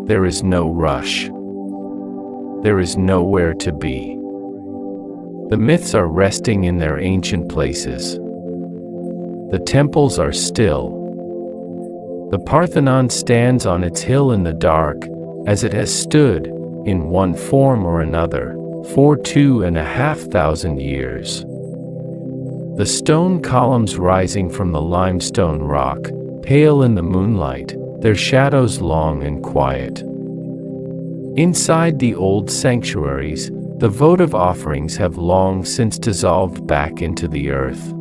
There is no rush. There is nowhere to be. The myths are resting in their ancient places. The temples are still, The Parthenon stands on its hill in the dark, as it has stood, in one form or another, for 2,500 years. The stone columns rising from the limestone rock, pale in the moonlight, their shadows long and quiet. Inside the old sanctuaries, the votive offerings have long since dissolved back into the earth.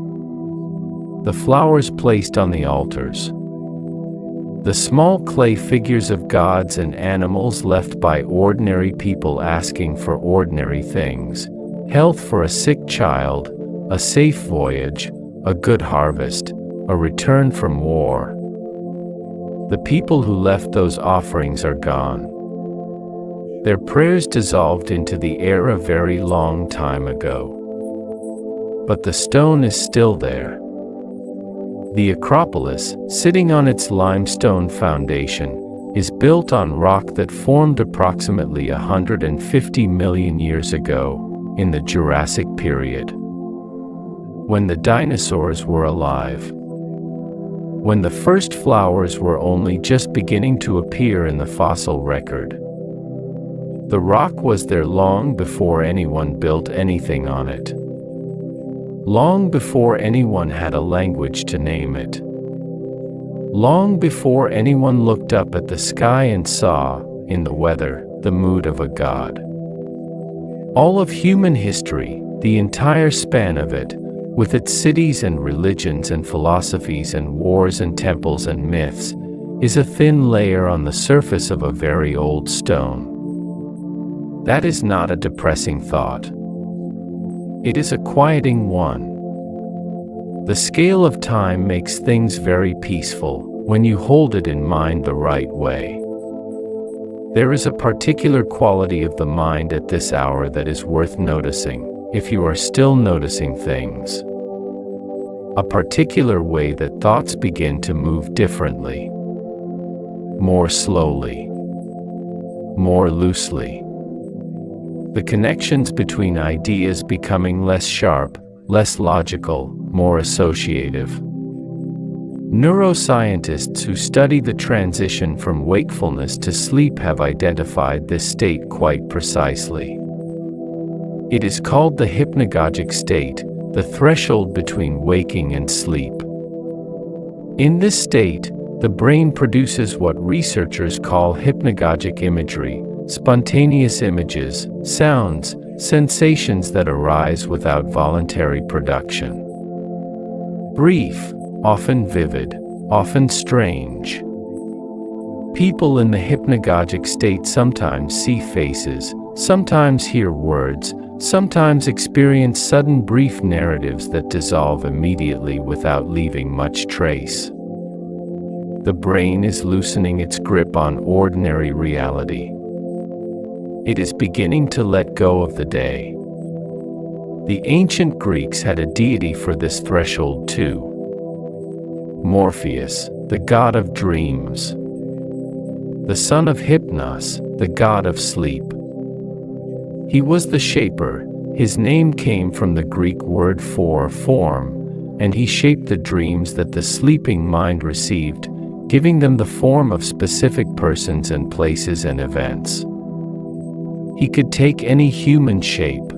The flowers placed on the altars. The small clay figures of gods and animals left by ordinary people asking for ordinary things: health for a sick child, a safe voyage, a good harvest, a return from war. The people who left those offerings are gone. Their prayers dissolved into the air a very long time ago. But the stone is still there. The Acropolis, sitting on its limestone foundation, is built on rock that formed approximately 150 million years ago, in the Jurassic period, when the dinosaurs were alive. When the first flowers were only just beginning to appear in the fossil record. The rock was there long before anyone built anything on it. Long before anyone had a language to name it. Long before anyone looked up at the sky and saw, in the weather, the mood of a god. All of human history, the entire span of it, with its cities and religions and philosophies and wars and temples and myths, is a thin layer on the surface of a very old stone. That is not a depressing thought. It is a quieting one. The scale of time makes things very peaceful when you hold it in mind the right way. There is a particular quality of the mind at this hour that is worth noticing, if you are still noticing things. A particular way that thoughts begin to move differently. More slowly. More loosely. The connections between ideas becoming less sharp, less logical, more associative. Neuroscientists who study the transition from wakefulness to sleep have identified this state quite precisely. It is called the hypnagogic state, the threshold between waking and sleep. In this state, the brain produces what researchers call hypnagogic imagery, spontaneous images, sounds, sensations that arise without voluntary production. Brief, often vivid, often strange. People in the hypnagogic state sometimes see faces, sometimes hear words, sometimes experience sudden brief narratives that dissolve immediately without leaving much trace. The brain is loosening its grip on ordinary reality. It is beginning to let go of the day. The ancient Greeks had a deity for this threshold too. Morpheus, the god of dreams. The son of Hypnos, the god of sleep. He was the shaper. His name came from the Greek word for form, and he shaped the dreams that the sleeping mind received, giving them the form of specific persons and places and events. He could take any human shape.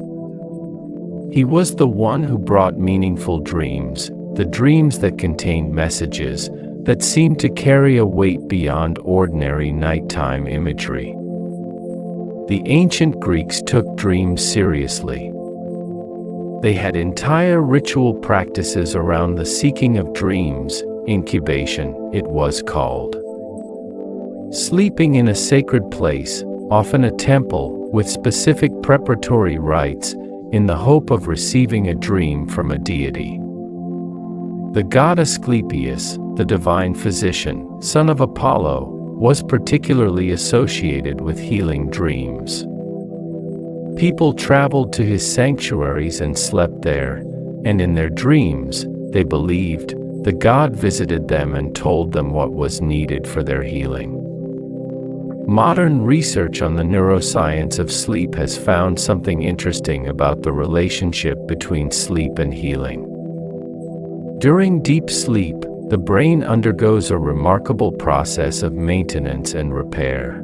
He was the one who brought meaningful dreams, the dreams that contained messages, that seemed to carry a weight beyond ordinary nighttime imagery. The ancient Greeks took dreams seriously. They had entire ritual practices around the seeking of dreams, incubation, it was called. Sleeping in a sacred place, often a temple, with specific preparatory rites, in the hope of receiving a dream from a deity. The god Asclepius, the divine physician, son of Apollo, was particularly associated with healing dreams. People traveled to his sanctuaries and slept there, and in their dreams, they believed, the god visited them and told them what was needed for their healing. Modern research on the neuroscience of sleep has found something interesting about the relationship between sleep and healing. During deep sleep, the brain undergoes a remarkable process of maintenance and repair.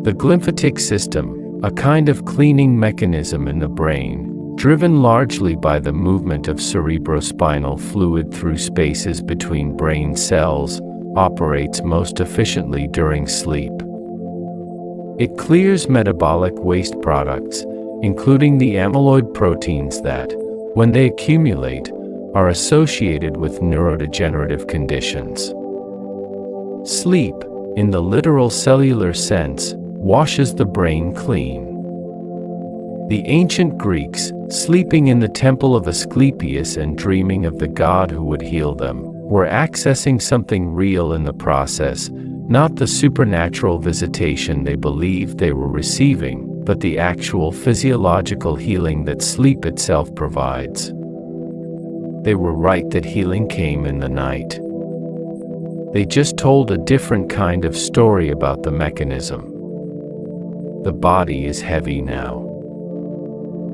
The glymphatic system, a kind of cleaning mechanism in the brain, driven largely by the movement of cerebrospinal fluid through spaces between brain cells, operates most efficiently during sleep. It clears metabolic waste products, including the amyloid proteins that, when they accumulate, are associated with neurodegenerative conditions. Sleep, in the literal cellular sense, washes the brain clean. The ancient Greeks, sleeping in the temple of Asclepius and dreaming of the god who would heal them, were accessing something real in the process, not the supernatural visitation they believed they were receiving, but the actual physiological healing that sleep itself provides. They were right that healing came in the night. They just told a different kind of story about the mechanism. The body is heavy now.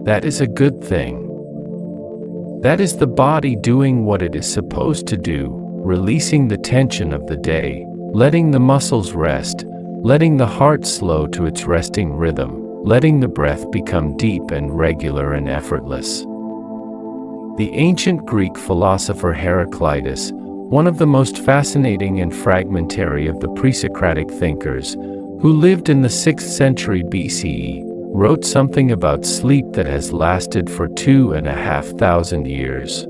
That is a good thing. That is the body doing what it is supposed to do, releasing the tension of the day, letting the muscles rest, letting the heart slow to its resting rhythm, letting the breath become deep and regular and effortless. The ancient Greek philosopher Heraclitus, one of the most fascinating and fragmentary of the pre-Socratic thinkers, who lived in the 6th century BCE, wrote something about sleep that has lasted for 2,500 years.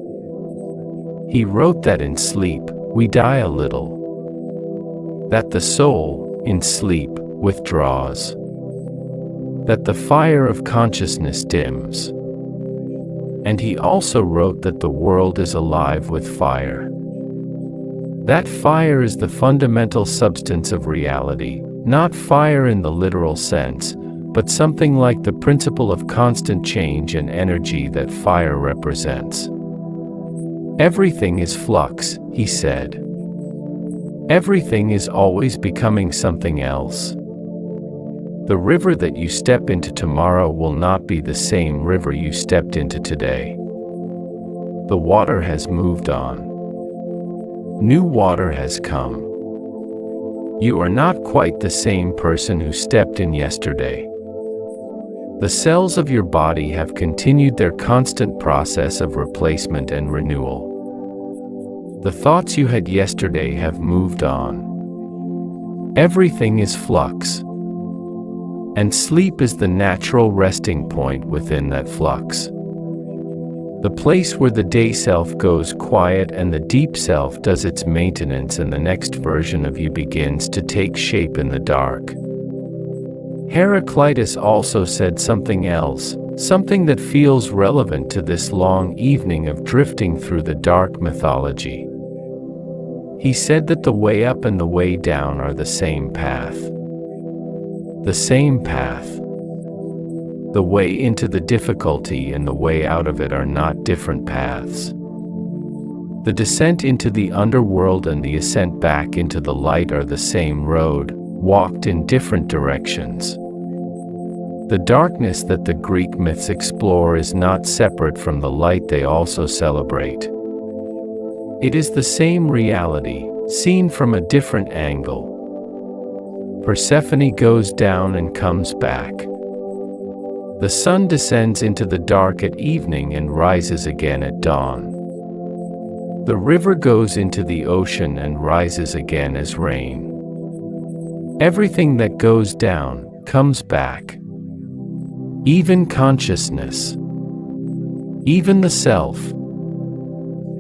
He wrote that in sleep, we die a little. That the soul, in sleep, withdraws. That the fire of consciousness dims. And he also wrote that the world is alive with fire. That fire is the fundamental substance of reality, not fire in the literal sense, but something like the principle of constant change and energy that fire represents. Everything is flux, he said. Everything is always becoming something else. The river that you step into tomorrow will not be the same river you stepped into today. The water has moved on. New water has come. You are not quite the same person who stepped in yesterday. The cells of your body have continued their constant process of replacement and renewal. The thoughts you had yesterday have moved on. Everything is flux. And sleep is the natural resting point within that flux. The place where the day self goes quiet and the deep self does its maintenance and the next version of you begins to take shape in the dark. Heraclitus also said something else, something that feels relevant to this long evening of drifting through the dark mythology. He said that the way up and the way down are the same path. The same path. The way into the difficulty and the way out of it are not different paths. The descent into the underworld and the ascent back into the light are the same road, walked in different directions. The darkness that the Greek myths explore is not separate from the light they also celebrate. It is the same reality, seen from a different angle. Persephone goes down and comes back. The sun descends into the dark at evening and rises again at dawn. The river goes into the ocean and rises again as rain. Everything that goes down comes back. Even consciousness. Even the self.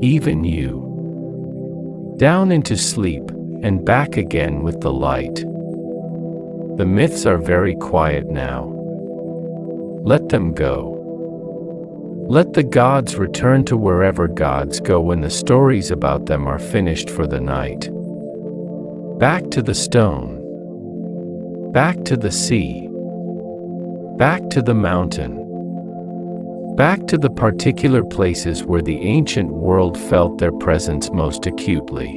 Even you. Down into sleep and back again with the light. The myths are very quiet now. Let them go. Let the gods return to wherever gods go when the stories about them are finished for the night. Back to the stone. Back to the sea. Back to the mountain. Back to the particular places where the ancient world felt their presence most acutely.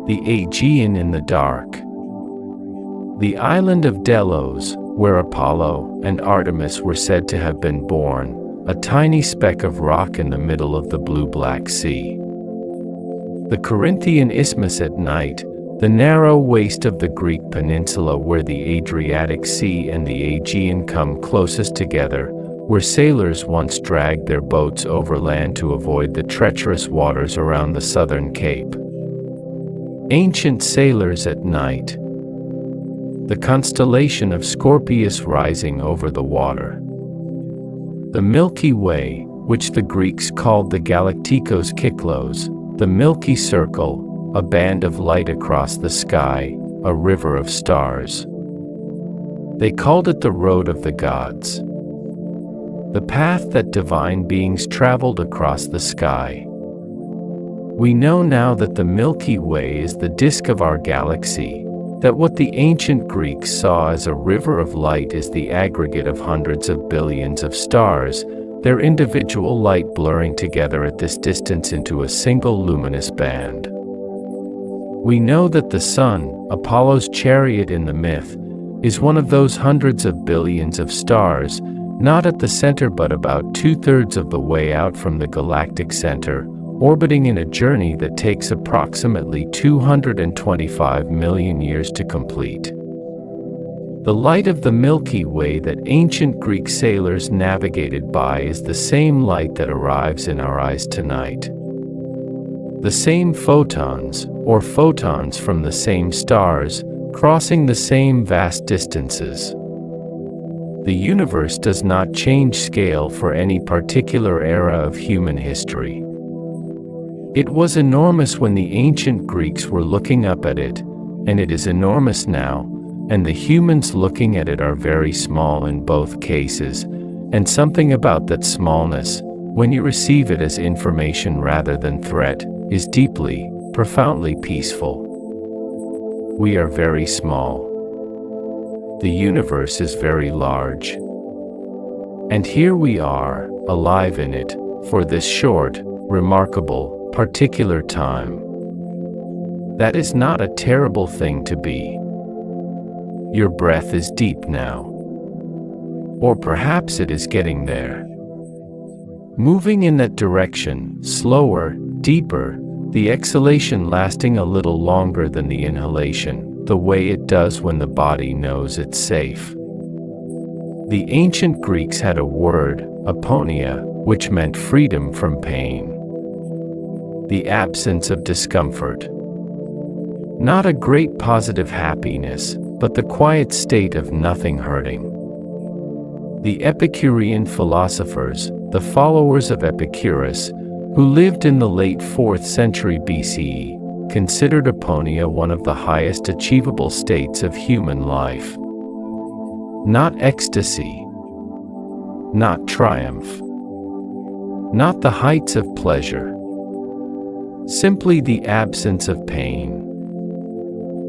The Aegean in the dark. The island of Delos, where Apollo and Artemis were said to have been born, a tiny speck of rock in the middle of the blue-black sea. The Corinthian Isthmus at night, the narrow waist of the Greek peninsula where the Adriatic Sea and the Aegean come closest together, where sailors once dragged their boats overland to avoid the treacherous waters around the southern cape. Ancient sailors at night. The constellation of Scorpius rising over the water. The Milky Way, which the Greeks called the Galactikos Kyklos, the Milky Circle, a band of light across the sky, a river of stars. They called it the Road of the Gods, the path that divine beings traveled across the sky. We know now that the Milky Way is the disk of our galaxy, that what the ancient Greeks saw as a river of light is the aggregate of hundreds of billions of stars, their individual light blurring together at this distance into a single luminous band. We know that the sun, Apollo's chariot in the myth, is one of those hundreds of billions of stars, not at the center but about 2/3 of the way out from the galactic center, orbiting in a journey that takes approximately 225 million years to complete. The light of the Milky Way that ancient Greek sailors navigated by is the same light that arrives in our eyes tonight. The same photons, or photons from the same stars, crossing the same vast distances. The universe does not change scale for any particular era of human history. It was enormous when the ancient Greeks were looking up at it, and it is enormous now, and the humans looking at it are very small in both cases, and something about that smallness, when you receive it as information rather than threat, is deeply, profoundly peaceful. We are very small. The universe is very large. And here we are, alive in it, for this short, remarkable, particular time. That is not a terrible thing to be. Your breath is deep now. Or perhaps it is getting there. Moving in that direction, slower, deeper, the exhalation lasting a little longer than the inhalation, the way it does when the body knows it's safe. The ancient Greeks had a word, aponia, which meant freedom from pain. The absence of discomfort. Not a great positive happiness, but the quiet state of nothing hurting. The Epicurean philosophers, the followers of Epicurus, who lived in the late 4th century BCE, considered aponia one of the highest achievable states of human life. Not ecstasy, not triumph, not the heights of pleasure, simply the absence of pain,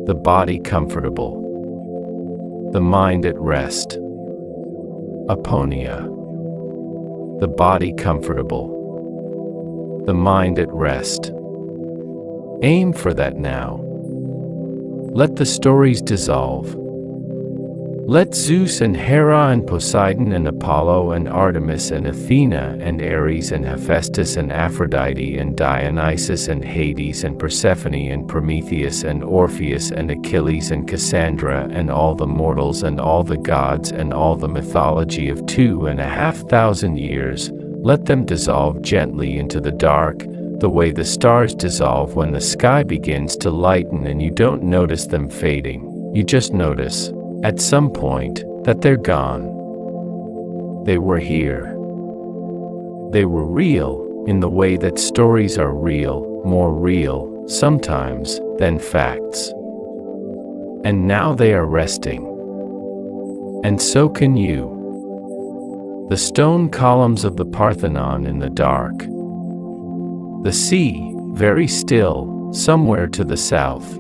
the body comfortable, the mind at rest. Aponia. The body comfortable, the mind at rest. Aim for that now. Let the stories dissolve. Let Zeus and Hera and Poseidon and Apollo and Artemis and Athena and Ares and Hephaestus and Aphrodite and Dionysus and Hades and Persephone and Prometheus and Orpheus and Achilles and Cassandra and all the mortals and all the gods and all the mythology of 2,500 years, let them dissolve gently into the dark, the way the stars dissolve when the sky begins to lighten and you don't notice them fading, you just notice, at some point, that they're gone. They were here. They were real, in the way that stories are real, more real, sometimes, than facts. And now they are resting. And so can you. The stone columns of the Parthenon in the dark. The sea, very still, somewhere to the south.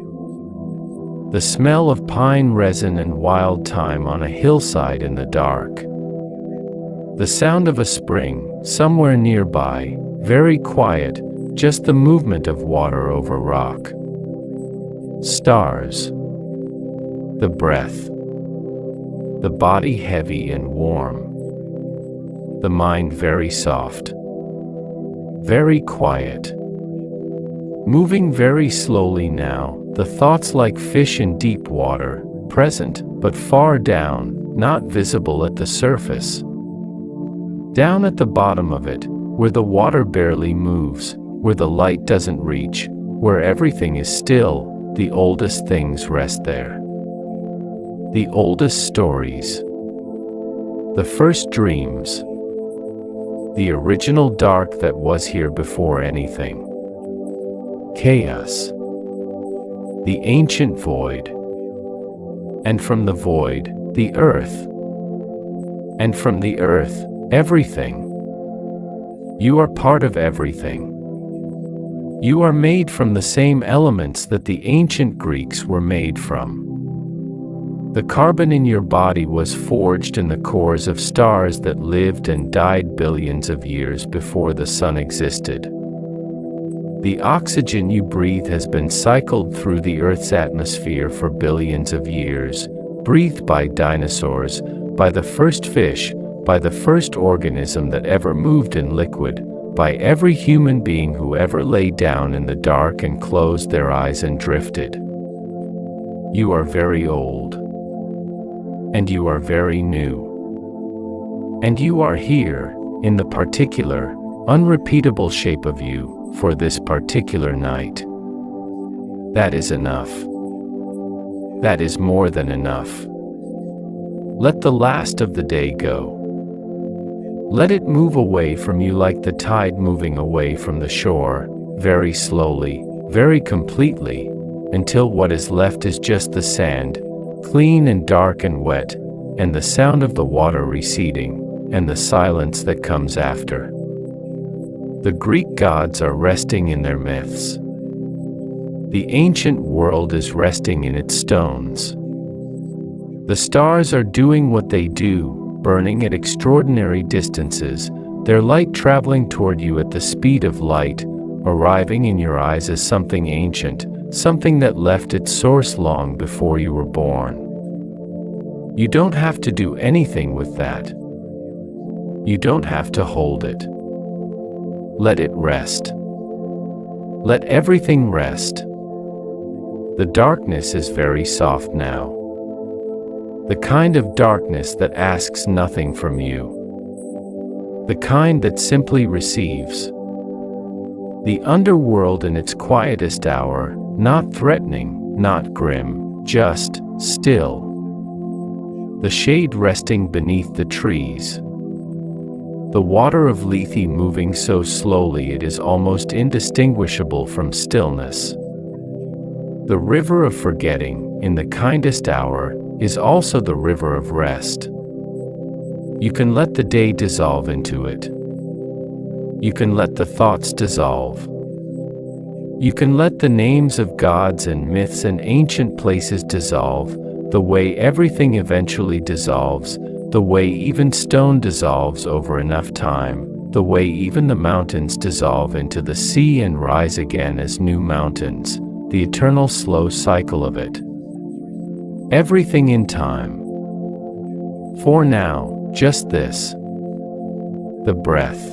The smell of pine resin and wild thyme on a hillside in the dark. The sound of a spring, somewhere nearby, very quiet, just the movement of water over rock. Stars. The breath. The body heavy and warm. The mind very soft. Very quiet. moving very slowly now, the thoughts like fish in deep water, present, but far down, not visible at the surface. Down at the bottom of it, where the water barely moves, where the light doesn't reach, where everything is still, the oldest things rest there. The oldest stories. The first dreams. The original dark that was here before anything. Chaos. The ancient void. And from the void, the earth. And from the earth, everything. You are part of everything. You are made from the same elements that the ancient Greeks were made from. The carbon in your body was forged in the cores of stars that lived and died billions of years before the sun existed. The oxygen you breathe has been cycled through the Earth's atmosphere for billions of years, breathed by dinosaurs, by the first fish, by the first organism that ever moved in liquid, by every human being who ever lay down in the dark and closed their eyes and drifted. You are very old. And you are very new. And you are here, in the particular, unrepeatable shape of you, for this particular night. That is enough. That is more than enough. Let the last of the day go. Let it move away from you like the tide moving away from the shore, very slowly, very completely, until what is left is just the sand, clean and dark and wet, and the sound of the water receding, and the silence that comes after. The Greek gods are resting in their myths. The ancient world is resting in its stones. The stars are doing what they do, burning at extraordinary distances, their light traveling toward you at the speed of light, arriving in your eyes as something ancient, something that left its source long before you were born. You don't have to do anything with that. You don't have to hold it. Let it rest. Let everything rest. The darkness is very soft now. The kind of darkness that asks nothing from you. The kind that simply receives. The underworld in its quietest hour, not threatening, not grim, just still. The shade resting beneath the trees. The water of Lethe moving so slowly it is almost indistinguishable from stillness. The river of forgetting, in the kindest hour, is also the river of rest. You can let the day dissolve into it. You can let the thoughts dissolve. You can let the names of gods and myths and ancient places dissolve, the way everything eventually dissolves, the way even stone dissolves over enough time, the way even the mountains dissolve into the sea and rise again as new mountains, the eternal slow cycle of it. Everything in time. For now, just this. The breath.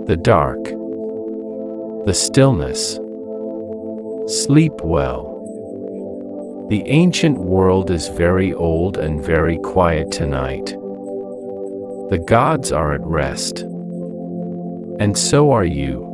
The dark. The stillness. Sleep well. The ancient world is very old and very quiet tonight. The gods are at rest. And so are you.